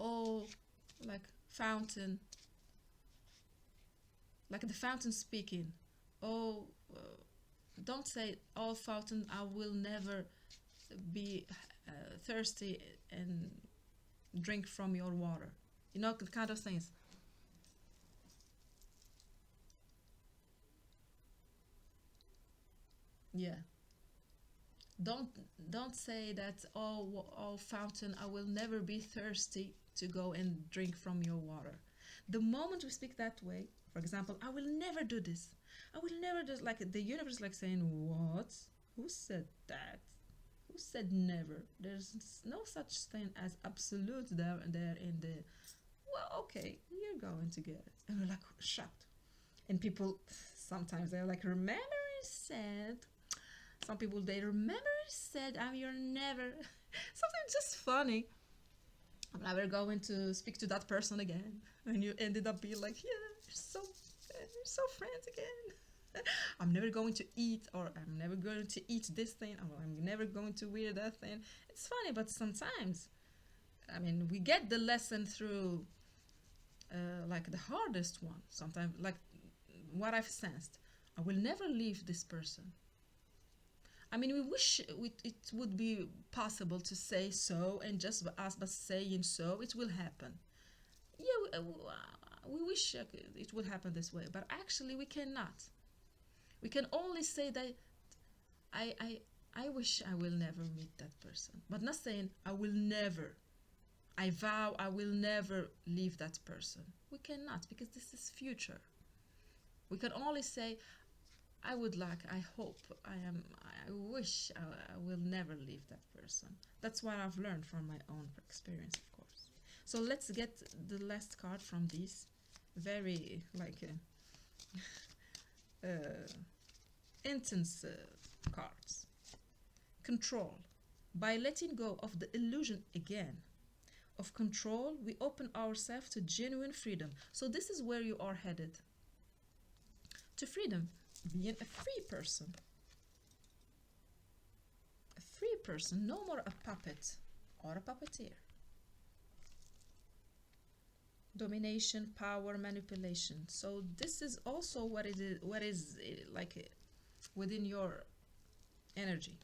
oh, like fountain, like the fountain speaking, oh, don't say, oh fountain, I will never be thirsty and drink from your water, you know, kind of things. Yeah, don't say that, oh fountain, I will never be thirsty to go and drink from your water. The moment we speak that way, for example, I will never do this, I will never do, like the universe is like saying, what, who said that, who said never? There's no such thing as absolute there in the, well, okay, you're going to get it. And we're like shocked. And people sometimes they're like, remember I said, some people, they remember said, you're never something just funny, I'm never going to speak to that person again. And you ended up being like, yeah, you're so friends again. I'm never going to eat, or I'm never going to eat this thing, or I'm never going to wear that thing. It's funny, but sometimes, I mean, we get the lesson through like the hardest one. Sometimes, like what I've sensed, I will never leave this person. I mean, we wish it would be possible to say so, and just us by saying so, it will happen. Yeah, we wish it would happen this way, but actually we cannot. We can only say that I, I, I wish I will never meet that person, but not saying I will never. I vow I will never leave that person. We cannot, because this is future. We can only say, I would like, I hope, I wish I will never leave that person. That's what I've learned from my own experience, of course. So let's get the last card from these very intense cards. Control. By letting go of the illusion again of control, we open ourselves to genuine freedom. So this is where you are headed. To freedom. Being a free person. A free person, no more a puppet or a puppeteer. Domination, power, manipulation. So this is also what is like within your energy.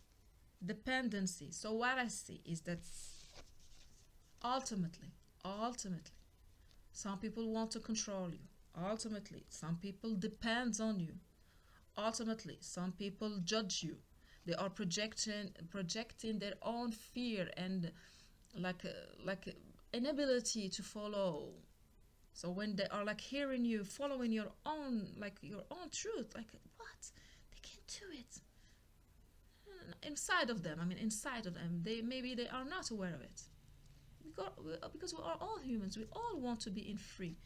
Dependency. So what I see is that ultimately, some people want to control you. Ultimately, some people depend on you. Ultimately, some people judge you. They are projecting their own fear and like inability to follow. So when they are like hearing you, following your own truth, like what? They can't do it. Inside of them, I mean, inside of them, they are not aware of it. Because we are all humans, we all want to be in free.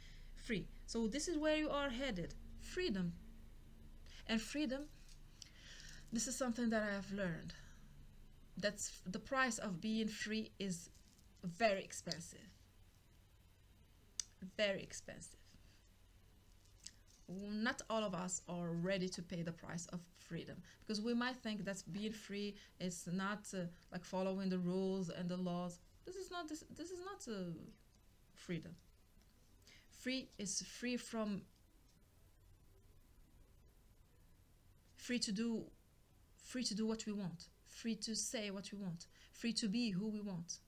So this is where you are headed, freedom. And freedom, this is something that I have learned. That's the price of being free is very expensive, very expensive. Not all of us are ready to pay the price of freedom, because we might think that being free is not like following the rules and the laws. This is not freedom. Free is free to do free to do what we want, free to say what we want, free to be who we want,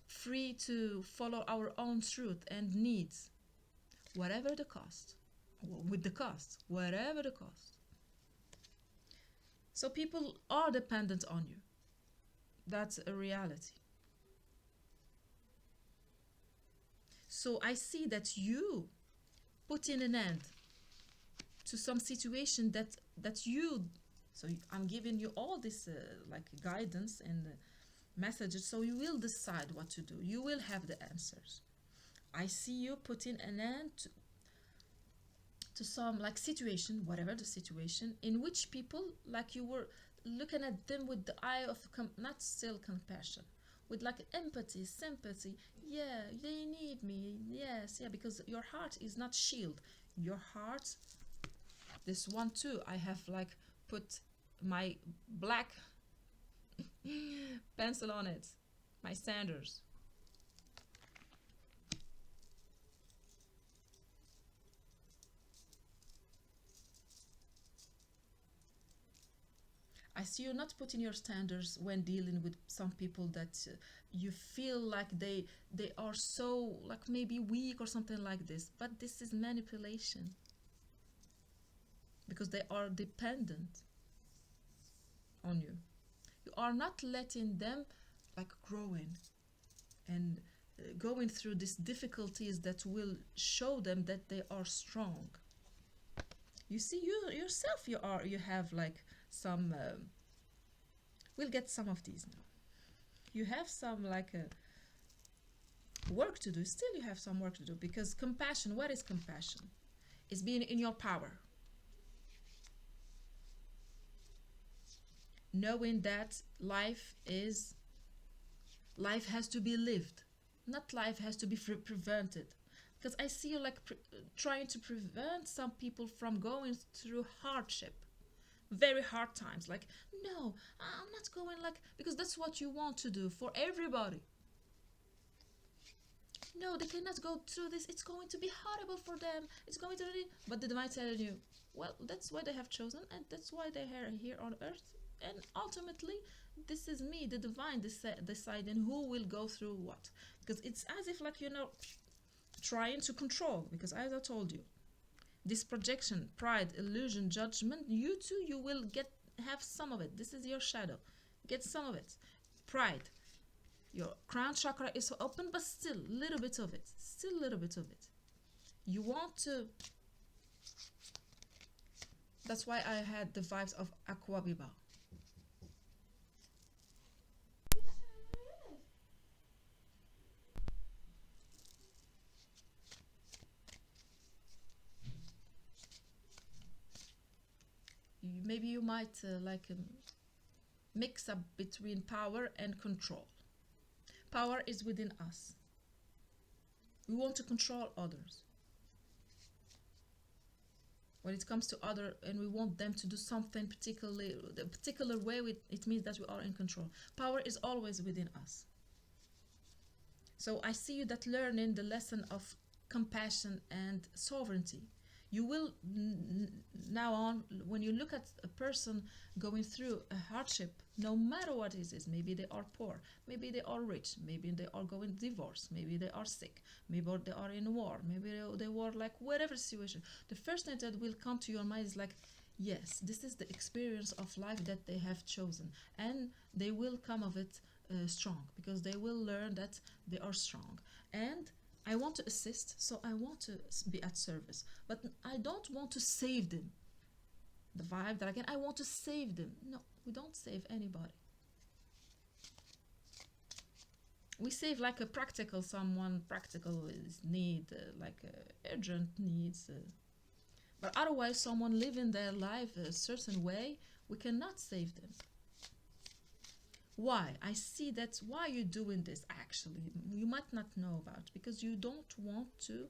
free to follow our own truth and needs, whatever the cost, with the cost, whatever the cost. So people are dependent on you. That's a reality. So I see that you putting an end to some situation that you, so I'm giving you all this like guidance and messages, so you will decide what to do. You will have the answers. I see you putting an end to some like situation, whatever the situation, in which people like you were looking at them with the eye of not still compassion, with like empathy, sympathy. Yeah, they need me. Yes, yeah, because your heart is not shield. Your heart, this one too, I have like put my black pencil on it, my Sanders. I see you not putting your standards when dealing with some people that you feel like they are so like maybe weak or something like this, but this is manipulation, because they are dependent on you. You are not letting them like growing and going through these difficulties that will show them that they are strong. You see, you yourself, you have like some we'll get some of these now. You have some like work to do. Still you have some work to do, because compassion, what is compassion? It's being in your power, knowing that life has to be lived, not life has to be prevented. Because I see you like trying to prevent some people from going through hardship, very hard times. Like, no, I'm not going, like, because that's what you want to do for everybody. No, they cannot go through this. It's going to be horrible for them. It's going to be. But the divine telling you, well, that's why they have chosen, and that's why they are here on earth. And ultimately, this is me, the divine, deciding who will go through what. Because it's as if, like, trying to control. Because as I told you, this projection, pride, illusion, judgment, you too, you will have some of it. This is your shadow. Get some of it. Pride. Your crown chakra is open, but still a little bit of it. Still a little bit of it. You want to. That's why I had the vibes of Aquabiba. Maybe you might mix up between power and control. Power is within us. We want to control others. When it comes to other, and we want them to do something particularly the particular way, it means that we are in control. Power is always within us. So I see you that learning the lesson of compassion and sovereignty. You will now on, when you look at a person going through a hardship, no matter what it is, maybe they are poor, maybe they are rich, maybe they are going divorce, maybe they are sick, maybe they are in war, maybe they were like whatever situation. The first thing that will come to your mind is like, yes, this is the experience of life that they have chosen, and they will come of it strong, because they will learn that they are strong. And I want to assist, so I want to be at service, but I don't want to save them. The vibe that I want to save them. No, we don't save anybody. We save like a practical, someone practical is need, like urgent needs. But otherwise, someone living their life a certain way, we cannot save them. Why? I see that why you're doing this actually. You might not know about, because you don't want to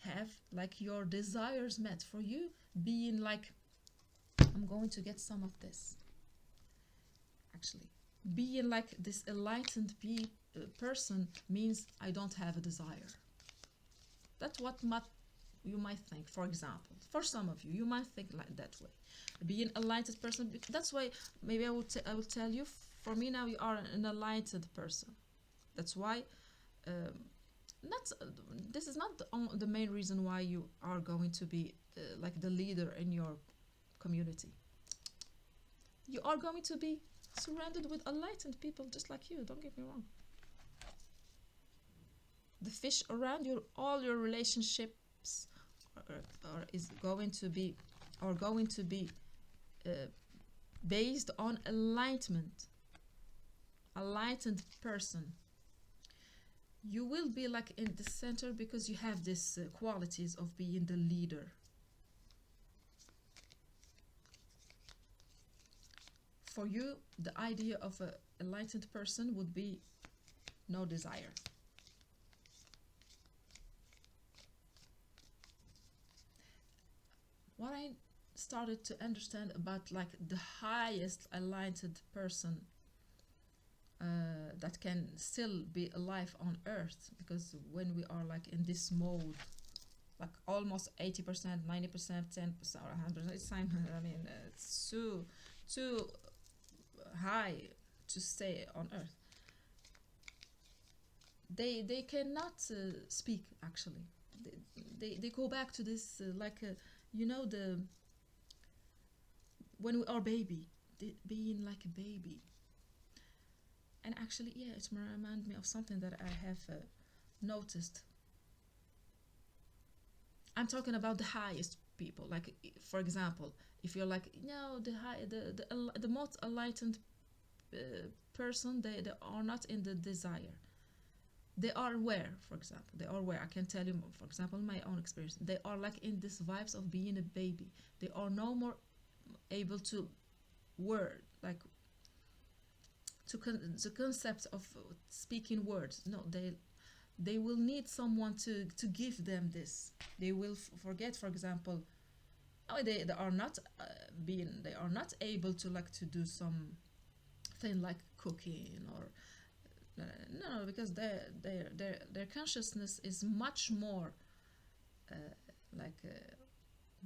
have like your desires met. For you, being like, I'm going to get some of this. Actually, being like this enlightened person means I don't have a desire. That's what you might think. For example, for some of you, you might think like that way. Being a enlightened person. That's why maybe I will tell you. For me now, you are an enlightened person. That's why. This is not the main reason why you are going to be like the leader in your community. You are going to be surrounded with enlightened people just like you. Don't get me wrong. The fish around you, all your relationships is going to be based on enlightenment. Enlightened person. You will be like in the center because you have these qualities of being the leader. For you, the idea of an enlightened person would be no desire. What I started to understand about like the highest enlightened person that can still be alive on earth, because when we are like in this mode, like almost 80%, 90%, 10% or 100%, it's time, I mean, it's too high to stay on earth. They cannot speak actually. They go back to this you know, the when we are baby, being like a baby. And actually, yeah, it reminds me of something that I have noticed. I'm talking about the highest people. Like, for example, if you're like, no, the most enlightened person, they are not in the desire. They are aware, for example. They are aware. I can tell you, for example, my own experience. They are like in this vibes of being a baby. They are no more able to word, like the concept of speaking words. No, they will need someone to give them this. They will forget, for example, they are not they are not able to like to do some thing like cooking or no, because their consciousness is much more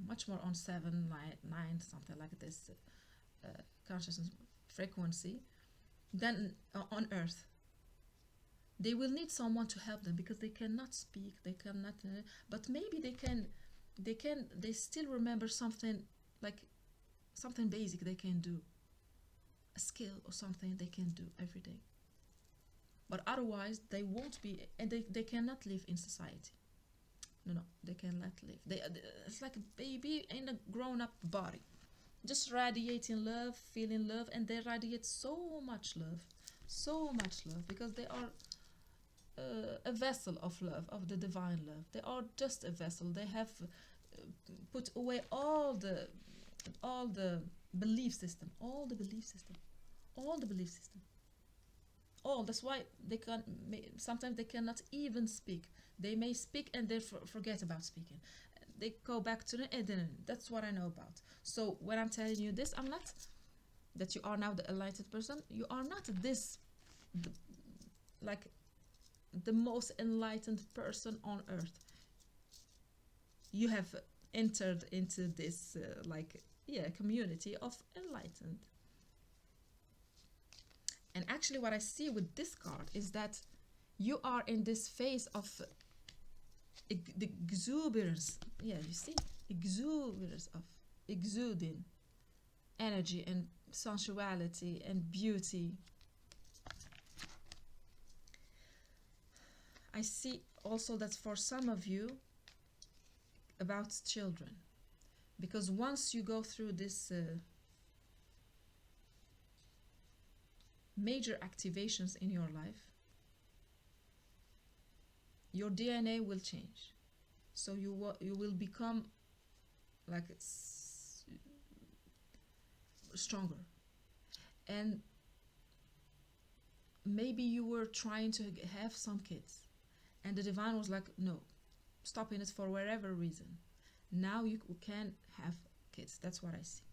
much more on 7, 9, something like this consciousness frequency than on earth. They will need someone to help them because they cannot speak, they cannot but maybe they still remember something, like something basic they can do, a skill or something they can do every day. But otherwise they won't be, and they cannot live in society. No, they cannot live. It's like a baby in a grown-up body, just radiating love, feeling love, and they radiate so much love because they are a vessel of love, of the divine love. They are just a vessel. They have put away all the belief system, that's why they can sometimes they cannot even speak. They may speak and they forget about speaking. They go back to the that's what I know about. So when I'm telling you this, I'm not that you are now the enlightened person. You are not this like the most enlightened person on earth. You have entered into this community of enlightened. And actually what I see with this card is that you are in this phase of the exuberance. Yeah, you see, exuberance of exuding energy and sensuality and beauty. I see also that for some of you about children, because once you go through this major activations in your life, your DNA will change. So you will become like stronger. And maybe you were trying to have some kids, and the divine was like, no, stopping it for whatever reason. Now you can have kids. That's what I see.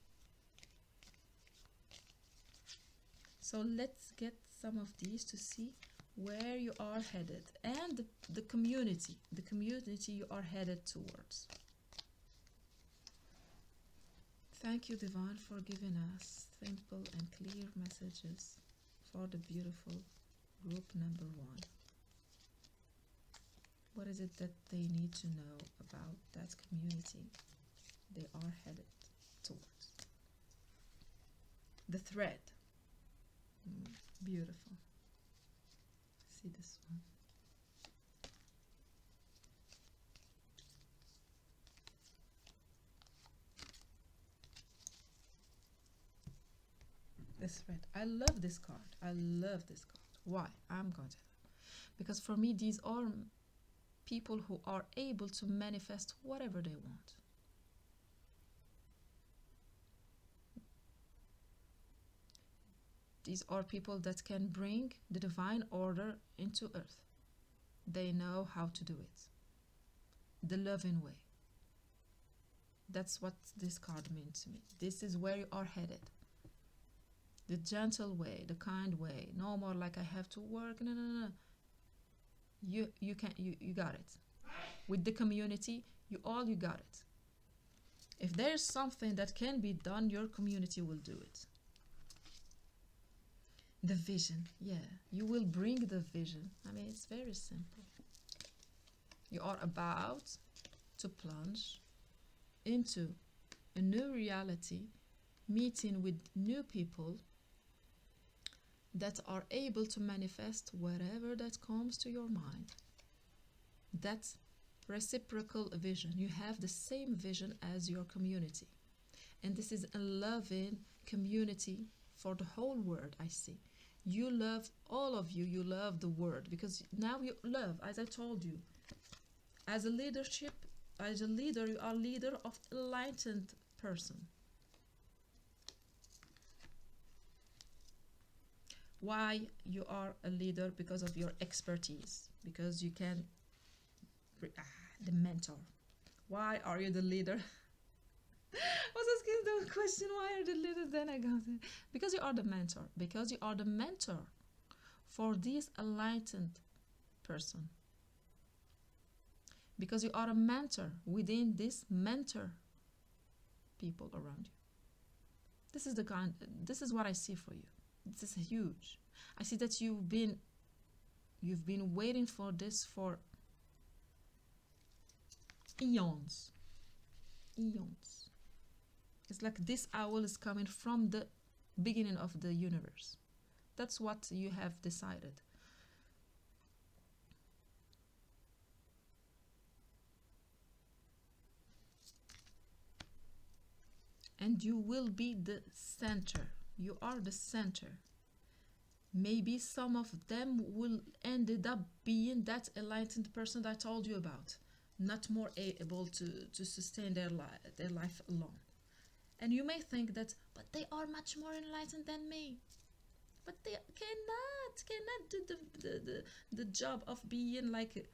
So let's get some of these to see where you are headed, and the community you are headed towards. Thank you, Divine, for giving us simple and clear messages for the beautiful group number 1. What is it that they need to know about that community they are headed towards? The thread. Beautiful. See this one. This thread. I love this card. I love this card. Why? I'm going to tell you. Because for me, these are people who are able to manifest whatever they want. These are people that can bring the divine order into earth. They know how to do it. The loving way. That's what this card means to me. This is where you are headed. The gentle way, the kind way. No more like I have to work. No. You got it. With the community, you got it. If there's something that can be done, your community will do it. The vision, yeah, you will bring the vision. I mean, it's very simple. You are about to plunge into a new reality, meeting with new people that are able to manifest whatever that comes to your mind. That's reciprocal vision. You have the same vision as your community. And this is a loving community for the whole world, I see. You love, all of you, you love the world, because now you love, as I told you, as a leader, you are leader of enlightened person. Why you are a leader? Because of your expertise, because you can, the mentor. Why are you the leader? I was asking the question, why are the leader? Then I got it. Because you are the mentor. Because you are the mentor for this enlightened person. Because you are a mentor within this mentor people around you. This is what I see for you. This is huge. I see that you've been waiting for this for eons. Eons. It's like this owl is coming from the beginning of the universe. That's what you have decided. And you will be the center. You are the center. Maybe some of them will ended up being that enlightened person that I told you about, not more able to sustain their life alone. And you may think that, but they are much more enlightened than me. But they cannot do the job of being like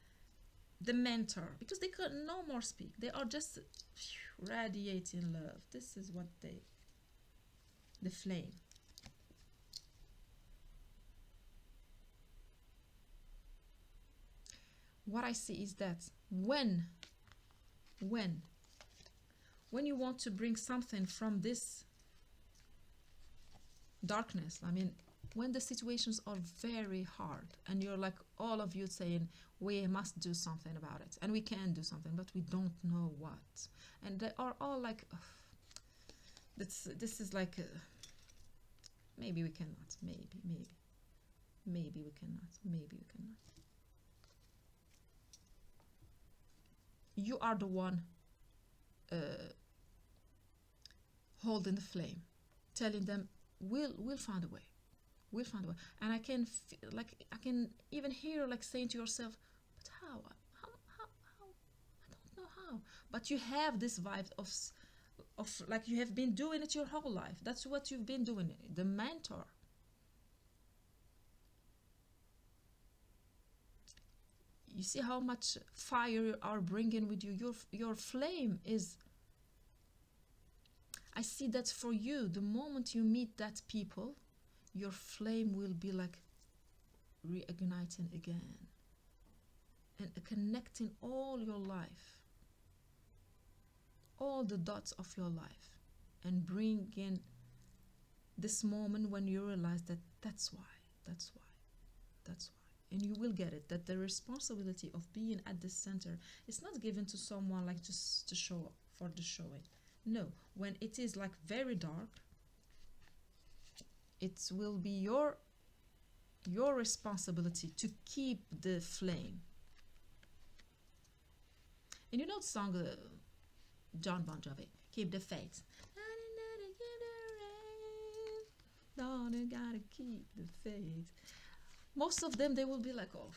the mentor, because they can no more speak. They are just radiating love. This is what the flame. what I see is that when when you want to bring something from this darkness, I mean, when the situations are very hard and you're like, all of you saying we must do something about it and we can do something, but we don't know what, and they are all like, "Ugh, this is like maybe we cannot, maybe we cannot, maybe we cannot." You are the one holding the flame, telling them, we'll find a way, we'll find a way. And I can feel, like, I can even hear like saying to yourself, but how I don't know how. But you have this vibe of like you have been doing it your whole life. That's what you've been doing, the mentor. You see how much fire you are bringing with you. Your flame is, I see that for you, the moment you meet that people, your flame will be like reigniting again and connecting all your life, all the dots of your life, and bring in this moment when you realize that that's why. And you will get it, that the responsibility of being at the center is not given to someone like just to show up for the showing. No, when it is like very dark, it will be your responsibility to keep the flame. And you know the song John Bon Jovi, "Keep the Faith." Don't you gotta keep the faith. Most of them, they will be like, oh,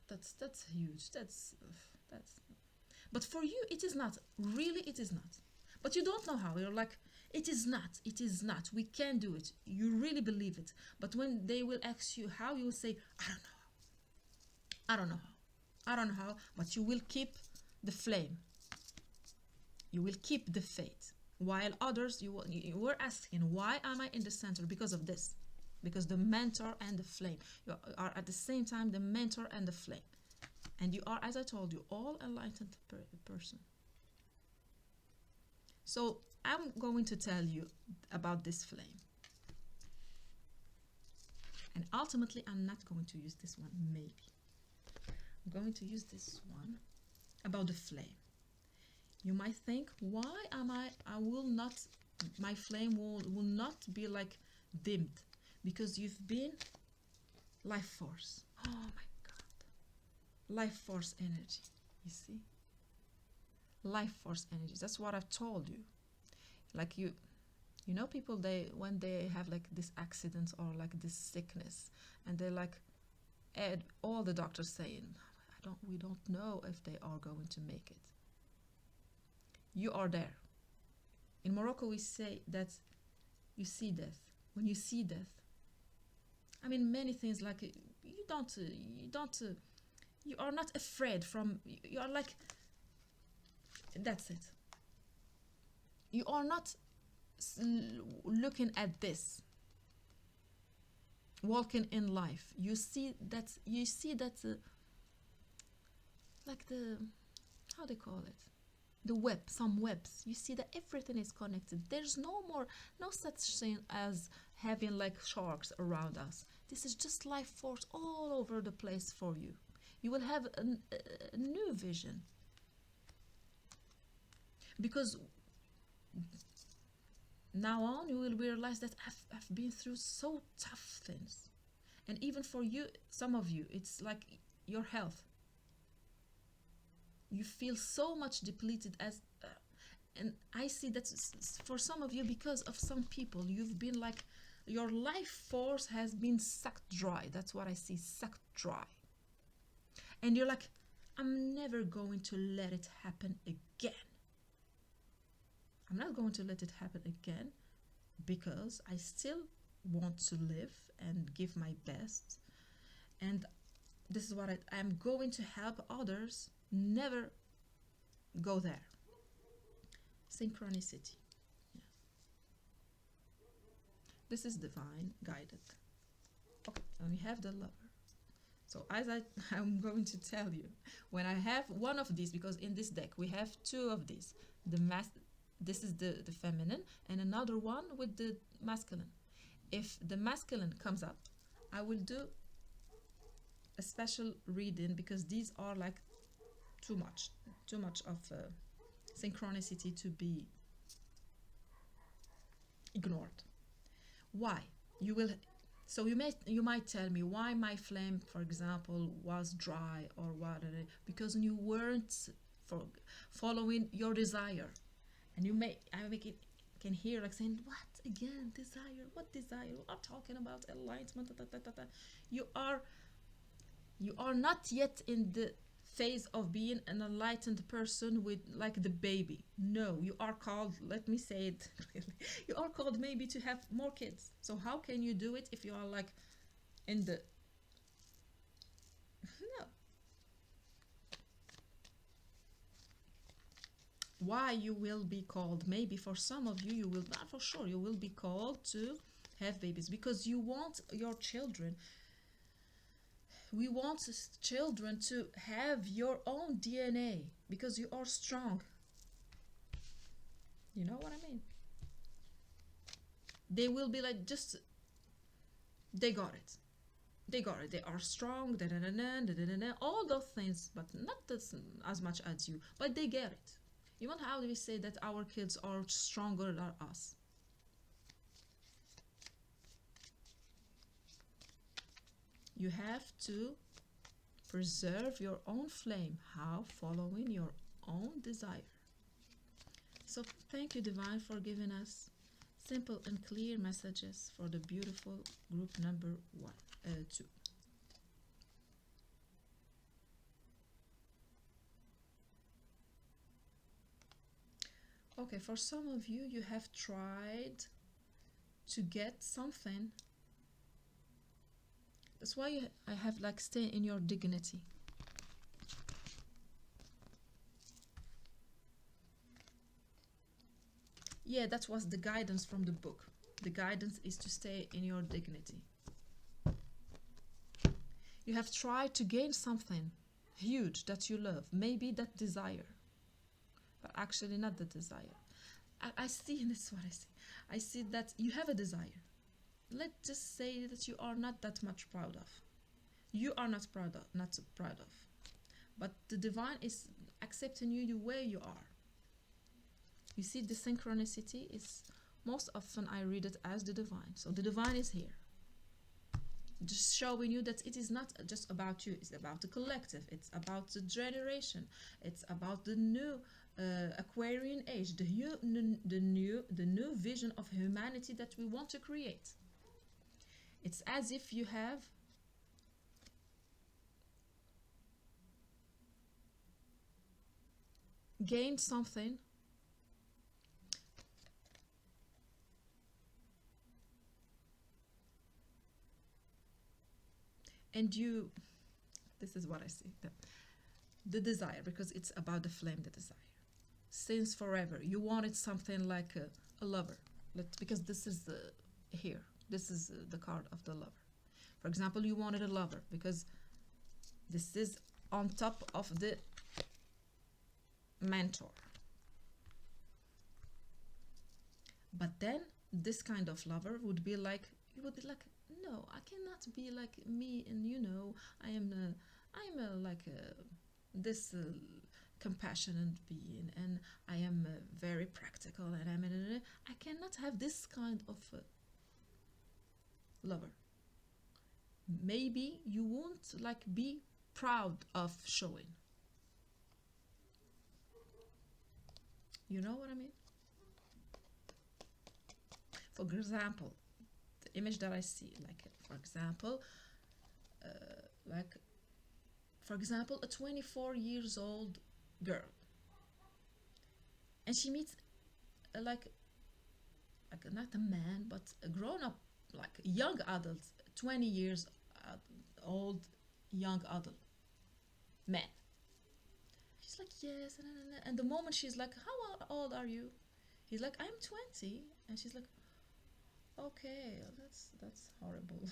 that's huge, that's. But for you, it is not. Really, it is not. But you don't know how. You're like, it is not. We can do it. You really believe it. But when they will ask you how, you will say, I don't know how. But you will keep the flame. You will keep the faith. While others, you were asking, why am I in the center? Because of this. Because the mentor and the flame. You are at the same time the mentor and the flame. And you are, as I told you, all enlightened person. So I'm going to tell you about this flame. And ultimately, I'm not going to use this one, maybe. I'm going to use this one about the flame. You might think, why am I will not, my flame will not be like dimmed. Because you've been life force. Oh my God. Life force energy, you see? Life force energy. That's what I've told you. Like you know, people, when they have like this accident or like this sickness, and they like all the doctors saying, we don't know if they are going to make it. You are there. In Morocco, we say that you see death. When you see death, I mean, many things like you are not afraid from, you are like, that's it. You are not looking at this, walking in life. You see that like the, how they call it? The web, some webs. You see that everything is connected. There's no such thing as having like sharks around us. This is just life force all over the place for you. You will have a new vision. Because now on, you will realize that I've been through so tough things. And even for you, some of you, it's like your health. You feel so much depleted and I see that for some of you, because of some people, you've been like, your life force has been sucked dry. That's what I see, sucked dry. And you're like, I'm never going to let it happen again. I'm not going to let it happen again because I still want to live and give my best. And this is what I'm going to help others never go there. Synchronicity. Yeah. This is divine guided. Okay, and we have the lover. So as I'm going to tell you, when I have one of these, because in this deck we have two of these, the this is the feminine, and another one with the masculine. If the masculine comes up, I will do a special reading, because these are like too much of synchronicity to be ignored. Why? You will. So you might tell me why my flame, for example, was dry or what? Because you weren't for following your desire, and I make it can hear like saying, what again, desire? What desire? We are talking about enlightenment. You are not yet in the phase of being an enlightened person with like the baby. No, you are called, let me say it really, you are called maybe to have more kids. So how can you do it if you are like in the no. Why you will be called, maybe for some of you, you will not, for sure you will be called to have babies, because you want your children, we want children to have your own DNA, because you are strong. You know what I mean? They will be like, just they got it. They got it. They are strong, da da da da da da da, all those things, but not as much as you. But they get it. You want, how do we say that our kids are stronger than us? You have to preserve your own flame. How? Following your own desire. So thank you, Divine, for giving us simple and clear messages for the beautiful group number 2. Okay, for some of you, you have tried to get something. That's why I have like, stay in your dignity. Yeah, that was the guidance from the book. The guidance is to stay in your dignity. You have tried to gain something huge that you love, maybe that desire, but actually not the desire. I see, this is what I see. I see that you have a desire. Let's just say that you are not that much proud of. You are not proud of. But the divine is accepting you the way you are. You see, the synchronicity is, most often I read it as the divine. So the divine is here, just showing you that it is not just about you. It's about the collective. It's about the generation. It's about the new Aquarian age, the new vision of humanity that we want to create. It's as if you have gained something and you, this is what I see, the desire, because it's about the flame, the desire. Since forever, you wanted something like a lover. Because this is here. This is the card of the lover. For example, you wanted a lover because this is on top of the mentor. But then this kind of lover would be like, you would be like, no, I cannot be like me, and I'm like this compassionate being, and I am very practical, and I cannot have this kind of lover. Maybe you won't like be proud of showing. You know what I mean? For example, the image that I see, like for example, a 24 years old girl, and she meets like not a man, but a grown up, like a young adult, 20 years old young adult man. She's like, yes, and the moment she's like, how old are you? He's like, I'm 20, and she's like, okay, that's horrible.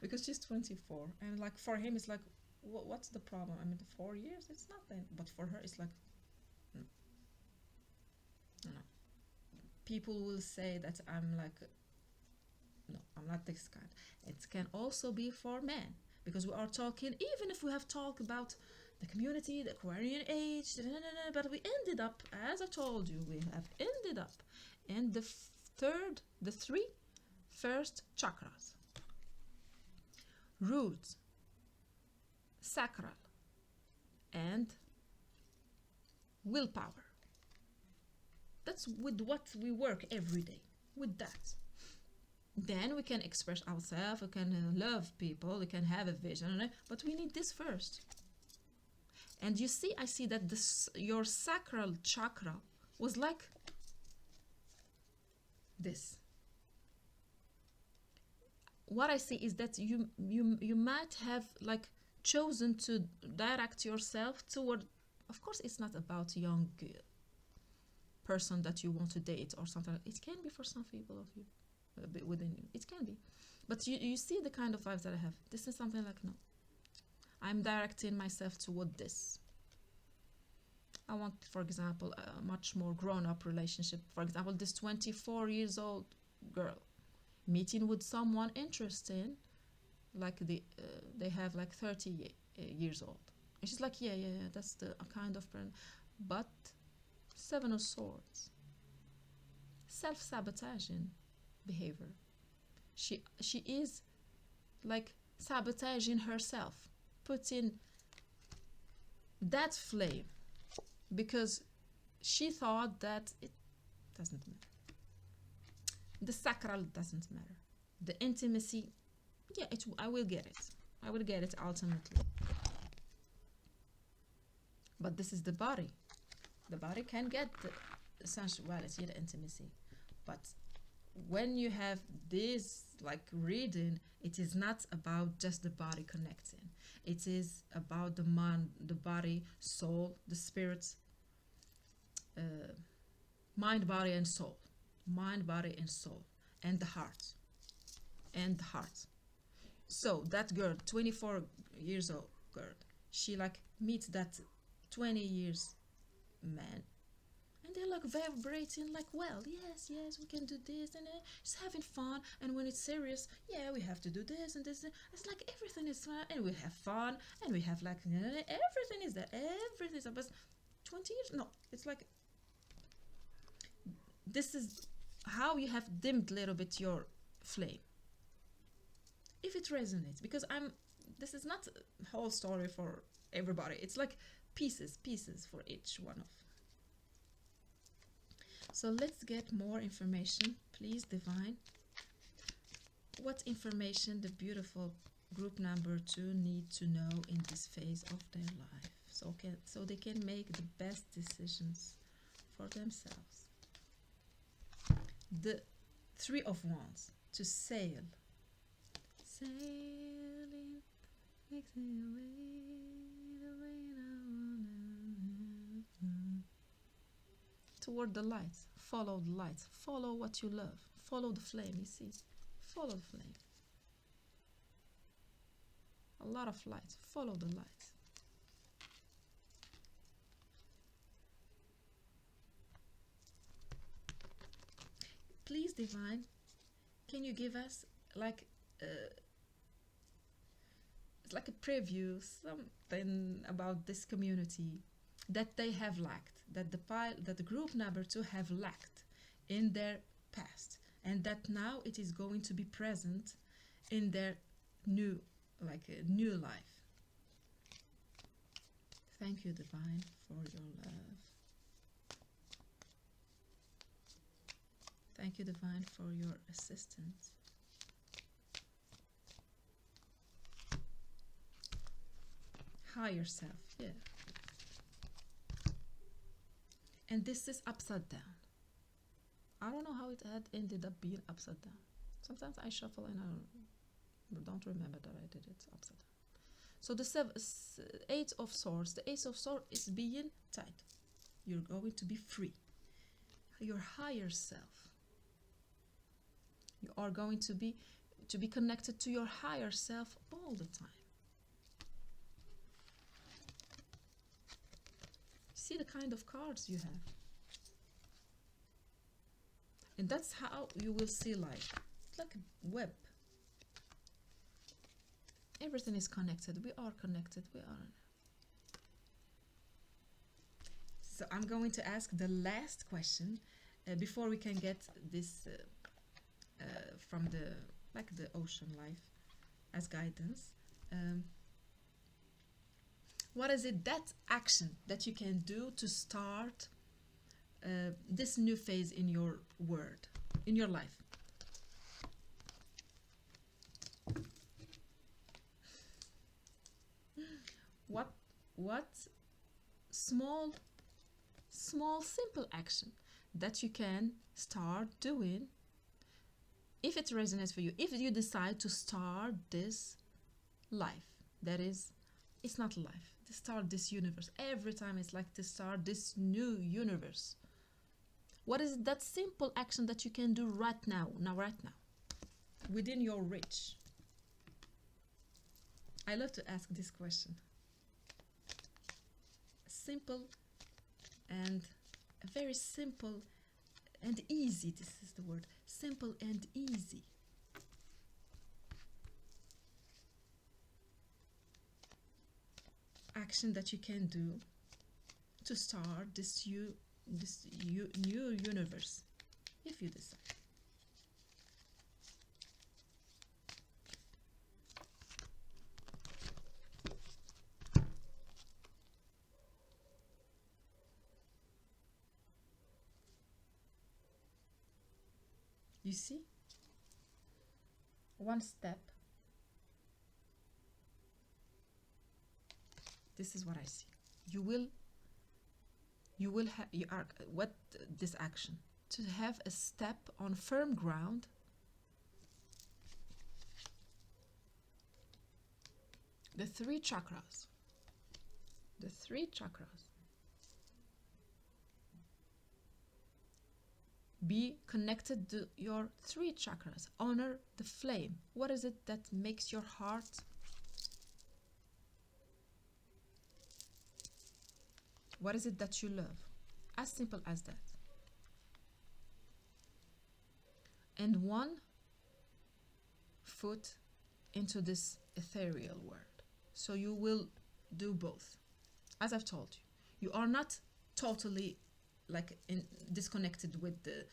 Because she's 24, and like for him it's like, what's the problem? I mean, the 4 years, it's nothing, but for her it's like, mm, no. People will say that I'm like, no, I'm not this kind. It can also be for men, because we are talking, even if we have talked about the community, the Aquarian age, but we ended up, as I told you, we have ended up in the three first chakras: root, sacral, and willpower. That's with what we work every day, with that. Then we can express ourselves, we can love people, we can have a vision, but we need this first. And you see, I see that your sacral chakra was like this. What I see is that you might have like chosen to direct yourself toward, of course it's not about young person that you want to date or something. It can be for some people of you, a bit within you, it can be, but you see the kind of vibes that I have. This is something like, no, I'm directing myself toward this. I want, for example, a much more grown-up relationship. For example, this 24 years old girl meeting with someone interesting, like they have like 30 years old, and she's like, yeah, that's the kind of friend. But Seven of Swords, self-sabotaging behavior. She is like sabotaging herself, putting that flame, because she thought that it doesn't matter. The sacral doesn't matter. The intimacy, yeah, I will get it. I will get it ultimately. But this is the body. The body can get the sensuality, the intimacy. But when you have this like reading, it is not about just the body connecting. It is about the mind, the body, soul, the spirit, mind, body, and soul. Mind, body, and soul, and the heart. And the heart. So that girl, 24 years old girl, she like meets that 20 years man, and they're like vibrating like, well, yes, we can do this, and just having fun. And when it's serious, yeah, we have to do this and this. It's like everything is fun, and we have fun, and we have like everything is there, everything is there. But 20 years, no, it's like, this is how you have dimmed a little bit your flame, if it resonates, because this is not a whole story for everybody. It's like pieces for each one of. So let's get more information, please, divine. What information the beautiful group number 2 need to know in this phase of their life, so they can make the best decisions for themselves. The 3 of Wands, to sail. Sailing makes me away, the way I wanna have. Toward the light. Follow the light. Follow what you love. Follow the flame, you see. Follow the flame. A lot of light. Follow the light. Please, divine, can you give us like it's like a preview, something about this community that they have lacked, that the group number 2 have lacked in their past, and that now it is going to be present in their new life. Thank you, divine, for your love. Thank you, divine, for your assistance. Higher self, yeah. And this is upside down. I don't know how it had ended up being upside down. Sometimes I shuffle and I don't remember that I did it upside down. So the 8 of Swords, the Ace of Swords is being tied. You're going to be free. Your higher self. You are going to be connected to your higher self all the time. See the kind of cards you have. And that's how you will see life. It's like a web. Everything is connected. We are connected. We are. So I'm going to ask the last question before we can get this from the ocean life as guidance. What is it, that action that you can do to start this new phase in your world, in your life? What small simple action that you can start doing if it resonates for you, if you decide to start this life, that is, it's not life, to start this universe. Every time it's like to start this new universe. What is that simple action that you can do right now, right now, within your reach? I love to ask this question. Simple and very simple and easy. This is the word. Simple and easy. Action that you can do to start this new universe, if you decide. You see? One step. This is what I see. You are what this action to have a step on firm ground. The three chakras. Be connected to your three chakras. Honor the flame. What is it that makes your heart what is it that you love? As simple as that. And one foot into this ethereal world. So you will do both. As I've told you, you are not totally like disconnected with the.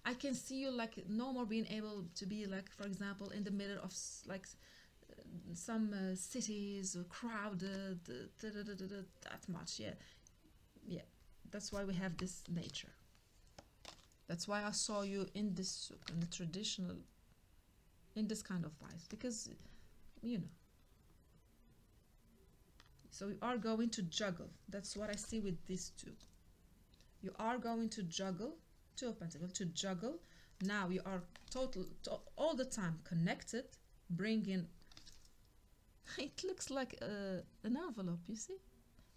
I can see you like no more being able to be like, for example, in the middle of like some cities crowded that much. Yeah, that's why we have this nature. That's why I saw you in this in the traditional, in this kind of life, because you know. So you are going to juggle. That's what I see with these two. You are going to juggle, Two of Pentacles, to juggle. Now you are all the time connected, bringing, it looks like an envelope, you see?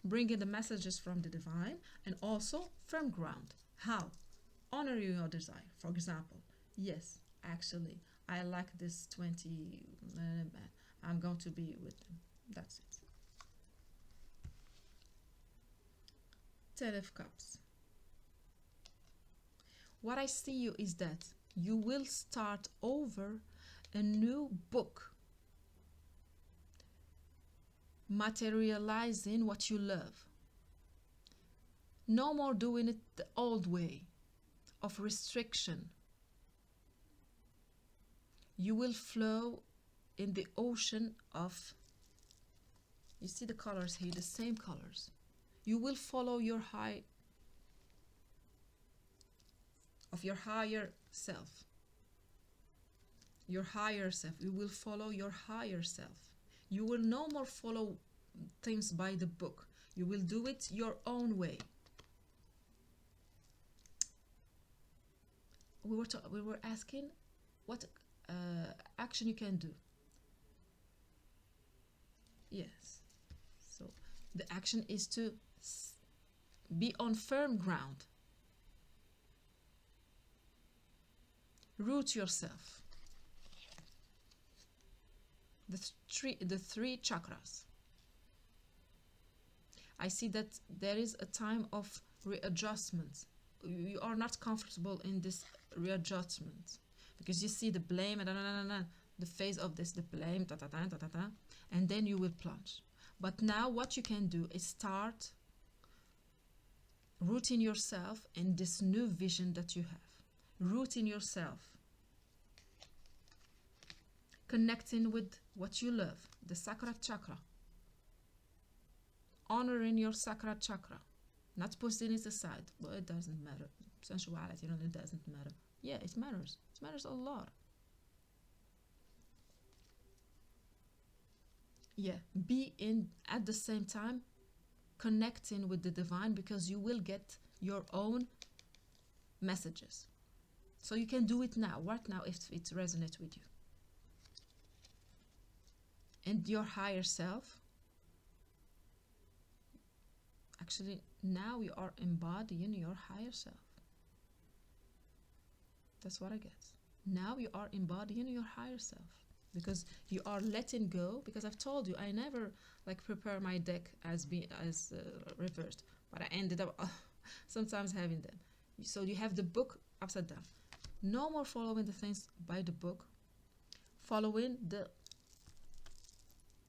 Bringing the messages from the divine and also firm ground. How? Honoring your desire. For example, yes, actually, I like this 20 man. I'm going to be with them. That's it. 10 of Cups. What I see you is that you will start over a new book, materializing what you love. No more doing it the old way of restriction. You will flow in the ocean of, you see the colors here, the same colors. You will follow your your higher self. Your higher self. You will follow your higher self. You will no more follow things by the book. You will do it your own way. We were asking what action you can do. Yes. So the action is to be on firm ground. Root yourself. The three chakras. I see that there is a time of readjustment. You are not comfortable in this readjustment because you see the blame and the phase of this, the blame, and then you will plunge. But now what you can do is start rooting yourself in this new vision that you have. Rooting yourself. Connecting with what you love, the Sakra chakra. Honoring your Sakra chakra. Not pushing it aside. Well, it doesn't matter. Sensuality, it doesn't matter. Yeah, it matters. It matters a lot. Yeah, be in at the same time connecting with the divine, because you will get your own messages. So you can do it now, right now, if it resonates with you. And your higher self, actually now you are embodying your higher self. That's what I get. Now you are embodying your higher self, because you are letting go. Because I've told you, I never prepare my deck as reversed, but I ended up sometimes having them. So you have the book upside down. No more following the things by the book. Following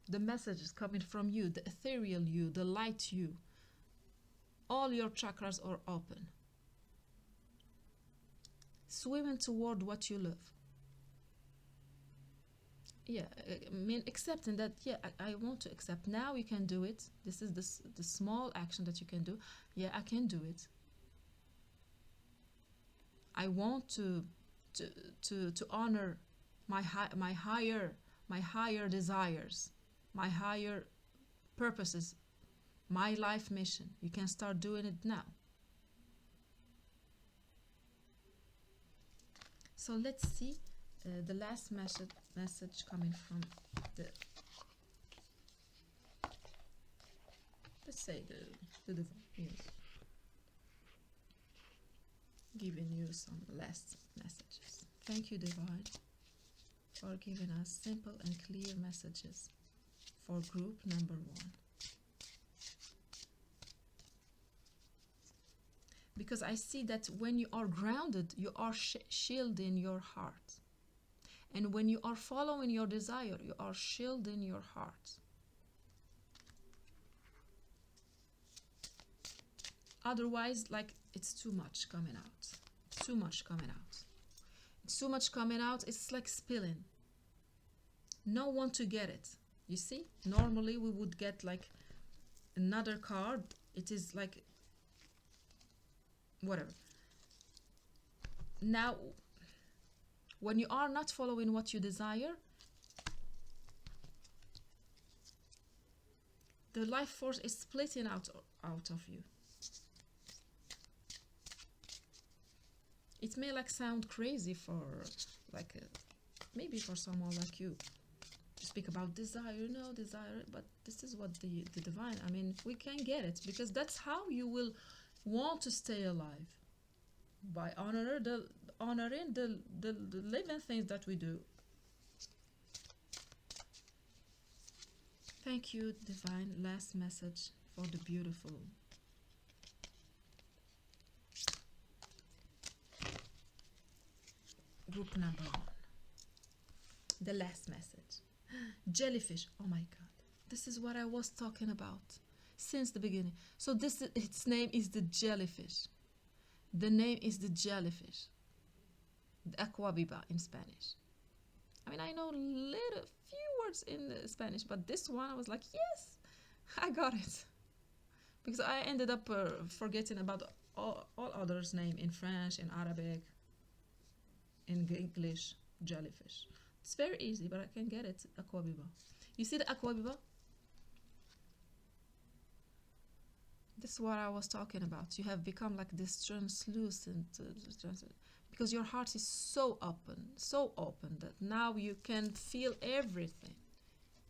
the messages coming from you, the ethereal you, the light you. All your chakras are open. Swimming toward what you love. Yeah, I mean, accepting that, yeah, I want to accept. Now you can do it. This is the small action that you can do. Yeah, I can do it. I want to honor my higher desires, my higher purposes, my life mission. You can start doing it now. So let's see the last message coming from the divine. Yes. Giving you some last messages. Thank you, divine, for giving us simple and clear messages for group number 1. Because I see that when you are grounded, you are shielding your heart. And when you are following your desire, you are shielding your heart. Otherwise, it's too much coming out. Too much coming out. It's too much coming out. It's like spilling. No one to get it. You see? Normally we would get another card. It is whatever. Now, when you are not following what you desire, the life force is splitting out of you. It may sound crazy for maybe for someone like you to speak about desire, but this is what the divine, I mean, we can get it, because that's how you will want to stay alive, by honoring the living things that we do. Thank you, divine. Last message for the beautiful. Group number 1. The last message. Jellyfish. Oh my God. This is what I was talking about since the beginning. So its name is the jellyfish. The name is the jellyfish. The aquaviva in Spanish. I mean, I know few words in Spanish, but this one I was like, yes, I got it. Because I ended up forgetting about all others' name in French, in Arabic, in English. Jellyfish. It's very easy, but I can get it. Aquaviva. You see the aquaviva? This is what I was talking about. You have become this translucent, because your heart is so open that now you can feel everything.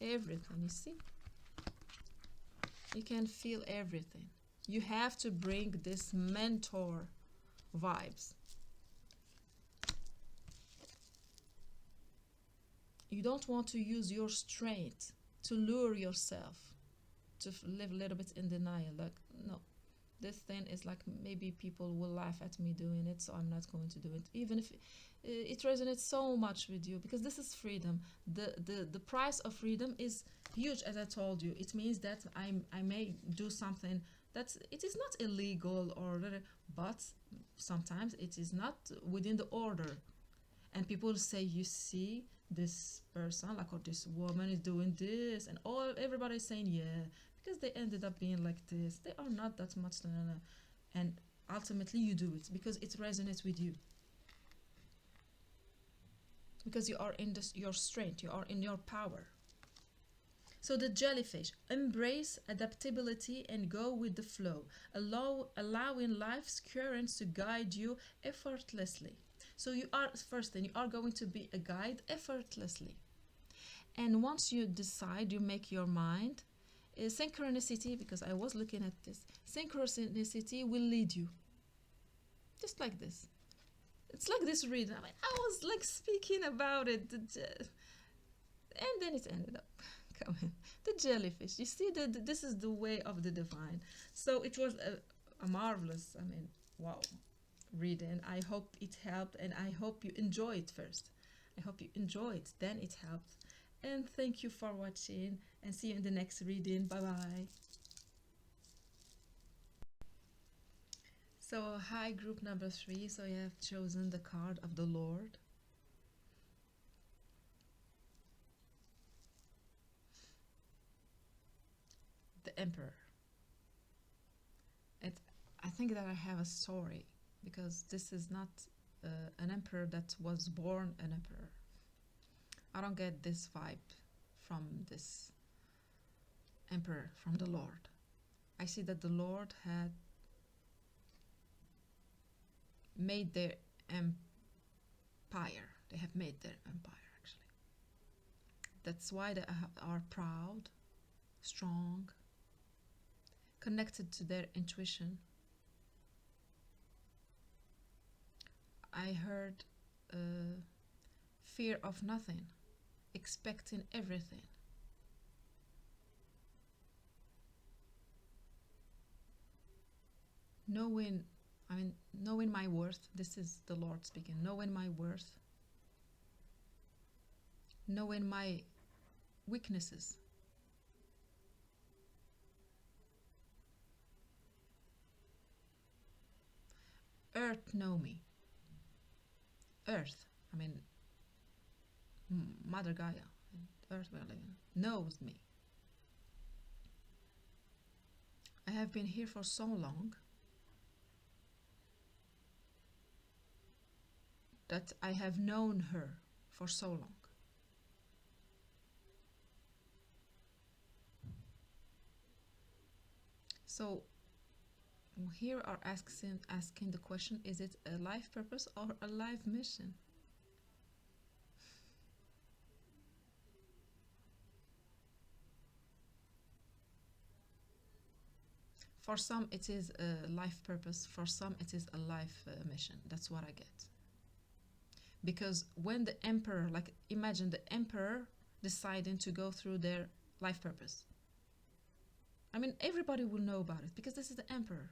Everything, you see? You can feel everything. You have to bring this mentor vibes. you don't want to use your strength to lure yourself to live a little bit in denial, like, no, this thing is like, maybe people will laugh at me doing it, so I'm not going to do it, even if it resonates so much with you, because this is freedom. The price of freedom is huge, as I told you. It means that I may do something that it is not illegal, or but sometimes it is not within the order, and people say, you see, this person, like, or this woman is doing this, and all everybody is saying, yeah, because they ended up being like this, they are not that much, no, no, no. And ultimately you do it because it resonates with you, because you are in your strength, you are in your power. So the jellyfish: embrace adaptability and go with the flow, allowing life's currents to guide you effortlessly. So you are, first thing, you are going to be a guide effortlessly. And once you decide, you make your mind, synchronicity, because I was looking at this, synchronicity will lead you. Just like this. It's like this reading. I mean, I was like speaking about it, and then it ended up coming. The jellyfish. You see, this is the way of the divine. So it was a marvelous, I mean, wow, reading. I hope it helped, and I hope you enjoy it first. I hope you enjoy it, then it helped. And thank you for watching, and see you in the next reading. Bye bye. So, hi, group number 3. So you have chosen the card of the Lord. The Emperor. I think that I have a story, because this is not an emperor that was born an emperor. I don't get this vibe from this emperor, from the Lord. I see that the Lord had made their empire. They have made their empire, actually. That's why they are proud, strong, connected to their intuition. I heard fear of nothing, expecting everything. Knowing my worth. This is the Lord speaking. Knowing my worth, knowing my weaknesses. Earth know me. Earth, I mean, Mother Gaia, Earth we're living, knows me. I have been here for so long that I have known her for so long. So here are asking the question, is it a life purpose or a life mission? For some it is a life purpose, for some it is a life mission. That's what I get. Because when the emperor, like, imagine the emperor deciding to go through their life purpose. I mean, everybody will know about it, because this is the emperor.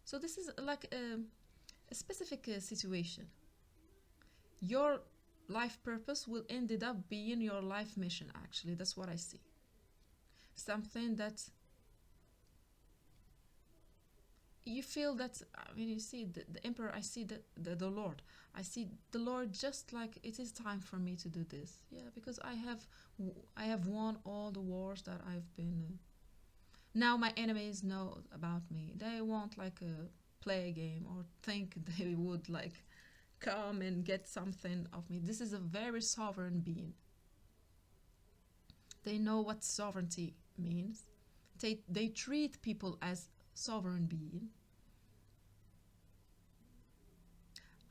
So this is like a specific situation. Your life purpose will ended up being your life mission, actually. That's what I see. Something that you feel that, I mean, you see the emperor, I see the Lord. I see the Lord just like, it is time for me to do this. Yeah, because I have won all the wars that I've been. Now my enemies know about me. They won't like play a game or think they would like come and get something of me. This is a very sovereign being. They know what sovereignty means. They treat people as sovereign being.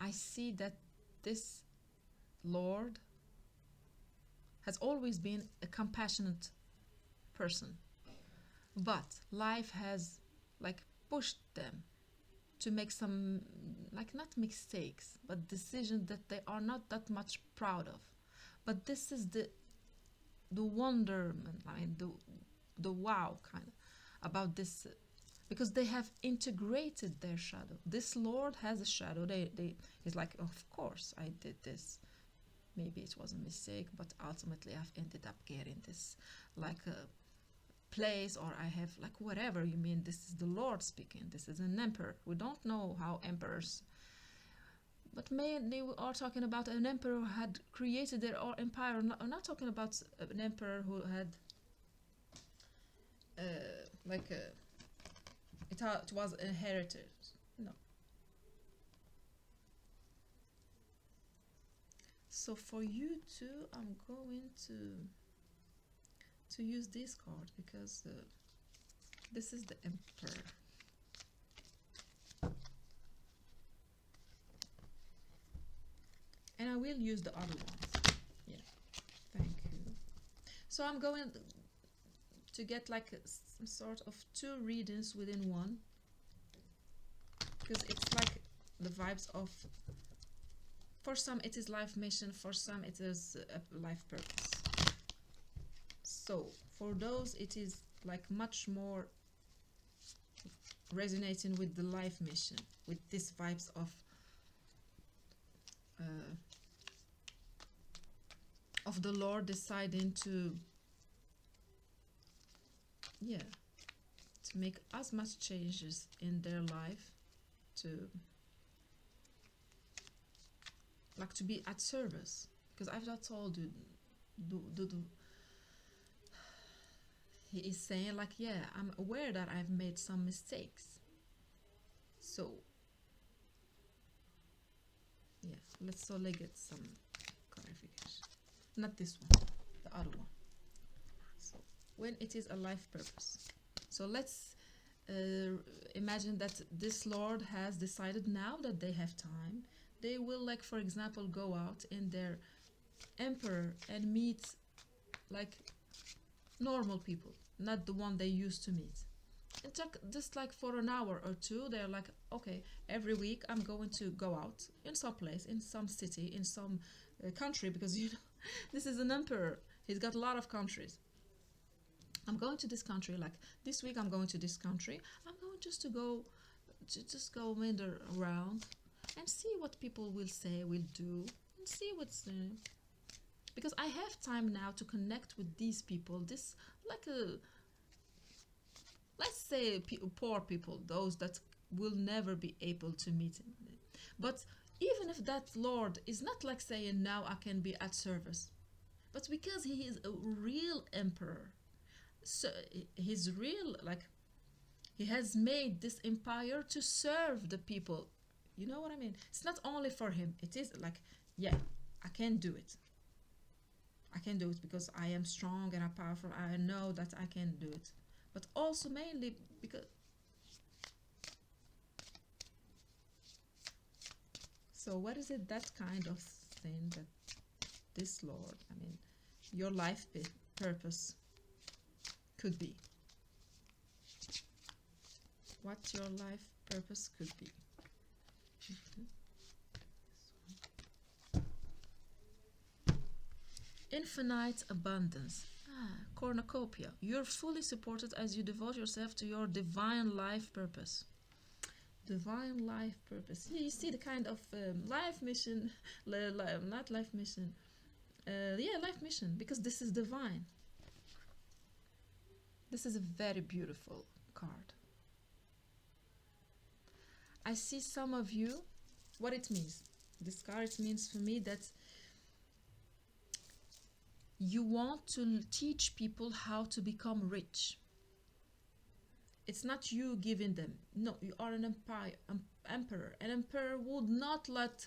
I see that this Lord has always been a compassionate person, but life has like pushed them to make some, like, not mistakes, but decisions that they are not that much proud of. But this is the wonderment, I mean, the wow kind of about this, because they have integrated their shadow. This Lord has a shadow. He's like, of course I did this. Maybe it was a mistake, but ultimately I've ended up getting this, like a place, or I have, like, whatever you mean. This is the Lord speaking. This is an emperor. We don't know how emperors, but mainly we are talking about an emperor who had created their own empire. We're not talking about an emperor who had like it was inherited. No. So for you too, I'm going to use this card, because this is the emperor. And I will use the other ones. Yeah, thank you. So I'm going to get like some sort of two readings within one, because it's like the vibes of, for some it is life mission, for some it is a life purpose. So for those it is like much more resonating with the life mission, with these vibes of the Lord deciding to, yeah, to make as much changes in their life, to like to be at service. Because I've just told you, he is saying like, yeah, I'm aware that I've made some mistakes. So yeah, let's solely get some clarification. Not this one, the other one. So when it is a life purpose, so let's imagine that this Lord has decided now that they have time, they will, like, for example, go out in their emperor and meet like normal people, not the one they used to meet. It took just like for an hour or two. They're like, okay, every week I'm going to go out in some place, in some city, in some country, because you know this is an emperor. He's got a lot of countries. I'm going to this country, like this week I'm going to this country. I'm going just to go wander around and see what people will say, will do, and see what's because I have time now to connect with these people. This, like a, let's say poor people, those that will never be able to meet him. But even if that Lord is not like saying now I can be at service, but because he is a real emperor, so he's real, like he has made this empire to serve the people. You know what I mean? It's not only for him. It is like, yeah, I can do it. I can do it because I am strong and I'm powerful. I know that I can do it. But also mainly because, so what is it, that kind of thing that this Lord, I mean, your life purpose could be? What your life purpose could be. Infinite abundance. Cornucopia. You're fully supported as you devote yourself to your divine life purpose. Divine life purpose. Yeah, you see the kind of life mission, not life mission. Yeah, life mission, because this is divine. This is a very beautiful card. I see some of you, what it means. This card, it means for me that you want to teach people how to become rich. It's not you giving them. No, you are an emperor. An emperor would not let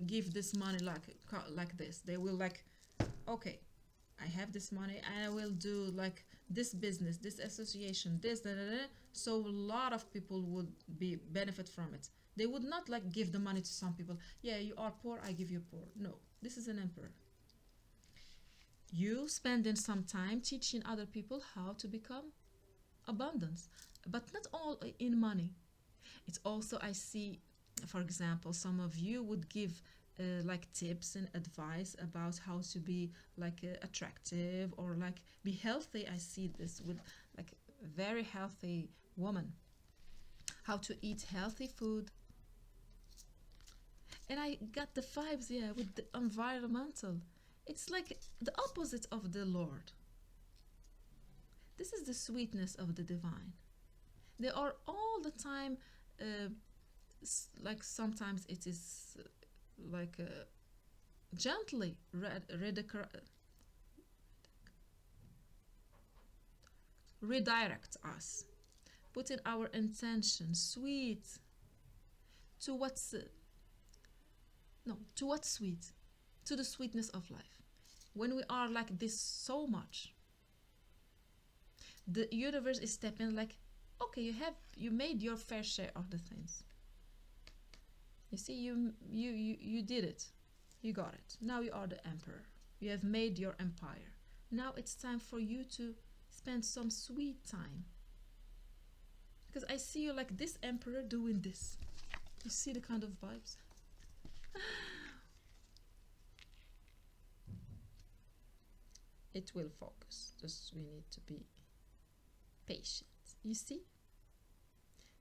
give this money like this. They will like, okay, I have this money and I will do like this business, this association, this, da, da, da. So a lot of people would benefit from it. They would not like give the money to some people. Yeah, you are poor, I give you poor. No, this is an emperor. You spending some time teaching other people how to become abundance, but not all in money. It's also, I see, for example, some of you would give like tips and advice about how to be like attractive or like be healthy. I see this with like a very healthy woman, how to eat healthy food. And I got the vibes, yeah, with the environmental. It's like the opposite of the Lord. This is the sweetness of the divine. They are all the time, uh, like sometimes it is like gently redirect us, putting our intention sweet to what's no to what's sweet, to the sweetness of life. When we are like this so much, the universe is stepping like, okay, you made your fair share of the things. You see, you did it. You got it. Now you are the emperor. You have made your empire. Now it's time for you to spend some sweet time. Because I see you like this emperor doing this. You see the kind of vibes? It will focus. Just we need to be patient. You see?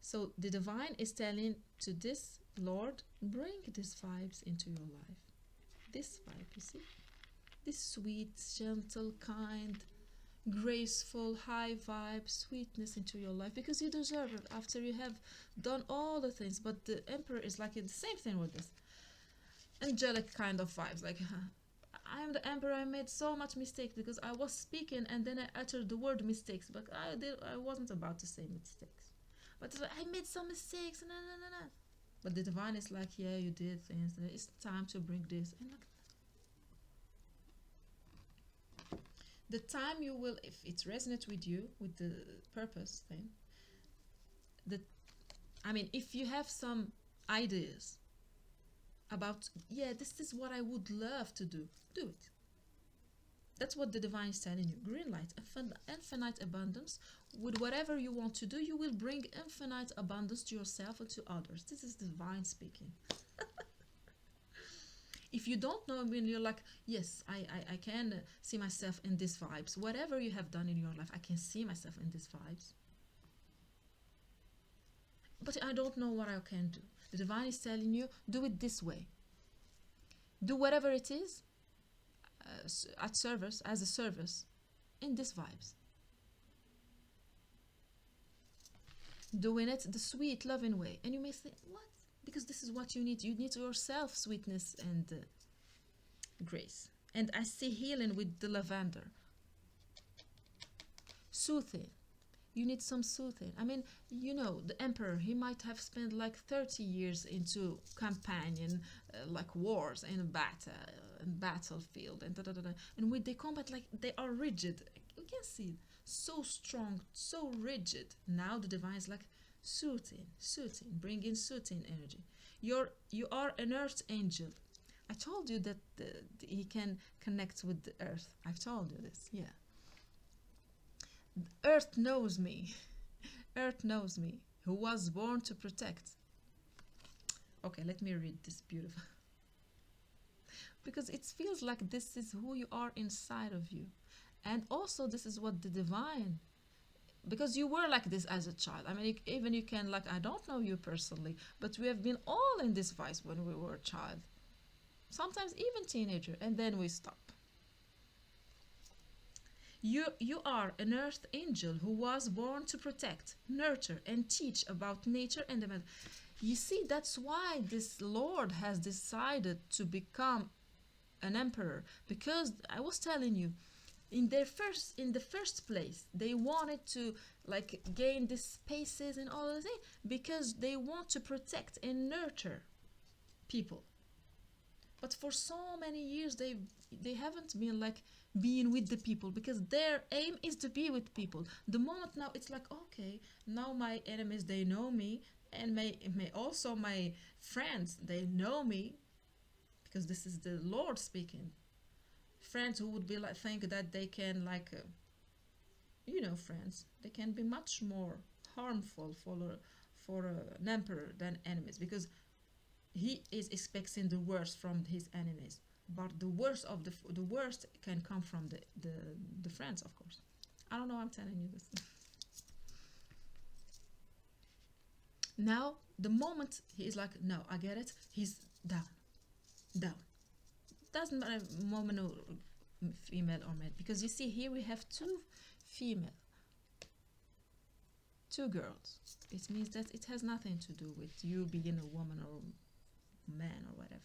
So the divine is telling to this Lord, bring these vibes into your life. This vibe, you see? This sweet, gentle, kind, graceful, high vibe, sweetness into your life because you deserve it after you have done all the things. But the Emperor is like the same thing with this angelic kind of vibes. Like, I am the Emperor. I made so much mistakes because I was speaking and then I uttered the word mistakes, but I wasn't about to say mistakes. But I made some mistakes. No, no, no, no. But the divine is like, yeah, you did things. It's time to bring this. And like, the time you will, if it resonates with you, with the purpose thing, the, I mean, if you have some ideas about, yeah, this is what I would love to do it. That's what the divine is telling you. Green light, infinite abundance. With whatever you want to do, you will bring infinite abundance to yourself and to others. This is divine speaking. If you don't know, when you're like, yes, I can see myself in these vibes. Whatever you have done in your life, I can see myself in these vibes. But I don't know what I can do. The divine is telling you, do it this way. Do whatever it is at service, as a service, in these vibes. Doing it the sweet, loving way. And you may say, what? Because this is what you need. You need yourself sweetness and grace. And I see healing with the lavender. Soothing. You need some soothing. I mean, you know, the emperor, he might have spent like 30 years into companion, like wars and battlefield and da. And with the combat, like they are rigid. You can see it. So strong, so rigid. Now the divine is like soothing, bringing soothing energy. You are an earth angel. I told you that he can connect with the earth. I've told you this, yeah. Earth knows me. Earth knows me, who was born to protect. Okay, let me read this beautiful. Because it feels like this is who you are inside of you. And also this is what the divine, because you were like this as a child. I mean, even you can, like, I don't know you personally, but we have been all in this vice when we were a child. Sometimes even teenager, and then we stop. You are an earth angel who was born to protect, nurture, and teach about nature and the. You see, that's why this Lord has decided to become an emperor, because I was telling you, in the first place, they wanted to like gain these spaces and all of that because they want to protect and nurture people. But for so many years, they haven't been like being with the people, because their aim is to be with people. The moment now it's like, okay, now my enemies, they know me, and may also my friends, they know me, because this is the Lord speaking. Friends who would be like, think that they can like friends, they can be much more harmful for an emperor than enemies, because he is expecting the worst from his enemies, but the worst of the worst can come from the friends, of course. I don't know, I'm telling you this. Now the moment he is like, no, I get it, he's down, down. Doesn't matter woman or female or male, because you see here we have two female, two girls. It means that it has nothing to do with you being a woman or man or whatever.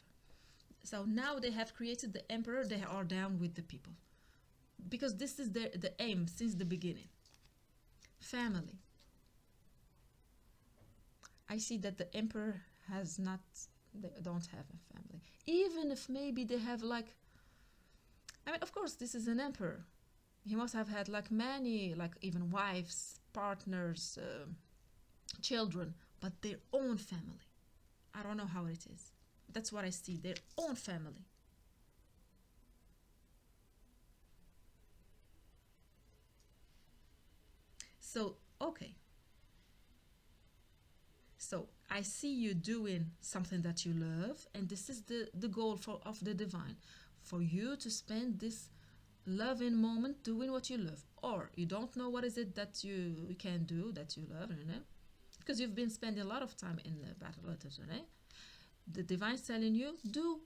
So now they have created the emperor, they are down with the people, because this is the aim since the beginning. Family. I see that the emperor has not, they don't have a family, even if maybe they have like, I mean, of course this is an emperor, he must have had like many, like even wives, partners, children, but their own family. I don't know how it is. That's what I see, their own family. So, okay. So, I see you doing something that you love, and this is the goal of the divine. For you to spend this loving moment doing what you love. Or you don't know what is it that you can do that you love, you know? Because you've been spending a lot of time in the battle, right? The divine is telling you, do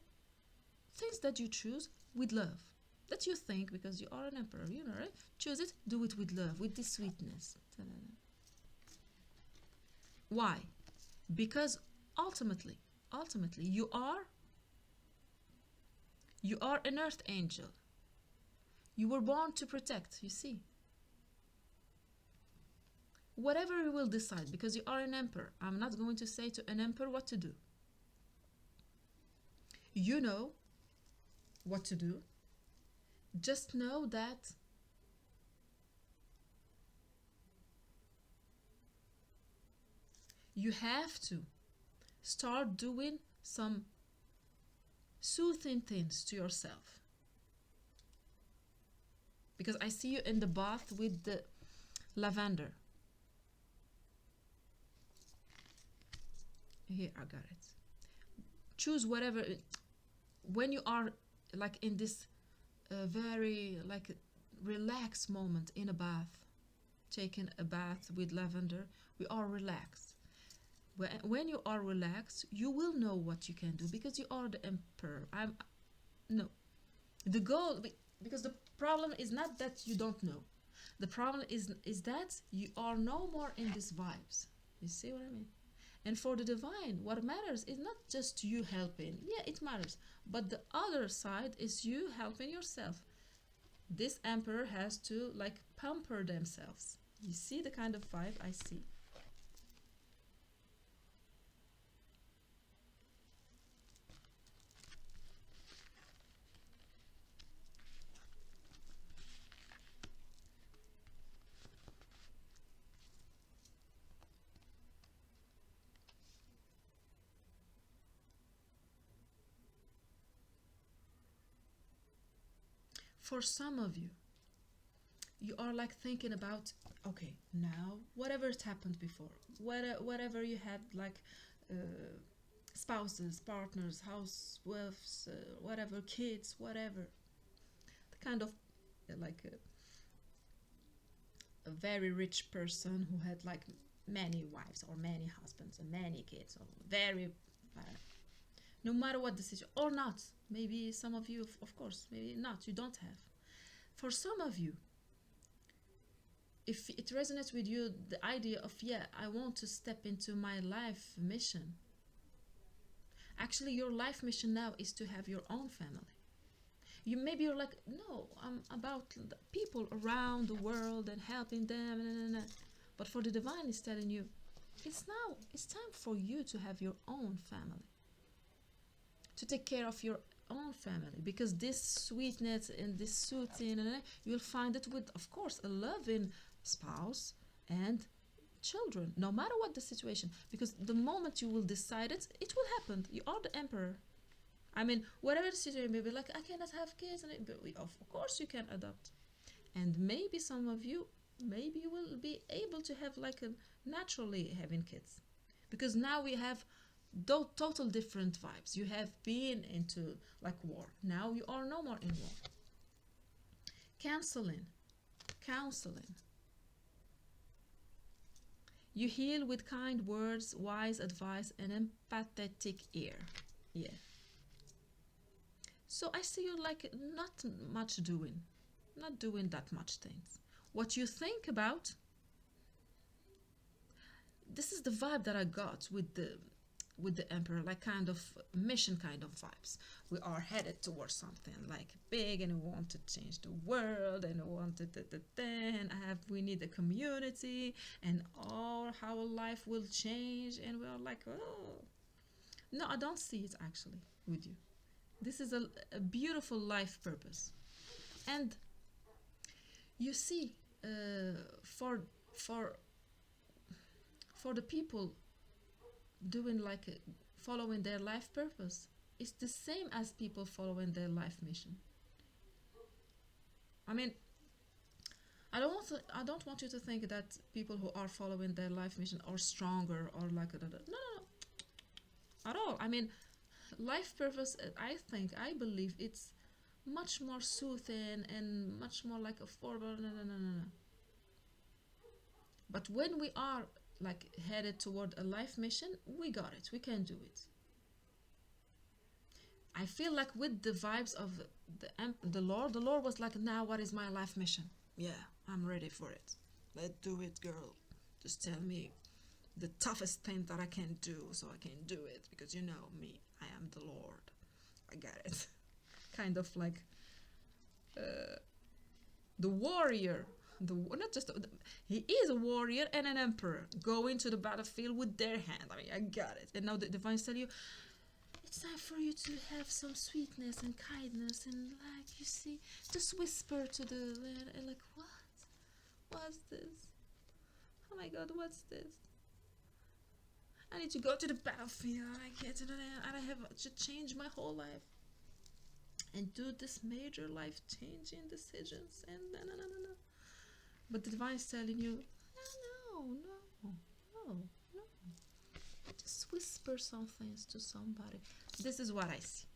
things that you choose with love, that you think, because you are an emperor, you know, right? Choose it, do it with love, with this sweetness. Why? Because ultimately, you are an earth angel. You were born to protect, you see. Whatever you will decide, because you are an emperor, I'm not going to say to an emperor what to do. You know what to do. Just know that you have to start doing some soothing things to yourself. Because I see you in the bath with the lavender. Here, I got it. Choose whatever. When you are like in this very like relaxed moment in a bath, taking a bath with lavender, we are relaxed. When you are relaxed, you will know what you can do, because you are the emperor. I'm no. The goal, because the problem is not that you don't know. The problem is that you are no more in these vibes. You see what I mean? And for the divine, what matters is not just you helping. Yeah, it matters. But the other side is you helping yourself. This emperor has to like pamper themselves. You see the kind of vibe I see. For some of you, you are like thinking about, okay, now whatever has happened before, whatever you had like uh, spouses, partners, housewives, whatever, kids, whatever, the kind of like a very rich person who had like many wives or many husbands and many kids, or very no matter what the situation, or not, maybe some of you, of course, maybe not, you don't have. For some of you, if it resonates with you, the idea of, yeah, I want to step into my life mission. Actually, your life mission now is to have your own family. Maybe you're like, no, I'm about the people around the world and helping them. But for the divine, it's telling you, it's time for you to have your own family, to take care of your own family, because this sweetness and this soothing, you'll find it with, of course, a loving spouse and children, no matter what the situation, because the moment you will decide it, it will happen. You are the emperor. I mean, whatever the situation may be, like, I cannot have kids, but of course you can adopt. And maybe some of you, maybe you will be able to have like a naturally having kids, because now we have total different vibes. You have been into like war. Now you are no more in war. Counseling. Counseling. You heal with kind words, wise advice, and empathetic ear. Yeah. So I see you like not much doing, not doing that much things. What you think about, this is the vibe that I got with the emperor, like kind of mission kind of vibes. We are headed towards something like big, and we want to change the world, and we want to and we need a community, and all our life will change, and we are like, oh no, I don't see it actually with you. This is a beautiful life purpose, and you see, for for for the people doing like following their life purpose, it's the same as people following their life mission. I mean, I don't want you to think that people who are following their life mission are stronger or like no, no, no, at all. I mean, life purpose, I believe it's much more soothing and much more like affordable. No, no, no, no, no. But when we are like headed toward a life mission, we got it. We can do it. I feel like with the vibes of the Lord was like, now what is my life mission? Yeah, I'm ready for it. Let's do it, girl. Just tell me the toughest thing that I can do, so I can do it, because you know me, I am the Lord. I got it. Kind of like the warrior. The not just the, he is a warrior and an emperor going to the battlefield with their hand. I mean, I got it. And now the divines tell you, it's time for you to have some sweetness and kindness, and like you see, just whisper to the land, and like, what's this? Oh my God, what's this? I need to go to the battlefield. I get it, and I have to change my whole life and do this major life changing decisions, and no. But the divine is telling you, no. Just whisper some things to somebody. This is what I see.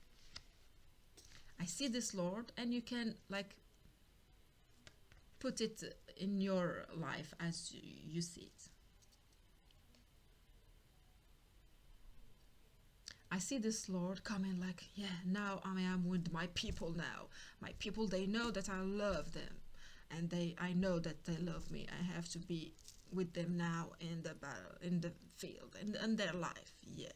I see this Lord, and you can like put it in your life as you see it. I see this Lord coming like, yeah, now I am with my people now. My people, they know that I love them, and I know that they love me. I have to be with them now in the battle, in the field, in their life. Yeah.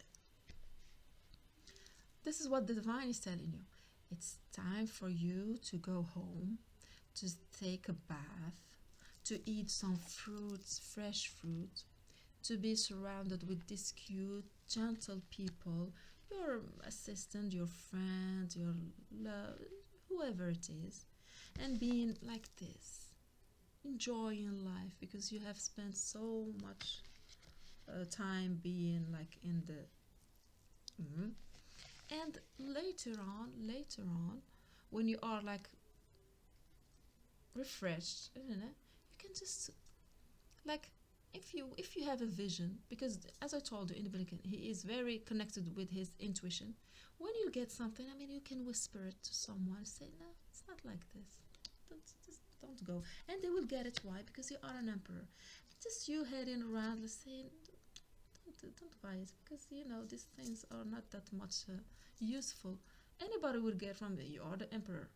This is what the divine is telling you. It's time for you to go home, to take a bath, to eat some fruits, fresh fruit, to be surrounded with these cute, gentle people, your assistant, your friend, your love, whoever it is, and being like this, enjoying life, because you have spent so much time being like in the and later on, when you are like refreshed, you can just like, if you have a vision, because as I told you in the beginning, he is very connected with his intuition. When you get something, I mean, you can whisper it to someone, say, no, it's not like this, don't go, and they will get it. Why? Because you are an emperor. Just you heading around, let's say, don't buy it, because you know these things are not that much useful. Anybody will get from it. You are the emperor.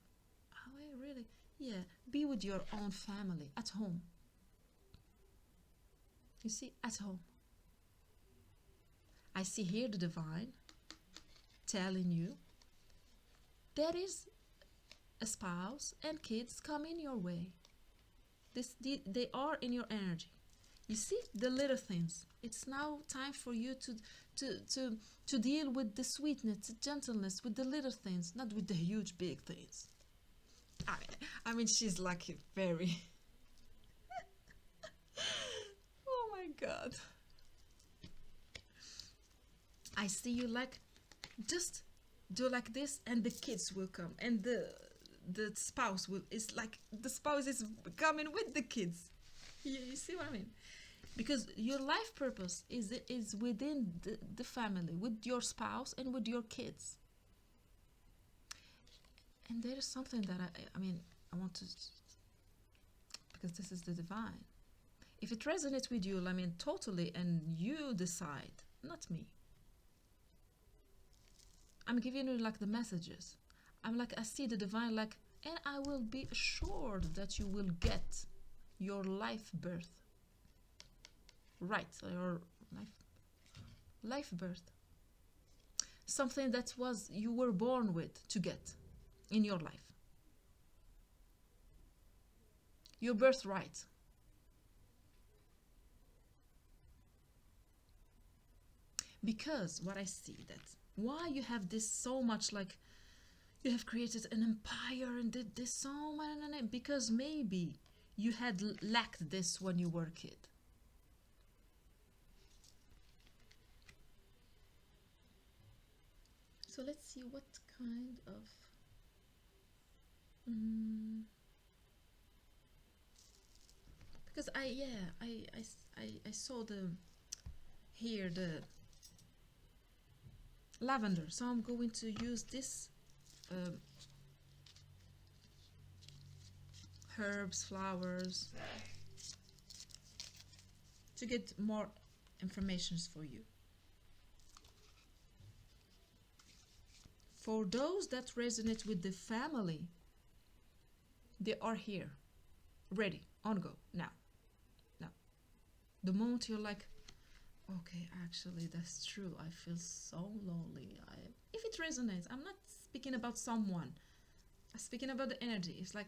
Oh, really? Yeah. Be with your own family at home. You see, at home. I see here the divine telling you there is a spouse and kids coming your way. They are in your energy. You see the little things. It's now time for you to deal with the sweetness, the gentleness, with the little things, not with the huge big things. I mean, she's like very. Oh my God. I see you like, just do like this, and the kids will come, and the spouse will. It's like the spouse is coming with the kids. You see what I mean? because your life purpose is within the family, with your spouse and with your kids. And there is something that I mean, I want to, because this is the divine. If it resonates with you, I mean, totally, and you decide, not me. I'm giving you like the messages. I'm like, I see the divine, like, and I will be assured that you will get your life birth. Right, your life birth. Something that was you were born with to get in your life. Your birthright. Because what I see, that why you have this so much, like you have created an empire and did this so much, because maybe you had lacked this when you were a kid. So let's see what kind of because I saw the here the lavender, so I'm going to use this herbs, flowers, to get more informations for you. For those that resonate with the family, they are here, ready, on go, now. The moment you're like, okay, actually, that's true, I feel so lonely. If it resonates, I'm not speaking about someone, I'm speaking about the energy. It's like,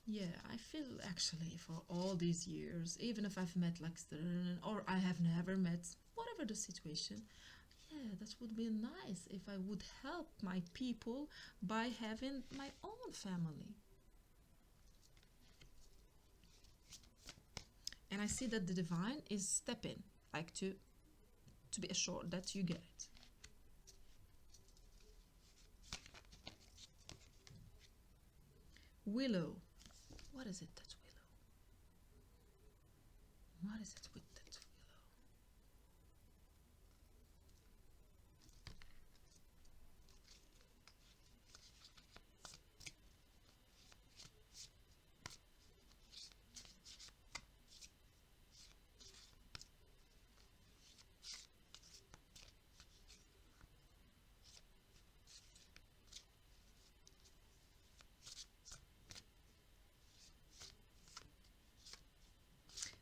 yeah, I feel actually for all these years, even if I've met like or I have never met, whatever the situation, yeah, that would be nice if I would help my people by having my own family. And I see that the divine is stepping, like to be assured that you get it. Willow. What is it, that willow? What is it with that willow?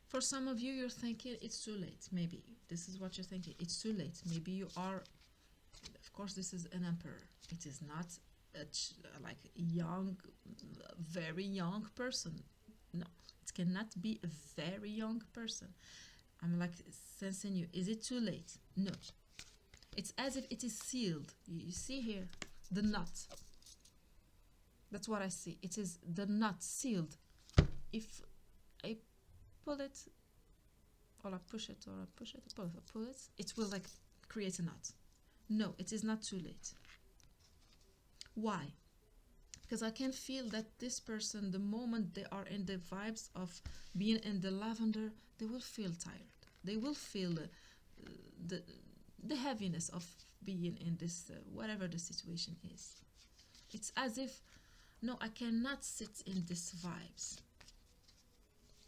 For some of you, you're thinking it's too late. Maybe this is what you're thinking. It's too late. Maybe you are, of course, this is an emperor. It is not like a young, very young person. No, it cannot be a very young person. I'm like sensing you. Is it too late? No. It's as if it is sealed. You see here, the knot. That's what I see. It is the knot sealed. If I pull it, or I push it, or I push it, pull it, it will like create a knot. No, it is not too late. Why? Because I can feel that this person, the moment they are in the vibes of being in the lavender, they will feel tired. They will feel the heaviness of being in this, whatever the situation is. It's as if, no, I cannot sit in these vibes.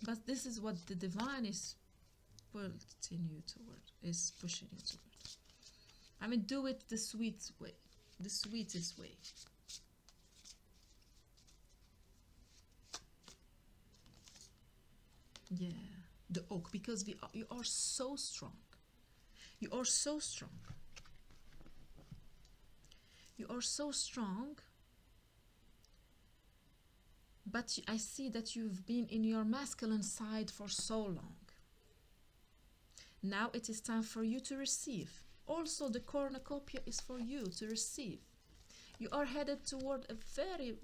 But this is what the divine is putting you toward, is pushing you toward. I mean, do it the sweet way, the sweetest way. Yeah, the oak, because you are so strong. You are so strong. You are so strong. But I see that you've been in your masculine side for so long. Now it is time for you to receive. Also, the cornucopia is for you to receive. You are headed toward a very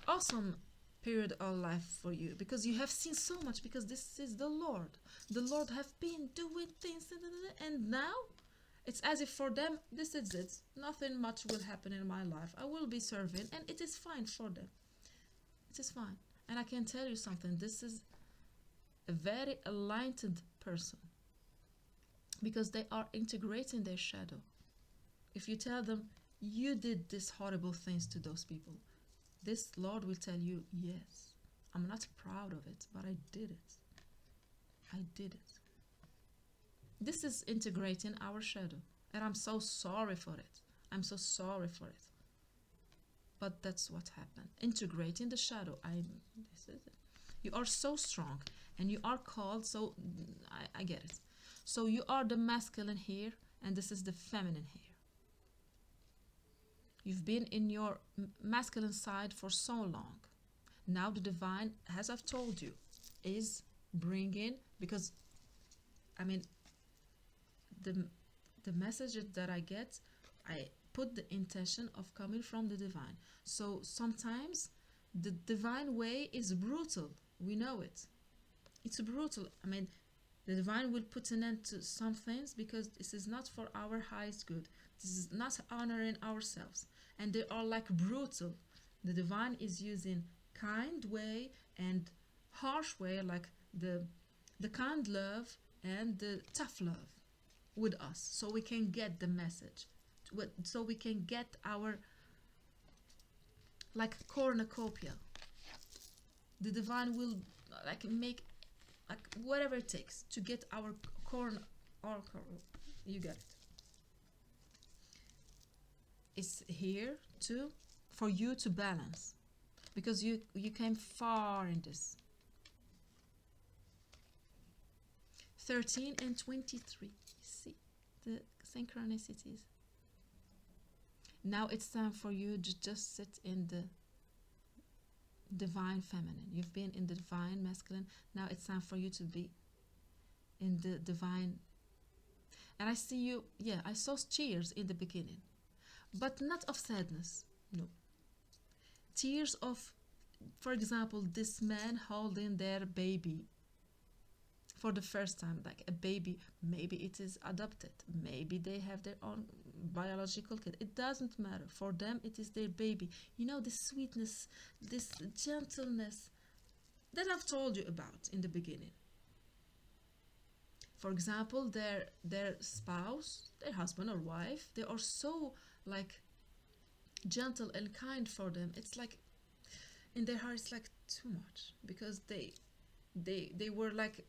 awesome period of life for you, because you have seen so much, because this is the Lord. The Lord have been doing things, and now it's as if for them, this is it. Nothing much will happen in my life. I will be serving, and it is fine for them. It is fine. And I can tell you something. This is a very enlightened person, because they are integrating their shadow. If you tell them you did these horrible things to those people, this Lord will tell you, yes, I'm not proud of it, but I did it. I did it. This is integrating our shadow, and I'm so sorry for it. I'm so sorry for it. But that's what happened. Integrating the shadow. This is it. You are so strong, and you are called. So I get it. So you are the masculine here, and this is the feminine here. You've been in your masculine side for so long. Now the divine, as I've told you, is bringing, because I mean, the message that I get, I put the intention of coming from the divine. So sometimes the divine way is brutal. We know it. It's brutal. I mean, the divine will put an end to some things because this is not for our highest good. This is not honoring ourselves. And they are like brutal. The divine is using kind way and harsh way, like the kind love and the tough love with us, so we can get the message, so we can get our like cornucopia. The divine will like make like whatever it takes to get our corn, or you get it. It's here to for you to balance, because you came far in this. 13 and 23. See the synchronicities. Now it's time for you to just sit in the divine feminine. You've been in the divine masculine. Now it's time for you to be in the divine. And I see you, yeah, I saw tears in the beginning, but not of sadness, no. Tears of, for example, this man holding their baby for the first time, like a baby. Maybe it is adopted, maybe they have their own biological kid, it doesn't matter. For them it is their baby. You know, this sweetness, this gentleness that I've told you about in the beginning. For example, their spouse, their husband or wife, they are so like gentle and kind for them. It's like in their heart it's like too much, because they were like,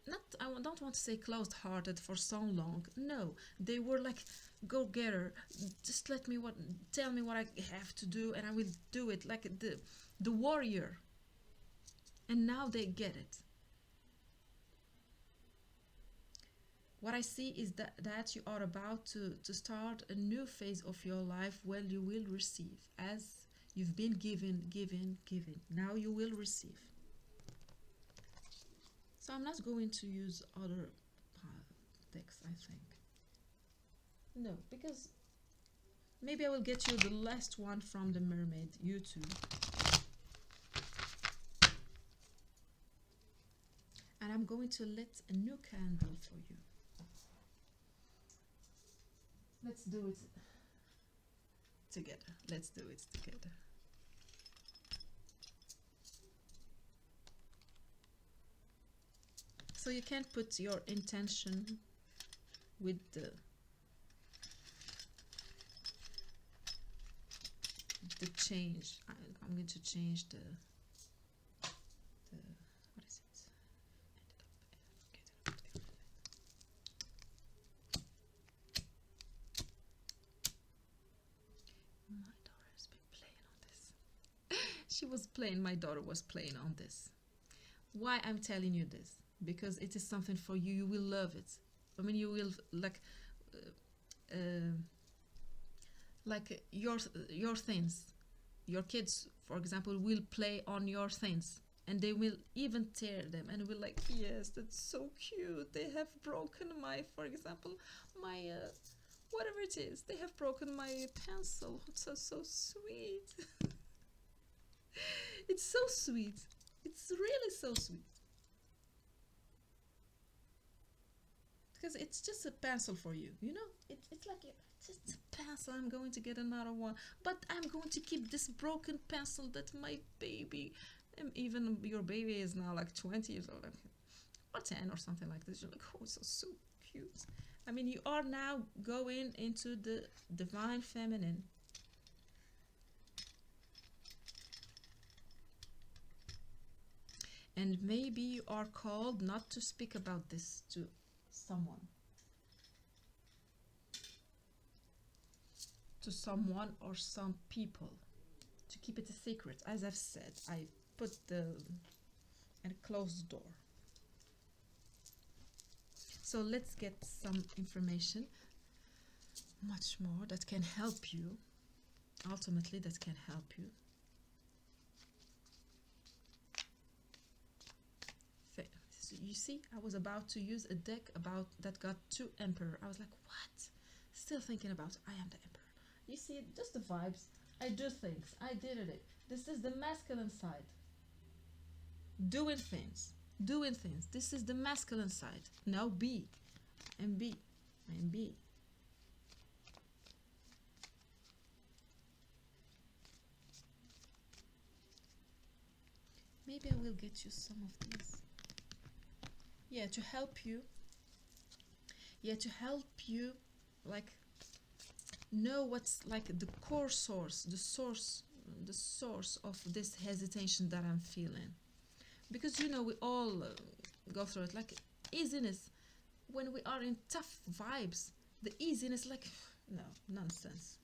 not, I don't want to say closed-hearted for so long. No, they were like, go get her. Just tell me what I have to do, and I will do it. Like the warrior. And now they get it. What I see is that you are about to start a new phase of your life where you will receive, as you've been given. Now you will receive. So I'm not going to use other text, I think. No, because maybe I will get you the last one from the mermaid, you too. And I'm going to lit a new candle for you. Let's do it together. Let's do it together. So you can put your intention with the change. I'm going to change the what is it? My daughter has been playing on this. She was playing. My daughter was playing on this. Why I'm telling you this? Because it is something for you. You will love it. I mean, you will like your things. Your kids, for example, will play on your things, and they will even tear them, and will like, yes, that's so cute. They have broken my, for example, my whatever it is. They have broken my pencil. It's so sweet. It's so sweet. It's really so sweet. Because it's just a pencil for you, you know? It's like it's just a pencil. I'm going to get another one, but I'm going to keep this broken pencil that my baby Even your baby is now like 20 years old, or 10 or something like this. You're like, oh, so cute. I mean, you are now going into the divine feminine. And maybe you are called not to speak about this to someone. To someone or some people. To keep it a secret. As I've said, I put and close the door. So let's get some information, much more, that can help you. Ultimately, that can help you. So you see, I was about to use a deck about that got 2 Emperor. I was like, what? Still thinking about I am the Emperor. You see, just the vibes. I do things. I did it. This is the masculine side. Doing things. Doing things. This is the masculine side. Now be. And be. And be. Maybe I will get you some of these. Yeah, to help you. Yeah, to help you, like, know what's like the core source, the source of this hesitation that I'm feeling. Because you know, we all go through it. Like easiness, when we are in tough vibes, the easiness, like, no, nonsense.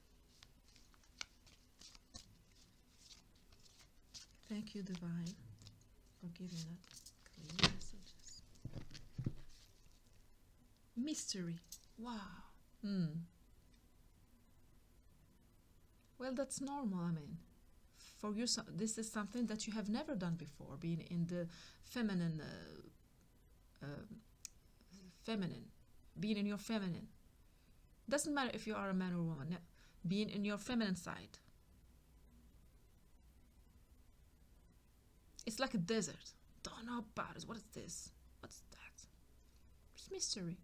Thank you, Divine, for giving us clear messages. Mystery. Wow. Well, that's normal. I mean, for you, this is something that you have never done before, being in the feminine, feminine, being in your feminine. Doesn't matter if you are a man or a woman. No. Being in your feminine side. It's like a desert. Don't know about it. What is this? What's that? It's mystery.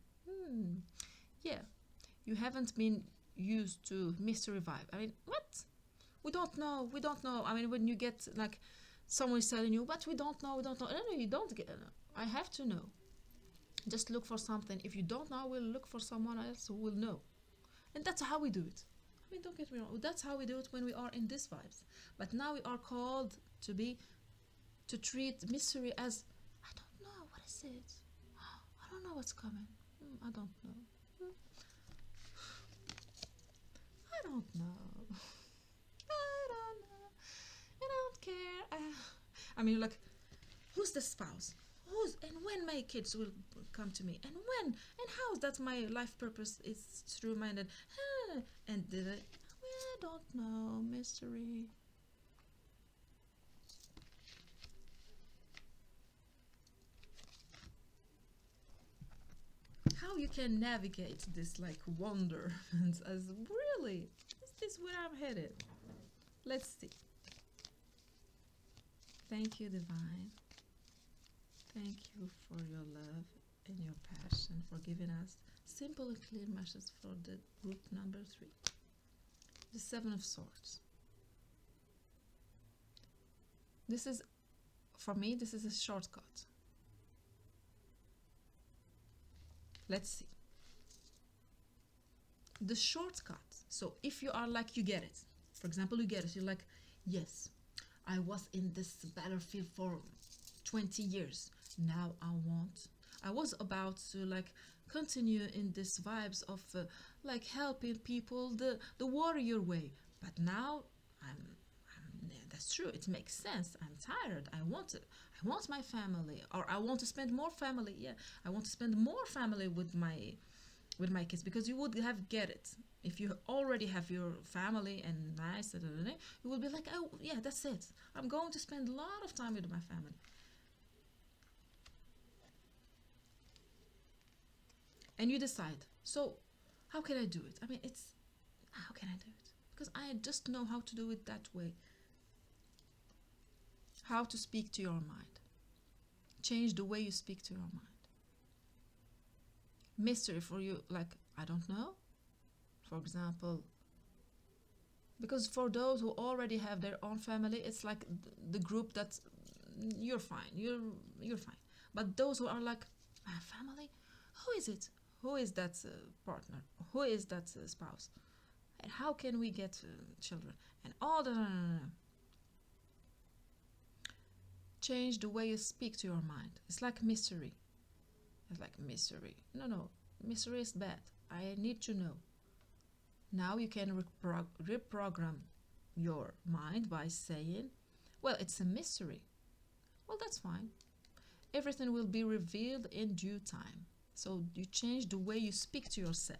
Yeah, you haven't been used to mystery vibe. I mean, what? We don't know. We don't know. I mean, when you get like someone is telling you, but we don't know. We don't know. No, you don't get. I have to know. Just look for something. If you don't know, we'll look for someone else who will know. And that's how we do it. I mean, don't get me wrong. That's how we do it when we are in these vibes. But now we are called to treat mystery as, I don't know. What is it? I don't know what's coming. I don't know. I don't know. I don't know. I don't care. I mean, like, who's the spouse? Who's and when my kids will come to me? And when? And how that my life purpose is true-minded? And did it? I don't know. Mystery. How you can navigate this like wonder as really, is this where I'm headed? Let's see. Thank you, Divine. Thank you for your love and your passion, for giving us simple and clear messages for the group number 3. The 7 of Swords. This is, for me, this is a shortcut. Let's see. The shortcut. So if you are like, you get it. For example, you get it. You're like, yes, I was in this battlefield for 20 years. Now I was about to like continue in this vibes of like helping people the warrior way. But now that's true. It makes sense. I'm tired. I want my family, or I want to spend more family. Yeah, I want to spend more family with my kids, because you would have get it if you already have your family and nice. You will be like, oh yeah, that's it. I'm going to spend a lot of time with my family. And you decide. So, how can I do it? I mean, how can I do it? Because I just know how to do it that way. How to speak to your mind. Change the way you speak to your mind. Mystery for you, like, I don't know. For example, because for those who already have their own family, it's like the group that you're fine. You're fine. But those who are like, family, who is it? Who is that partner? Who is that spouse? And how can we get children? And all the change the way you speak to your mind. It's like mystery. It's like mystery. No, mystery is bad. I need to know. Now you can reprogram your mind by saying, well, it's a mystery. Well, that's fine. Everything will be revealed in due time. So you change the way you speak to yourself.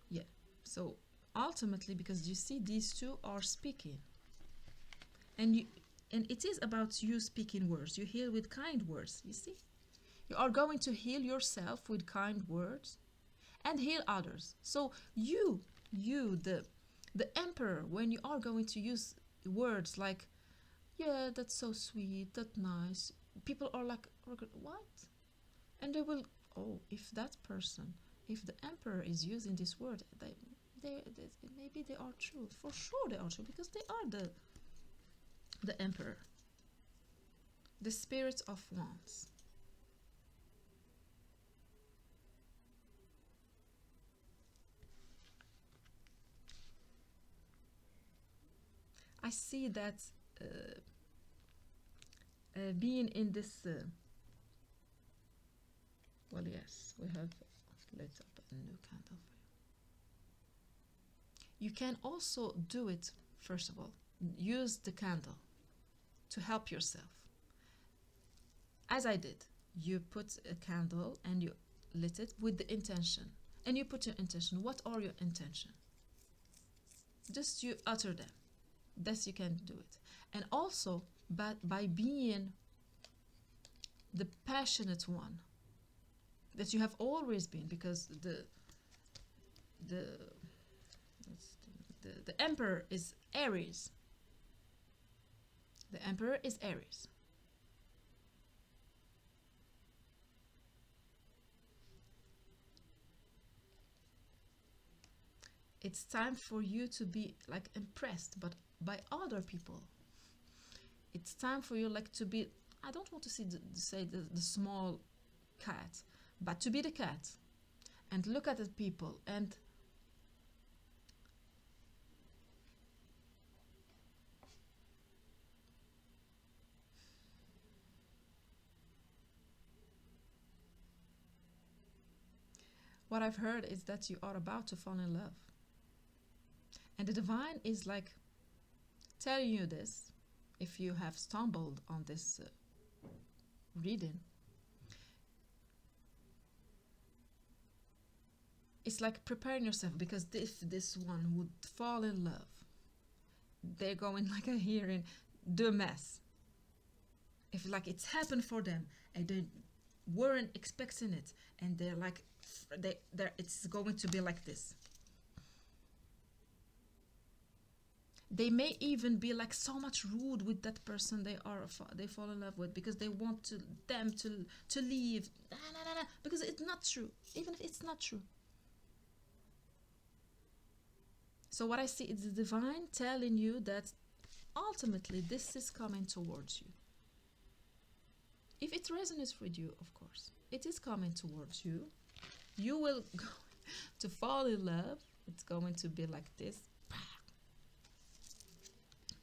Yeah. So ultimately, because you see, these two are speaking. And it is about you speaking words. You heal with kind words, you see? You are going to heal yourself with kind words and heal others. So the emperor, when you are going to use words like, yeah, that's so sweet, that's nice, people are like, what? And they will, oh, if that person, if the emperor is using this word, they maybe they are true. For sure they are true, because they are the emperor, the spirit of wands. I see that being in this well, yes, we have lit up a new candle for you. You can also do it, first of all, use the candle to help yourself. As I did, you put a candle and you lit it with the intention. And you put your intention. What are your intention? Just you utter them. Thus you can do it. And also, by being the passionate one that you have always been, because the emperor is Aries. The emperor is Aries. It's time for you to be like impressed, but by other people. It's time for you like to be, I don't want to say the small cat, but to be the cat and look at the people and what I've heard is that you are about to fall in love. And the divine is like telling you this, if you have stumbled on this reading. It's like preparing yourself, because if this one would fall in love, they're going like a hearing, do a mess. If like it's happened for them and they weren't expecting it, and they're like, it's going to be like this. They may even be like so much rude with that person they fall in love with, because they want them to leave. Because it's not true, even if it's not true. So what I see is the divine telling you that ultimately this is coming towards you. If it resonates with you, of course, it is coming towards you. You will go to fall in love. It's going to be like this.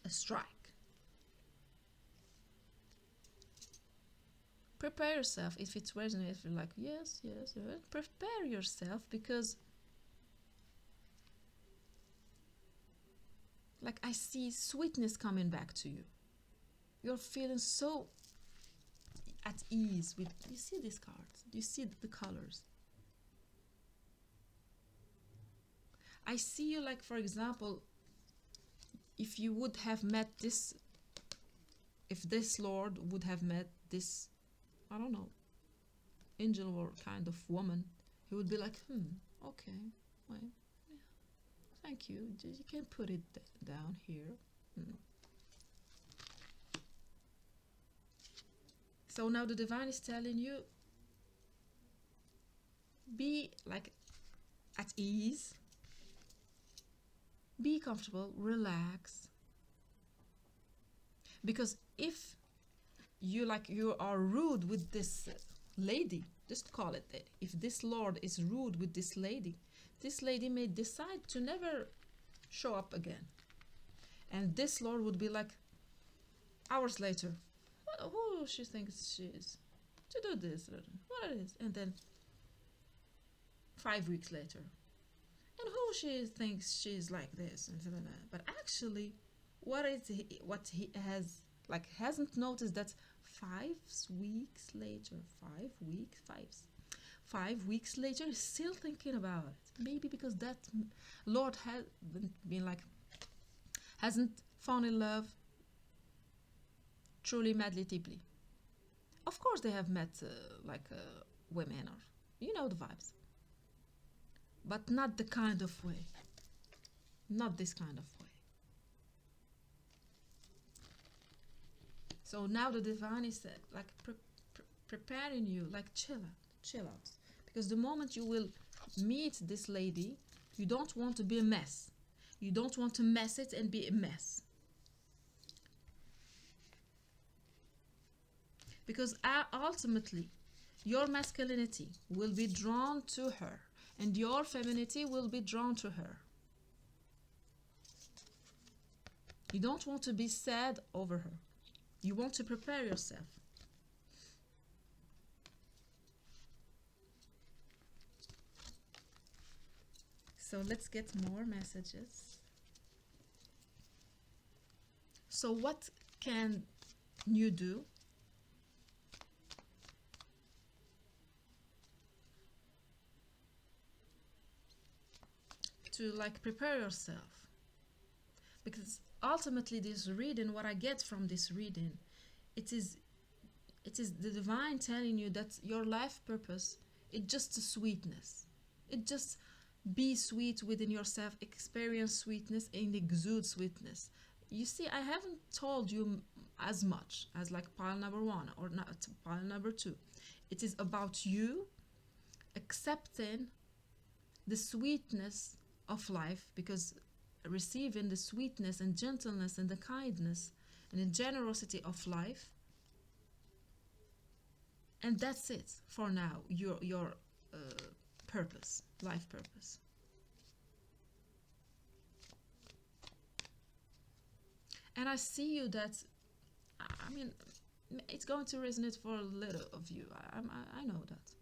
A strike. Prepare yourself. If it resonates, if you're like, yes, prepare yourself, because like I see sweetness coming back to you. You're feeling so at ease with, you see these cards, you see the colors. I see you like, for example, if you would have met this, if this Lord would have met this, I don't know, angel or kind of woman, he would be like, okay, well, yeah, thank you. You can put it down here. So now the divine is telling you, be like at ease, be comfortable, relax, Because if you are rude with this lady, just call it that. If this lord is rude with this lady may decide to never show up again. And this lord would be like, hours later, who she thinks she is to do this, what it is, and then 5 weeks later, and who she thinks she's like this, and so on. But actually, what he has hasn't noticed that 5 weeks later, 5 weeks later, he's still thinking about it. Maybe because that Lord hasn't fallen in love truly, madly, deeply. Of course, they have met women, or the vibes, but not the kind of way. Not this kind of way. So now the divine is preparing you, chill out, because the moment you will meet this lady, you don't want to be a mess. You don't want to mess it and be a mess. Because ultimately, your masculinity will be drawn to her, and your femininity will be drawn to her. You don't want to be sad over her. You want to prepare yourself. So let's get more messages. So what can you do to prepare yourself? Because ultimately this reading, what I get from this reading, it is the divine telling you that your life purpose is just a sweetness. It just be sweet within yourself, experience sweetness, and exude sweetness. You see, I haven't told you as much as pile number 1 or not pile number 2. It is about you accepting the sweetness of life, because receiving the sweetness and gentleness and the kindness and the generosity of life, and that's it for now. Your purpose, life purpose. And I see you that, it's going to resonate for a little of you. I know that.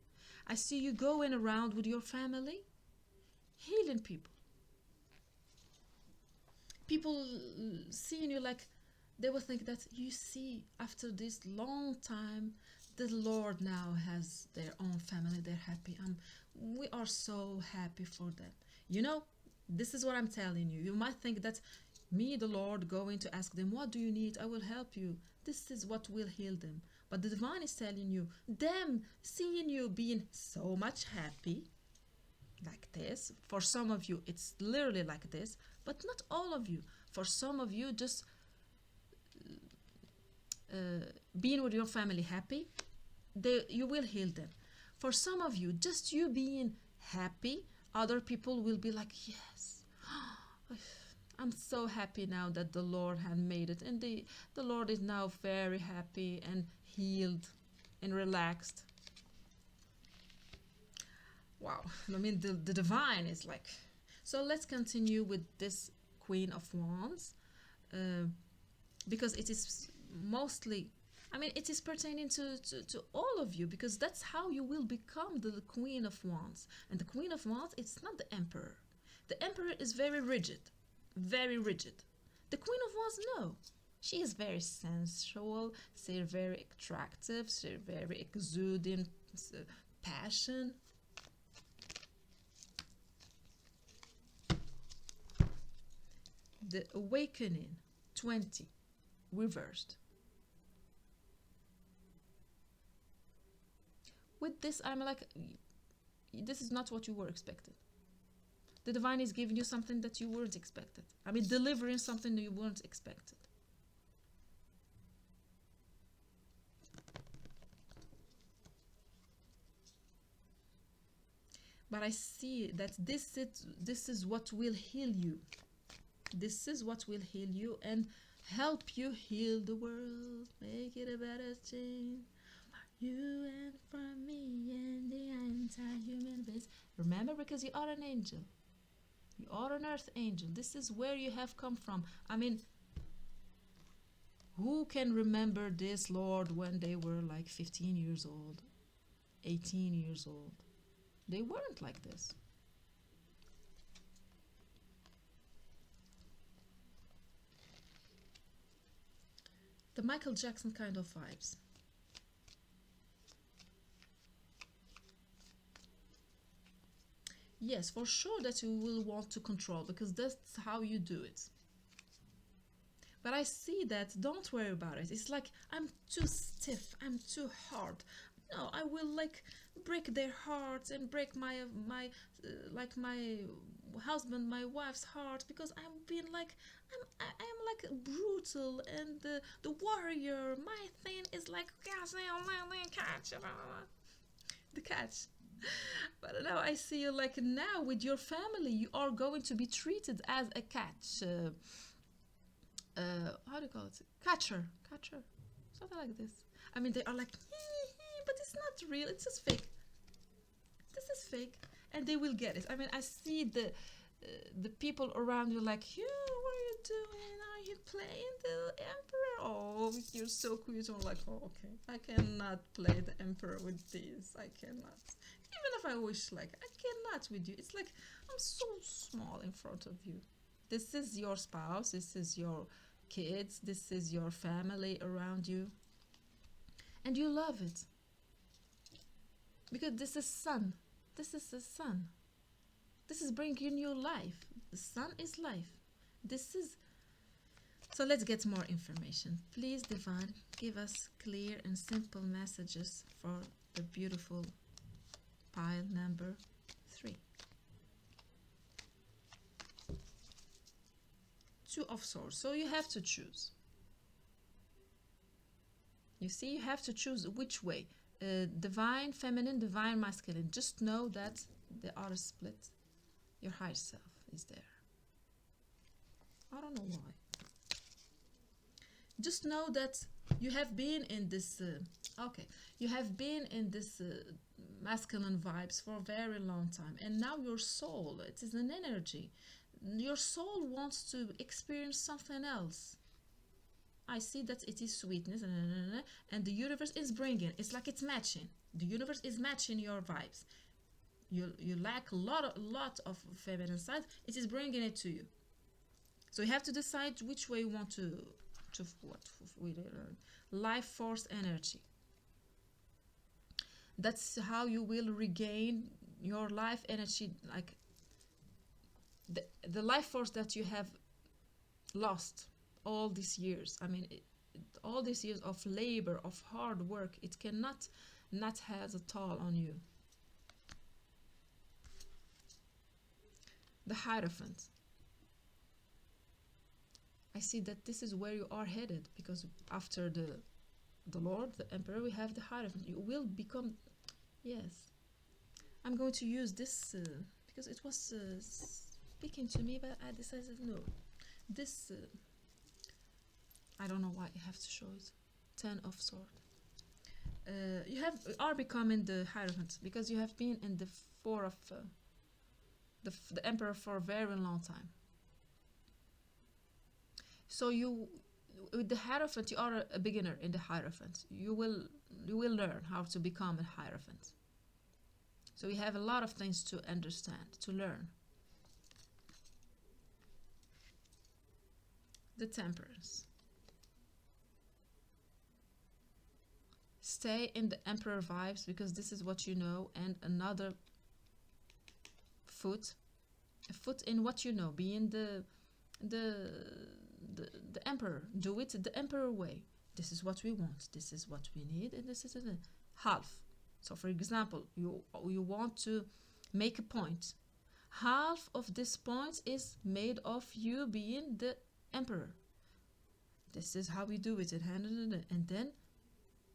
I see you going around with your family, healing people. People seeing you they will think that, you see, after this long time, the Lord now has their own family. They're happy. We are so happy for them. This is what I'm telling you. You might think that me, the Lord, going to ask them, what do you need? I will help you. This is what will heal them. But the divine is telling you, them seeing you being so much happy, like this. For some of you, it's literally like this, but not all of you. For some of you, just being with your family happy, you will heal them. For some of you, just you being happy, other people will be like, yes, I'm so happy now that the Lord had made it, and the Lord is now very happy and healed and relaxed. Wow, the divine is so let's continue with this Queen of Wands, because it is mostly, it is pertaining to all of you, because that's how you will become the Queen of Wands. And the Queen of Wands, it's not the Emperor. The Emperor is very rigid, very rigid. The Queen of Wands, no. She is very sensual, she's very attractive, she's very exuding passion. The Awakening 20 reversed. With this, I'm this is not what you were expected. The divine is giving you something that you weren't expected. Delivering something that you weren't expected. But I see that this is what will heal you. This is what will heal you, and help you heal the world, make it a better thing. You and from me and the entire human race. Remember, because you are an angel. You are an earth angel. This is where you have come from. I mean, who can remember this, Lord, when they were like 15 years old, 18 years old? They weren't like this. The Michael Jackson kind of vibes. Yes, for sure that you will want to control, because that's how you do it. But I see that, don't worry about it. It's like, I'm too stiff, I'm too hard. No, I will like break their hearts and break my husband, my wife's heart, because I'm being like, I'm like brutal and the warrior. My thing is like, the catch. But now I see you like, now with your family, you are going to be treated as a catch. How do you call it? Catcher, something like this. I mean, they are like, but it's not real. It's just fake. This is fake, and they will get it. I mean, I see the people around you like, you, what are you doing? Are you playing the emperor? Oh, you're so cute. I'm like, oh, okay. I cannot play the emperor with this. I cannot. Even if I wish, like, I cannot with you. It's like, I'm so small in front of you. This is your spouse. This is your kids. This is your family around you. And you love it. Because this is sun. This is the sun. This is bringing you life. The sun is life. This is... So let's get more information. Please, Divine, give us clear and simple messages for the beautiful pile number 3. 2 of Swords. So you have to choose. You see, you have to choose which way. Divine feminine, divine masculine. Just know that they are split. Your higher self is there. I don't know why. Just know that you have been in this you have been in this masculine vibes for a very long time, and now your soul, it is an energy. Your soul wants to experience something else. I see that it is sweetness, and the universe is bringing. It's like it's matching. The universe is matching your vibes. You lack a lot of feminine side. It is bringing it to you. So you have to decide which way you want to what with life force energy. That's how you will regain your life energy, like the life force that you have lost all these years. I mean, all these years of labor, of hard work, it cannot not have a toll on you. The Hierophant. I see that this is where you are headed, because after the Lord, the Emperor, we have the Hierophant. You will become, yes. I'm going to use this because it was speaking to me, but I decided no. This, I don't know why I have to show it. 10 of Swords. You are becoming the Hierophant because you have been in the 4 of the Emperor for a very long time. So you, with the Hierophant, you are a beginner in the Hierophant. You will learn how to become a Hierophant. So you have a lot of things to understand, to learn. The Temperance. Stay in the Emperor vibes because this is what you know, and another foot, a foot in what you know, being the Emperor. Do it the Emperor way. This is what we want, this is what we need, and this is the half. So for example, you want to make a point. Half of this point is made of you being the Emperor. This is how we do it. And then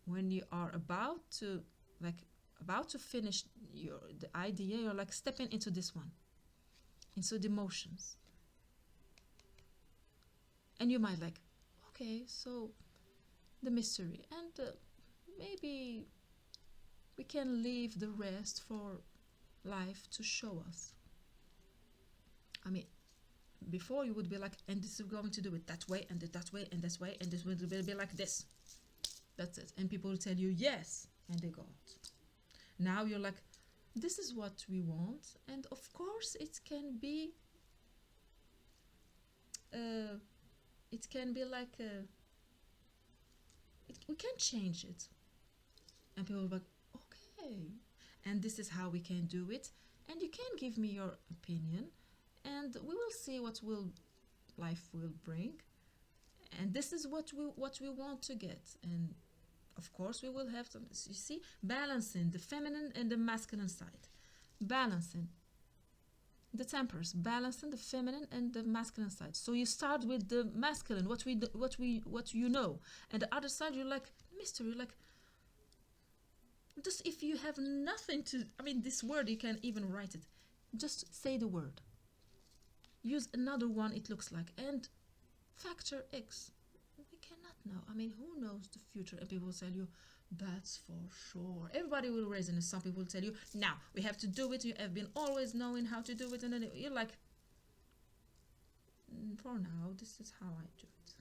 when you are about to finish the idea, you're like stepping into this one, into the emotions. And you might like, Okay, so the mystery, and maybe we can leave the rest for life to show us. I mean, before you would be like, and this is going to do it that way, and that way, and this way, and this will be like this. That's it. And people will tell you yes, and they go out. Now you're like, this is what we want, and of course it can be like we can change it, and people will be like, okay, and this is how we can do it, and you can give me your opinion, and we will see life will bring, and this is what we want to get, and of course we will have to, you see, balancing the feminine and the masculine side, balancing the tempers, balancing the feminine and the masculine side. So you start with the masculine, what you know, and the other side you're like mystery, like just if you have nothing to, I mean, this word you can even write it, just say the word, use another one it looks like, and factor X. We cannot know. I mean, who knows the future? And people will tell you, that's for sure. Everybody will raise, and some people will tell you, now we have to do it. You have been always knowing how to do it, and then you're like, for now, this is how I do it.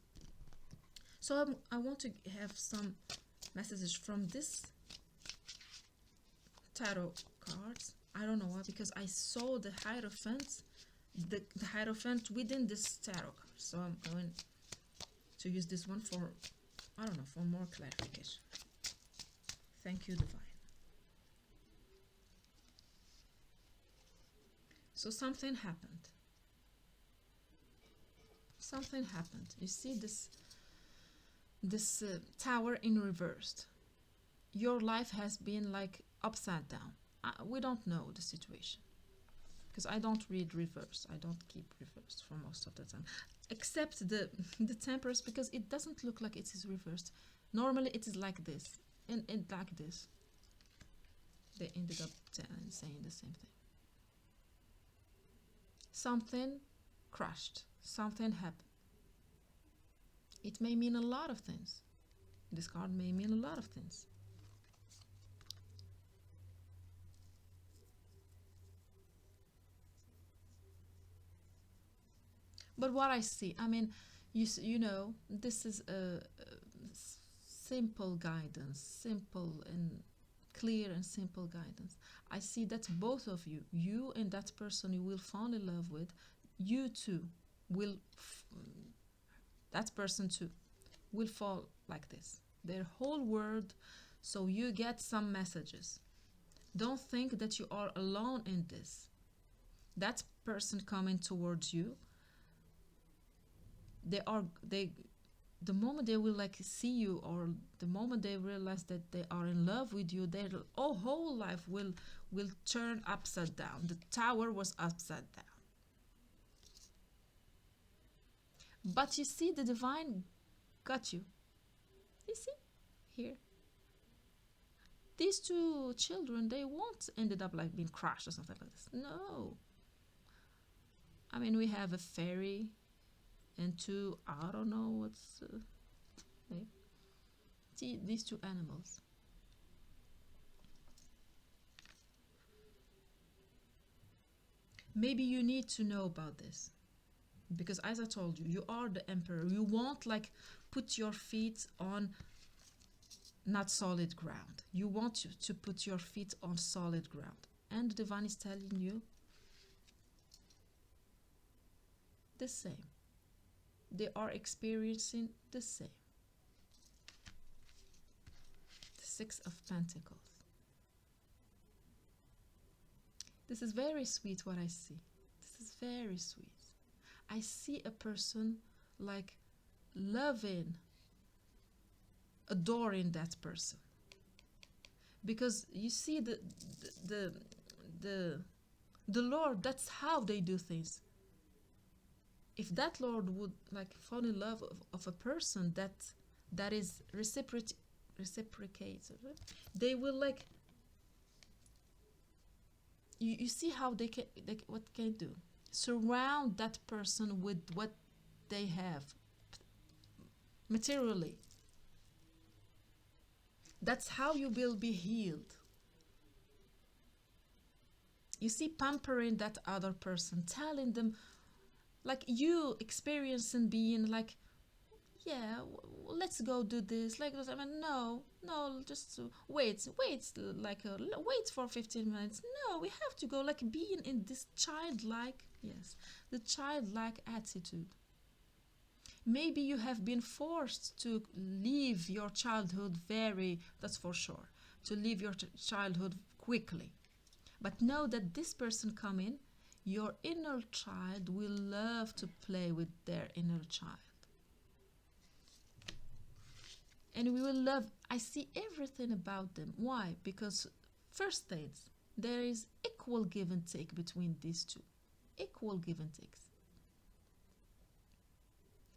So I want to have some messages from this tarot cards. I don't know why, because I saw the Hierophant, the Hierophant within this tarot card. So I'm going to use this one for, I don't know, for more clarification. Thank you, Divine. So something happened. Something happened. You see this tower in reversed. Your life has been like upside down. We don't know the situation, because I don't read reverse. I don't keep reversed for most of the time, except the tempers, because it doesn't look like it is reversed. Normally it is like this, and like this. They ended up saying the same thing. Something crashed. Something happened. It may mean a lot of things. This card may mean a lot of things. But what I see, I mean, you know, this is a simple guidance, simple and clear and simple guidance. I see that both of you and that person you will fall in love with, you too will, that person too will fall like this. Their whole world, so you get some messages. Don't think that you are alone in this. That person coming towards you, the moment they will like see you, or the moment they realize that they are in love with you, their whole life will turn upside down. The tower was upside down. But you see, the divine got you. You see here, these two children, they won't ended up like being crushed or something like this. No, I mean, we have a fairy and two, I don't know what's see these two animals. Maybe you need to know about this, because as I told you, you are the emperor. You won't like put your feet on not solid ground. You want to put your feet on solid ground, and the divine is telling you the same. They are experiencing the same. The Six of Pentacles. This is very sweet what I see. This is very sweet. I see a person like loving, adoring that person. Because you see the Lord, that's how they do things. If that Lord would like fall in love of a person that is reciprocates, they will like, you see how they what can do, surround that person with what they have, materially. That's how you will be healed. You see, pampering that other person, telling them, like you experiencing being like, yeah, let's go do this. Like, I mean, no, no, just wait, like, wait for 15 minutes. No, we have to go, like, being in this childlike, yes, the childlike attitude. Maybe you have been forced to leave your childhood that's for sure, to leave your childhood quickly. But know that this person coming, your inner child will love to play with their inner child. And we will love, I see everything about them. Why? Because first things, there is equal give and take between these two. Equal give and takes.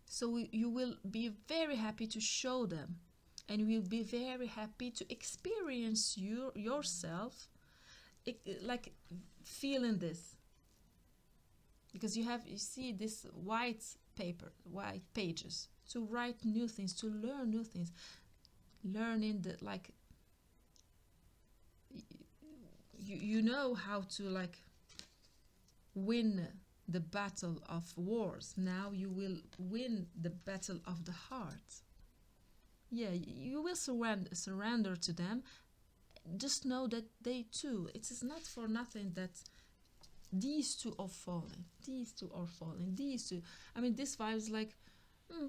So you will be very happy to show them, and you will be very happy to experience yourself like feeling this, because you see this white paper, white pages to write new things, to learn new things, learning that, like, you know how to, like, win the battle of wars. Now you will win the battle of the heart. Yeah, you will surrender to them. Just know that they too, it is not for nothing that these two are falling, these two, I mean, this vibe is like,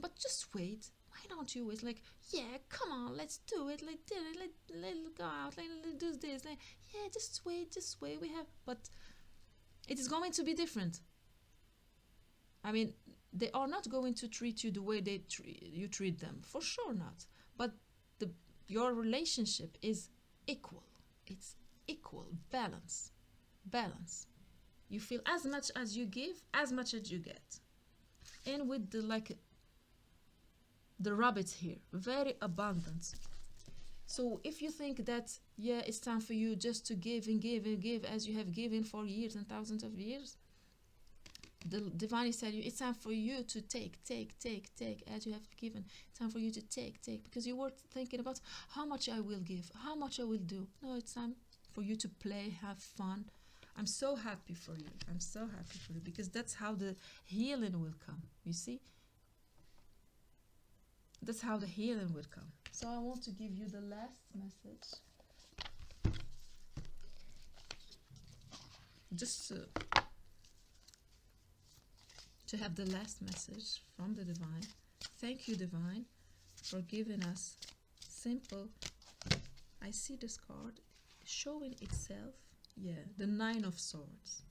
but just wait, why don't you wait? Like, yeah, come on, let's do it, like, let's go out, like, let's do this, like, yeah, just wait, we have, but it is going to be different. I mean, they are not going to treat you the way you treat them, for sure not, but your relationship is equal. It's equal, balance. You feel as much as you give, as much as you get. And with the rabbit here, very abundant. So if you think that, yeah, it's time for you just to give and give and give as you have given for years and thousands of years, the divine is telling you it's time for you to take as you have given. It's time for you to take, because you were thinking about how much I will give, how much I will do. No, it's time for you to play, have fun. I'm so happy for you. I'm so happy for you, because that's how the healing will come. You see? That's how the healing will come. So I want to give you the last message. Just to have the last message from the divine. Thank you, divine, for giving us simple. I see this card showing itself. Yeah, the 9 of Swords.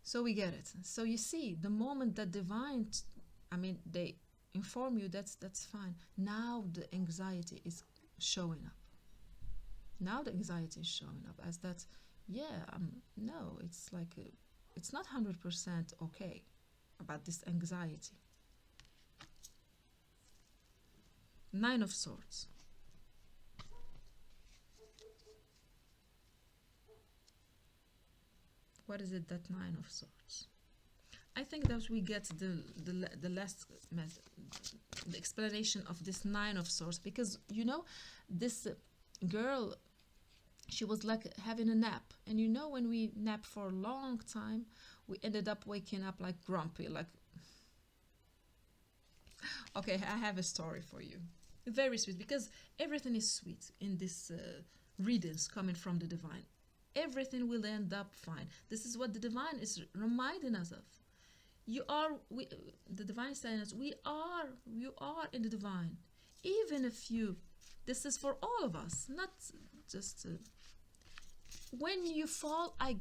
So we get it. So you see, the moment that divine, they inform you, that's fine. Now the anxiety is showing up. Now the anxiety is showing up as that, yeah, no, it's like, it's not 100% okay about this anxiety. 9 of Swords. What is it, that 9 of Swords? I think that we get the last the explanation of this 9 of Swords, because you know, this girl, she was like having a nap, and you know, when we nap for a long time, we ended up waking up like grumpy, like, okay, I have a story for you, very sweet, because everything is sweet in this readings coming from the divine. Everything will end up fine. This is what the divine is reminding us of. The divine is telling us, you are in the divine. Even if this is for all of us, not just, when you fall, I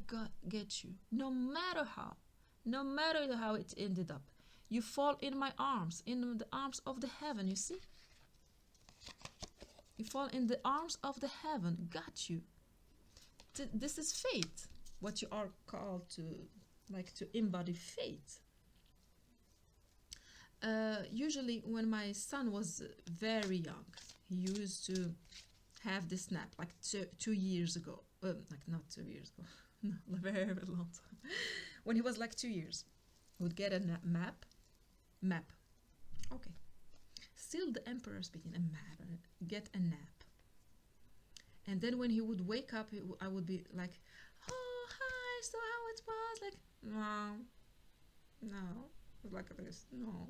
get you. No matter how it ended up. You fall in my arms, in the arms of the heaven, you see? You fall in the arms of the heaven, got you. This is fate, what you are called to, like, to embody fate. Usually when my son was very young, he used to have this nap, like 2 years ago, like not 2 years ago, no, very long time. When he was like 2 years, he would get a map, Okay. Still the emperor speaking, a matter, get a nap. And then when he would wake up, I would be like, oh, hi, so how it was? Like, no, like this, no.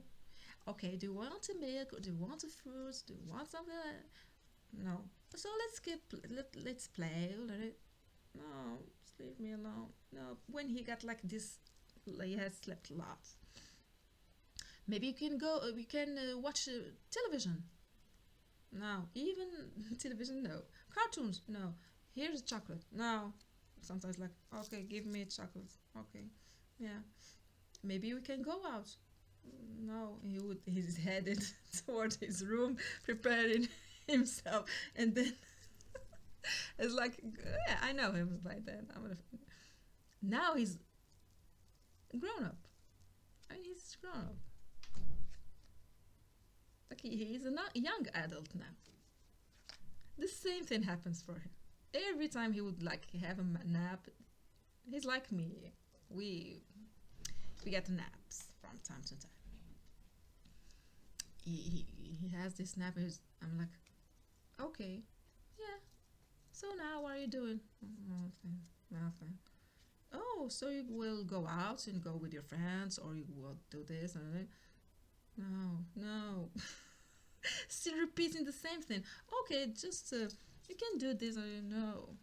Okay, do you want a milk? Or do you want a fruit? Do you want something? No. So let's play. No, just leave me alone. No. When he got like this, he has slept a lot. Maybe you can go. We can watch television. No. Even television. No. Cartoons. No. Here's chocolate. No. Sometimes like, okay, give me chocolate. Okay. Yeah. Maybe we can go out. No, he's headed toward his room, preparing himself, and then it's like, yeah, I know him by then. Now he's grown up. I mean, he's grown up. Like he's a young adult now. The same thing happens for him. Every time he would like have a nap, he's like me. We get naps from time to time. He has this nap. I'm like, okay, yeah. So now what are you doing? Nothing, nothing. Oh, so you will go out and go with your friends, or you will do this and that? No, no. Still repeating the same thing. Okay, just you can do this or no.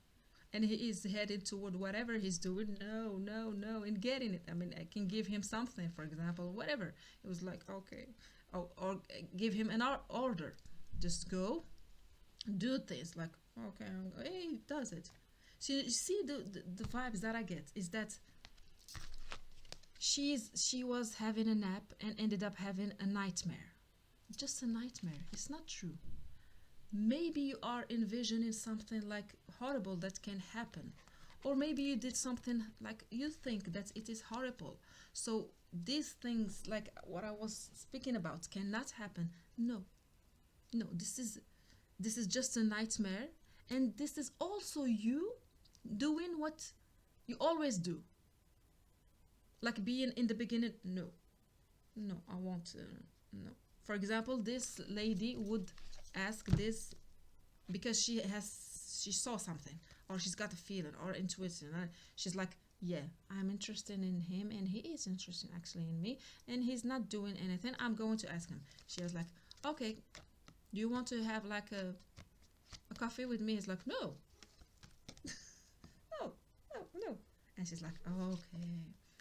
And he is headed toward whatever he's doing. No, no, no, and getting it. I mean, I can give him something, for example, whatever. It was like, okay, or give him an order. Just go, do things like, okay, hey, he does it. So you see the vibes that I get is that she was having a nap and ended up having a nightmare. Just a nightmare. It's not true. Maybe you are envisioning something like horrible that can happen, or maybe you did something like you think that it is horrible, so these things like what I was speaking about cannot happen. No, no, this is just a nightmare, and this is also you doing what you always do, like being in the beginning. No, no, I won't. No. For example, this lady would ask this because she saw something, or she's got a feeling or intuition. She's like, yeah, I'm interested in him, and he is interested actually in me, and he's not doing anything. I'm going to ask him. She was like, okay, do you want to have like a coffee with me? He's like, no, no, no, no. And she's like, okay.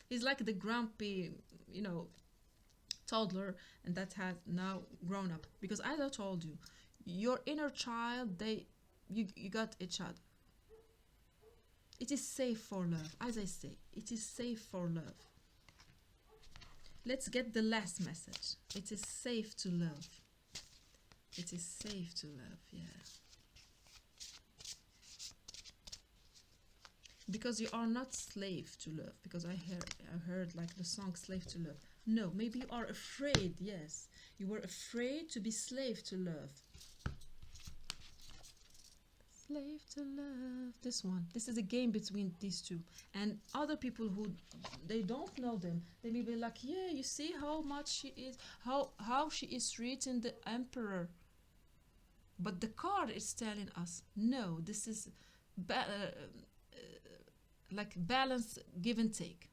He's like the grumpy, you know, toddler, and that has now grown up, because as I told you, your inner child, you got each other. It is safe for love. As I say, it is safe for love. Let's get the last message. It is safe to love. It is safe to love. Yeah. Because you are not slave to love, because I heard like the song Slave to Love. No, maybe you are afraid. Yes, you were afraid to be slave to love. Slave to love. This is a game between these two, and other people who they don't know them, they may be like, yeah, you see how much she is, how she is treating the emperor. But the card is telling us, no, this is like balance, give and take.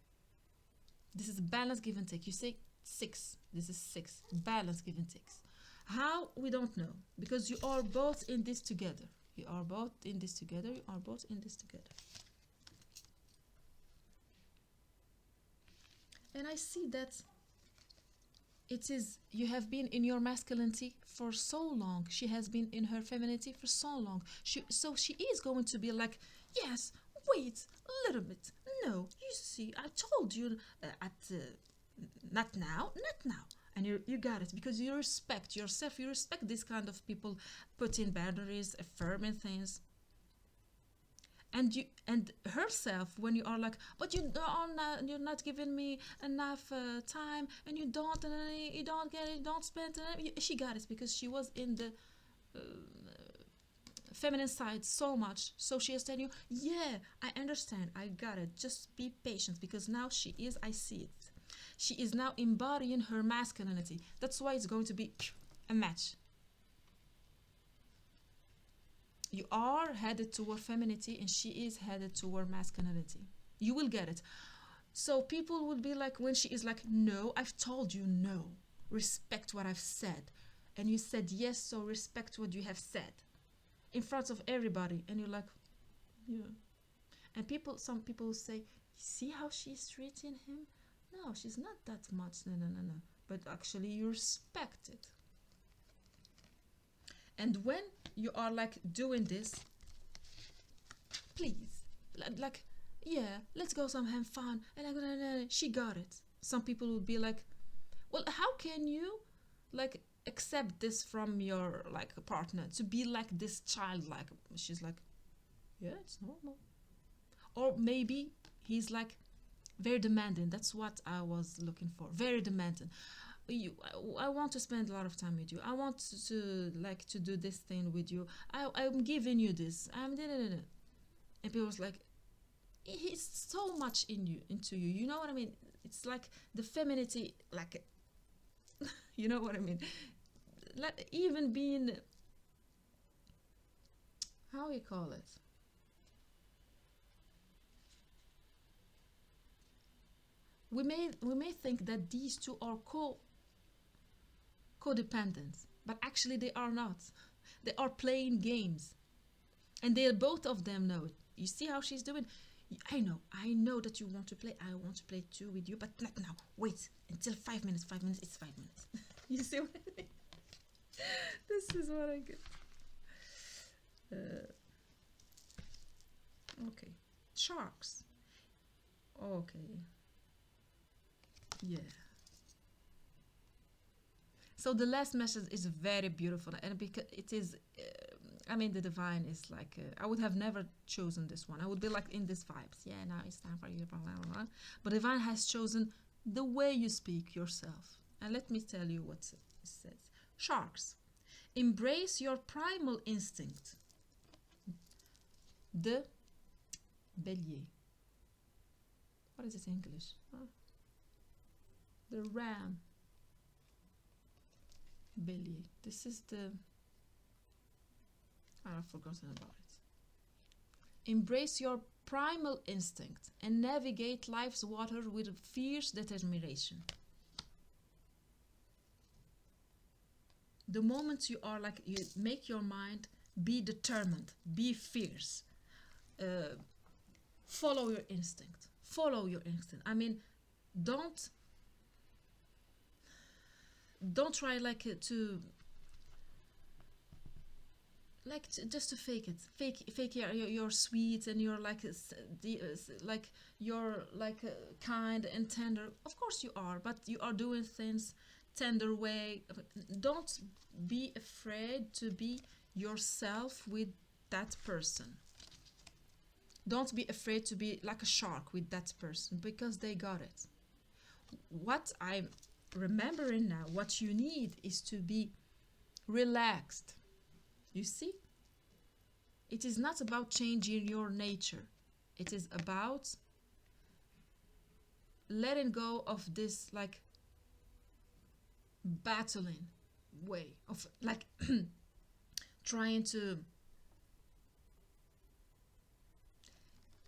This is balance, give and take. You say 6. This is 6. Balance, give and takes. How? We don't know, because you are both in this together. You are both in this together. You are both in this together. And I see that it is, you have been in your masculinity for so long. She has been in her femininity for so long. So she is going to be like, yes, wait a little bit. No, you see, I told you not now, not now. And you got it, because you respect yourself. You respect this kind of people, putting boundaries, affirming things. And herself, when you are like, but you're not giving me enough time, and you don't get it, you don't spend it. She got it, because she was in the feminine side so much, so she is telling you, yeah, I understand, I got it, just be patient, because now she is, I see it, She is now embodying her masculinity. That's why it's going to be a match. You are headed toward femininity and she is headed toward masculinity. You will get it. So people will be like, when she is like, no, I've told you no. Respect what I've said. And you said yes, so respect what you have said. In front of everybody. And you're like, yeah. And some people say, see how she's treating him? No, she's not that much. No. But actually you respect it. And when you are like doing this, please, like, yeah, let's go some have fun. And like, she got it. Some people will be like, well, how can you like accept this from your like partner to be like this childlike? She's like, yeah, it's normal. Or maybe he's like very demanding. That's what I was looking for. Very demanding. I want to spend a lot of time with you. I want to like to do this thing with you. I'm giving you this. And people was like, he's so much into you. You know what I mean? It's like the femininity, like, you know what I mean? Like even being, how you call it? We may think that these two are codependent, but actually they are not. They are playing games, and they both of them know it. You see how she's doing? I know that you want to play. I want to play too with you, but not now. Wait until 5 minutes. 5 minutes. It's 5 minutes. You see what I mean? This is what I get. Okay, sharks. Okay. Yeah. So the last message is very beautiful, and because it is, I mean, the divine is like, I would have never chosen this one. I would be like in this vibes. Yeah, now it's time for you, blah, blah, blah. But divine has chosen the way you speak yourself. And let me tell you what it says. Sharks, embrace your primal instinct. The bélier. What is it in English? Huh? The ram. Bélier. This is the, I've forgotten about it. Embrace your primal instinct and navigate life's water with fierce determination. The moment you are like, you make your mind be determined, be fierce, follow your instinct. Follow your instinct. I mean, don't try like to just to fake it. Fake you're sweet and you're like like you're like kind and tender. Of course you are, but you are doing things tender way. Don't be afraid to be yourself with that person. Don't be afraid to be like a shark with that person, because they got it. What I'm remembering now, what you need is to be relaxed. You see? It is not about changing your nature. It is about letting go of this like battling way of like trying to,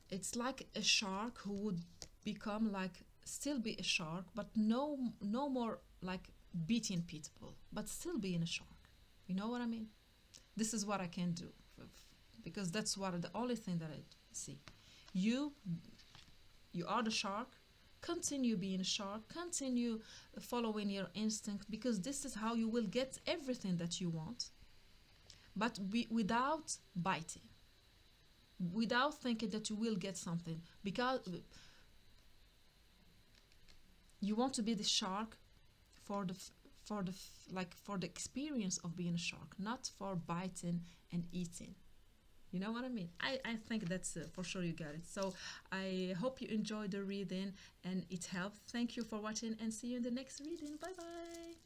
it's like a shark who would become like, still be a shark, but no more like beating people, but still being a shark. You know what I mean? This is what I can do, because that's what the only thing that I see. You are the shark. Continue being a shark. Continue following your instinct, because this is how you will get everything that you want, but without biting, without thinking that you will get something, because you want to be the shark for the experience of being a shark, not for biting and eating. You know what I mean? I think that's for sure you got it. So I hope you enjoyed the reading and it helped. Thank you for watching, and see you in the next reading. Bye bye.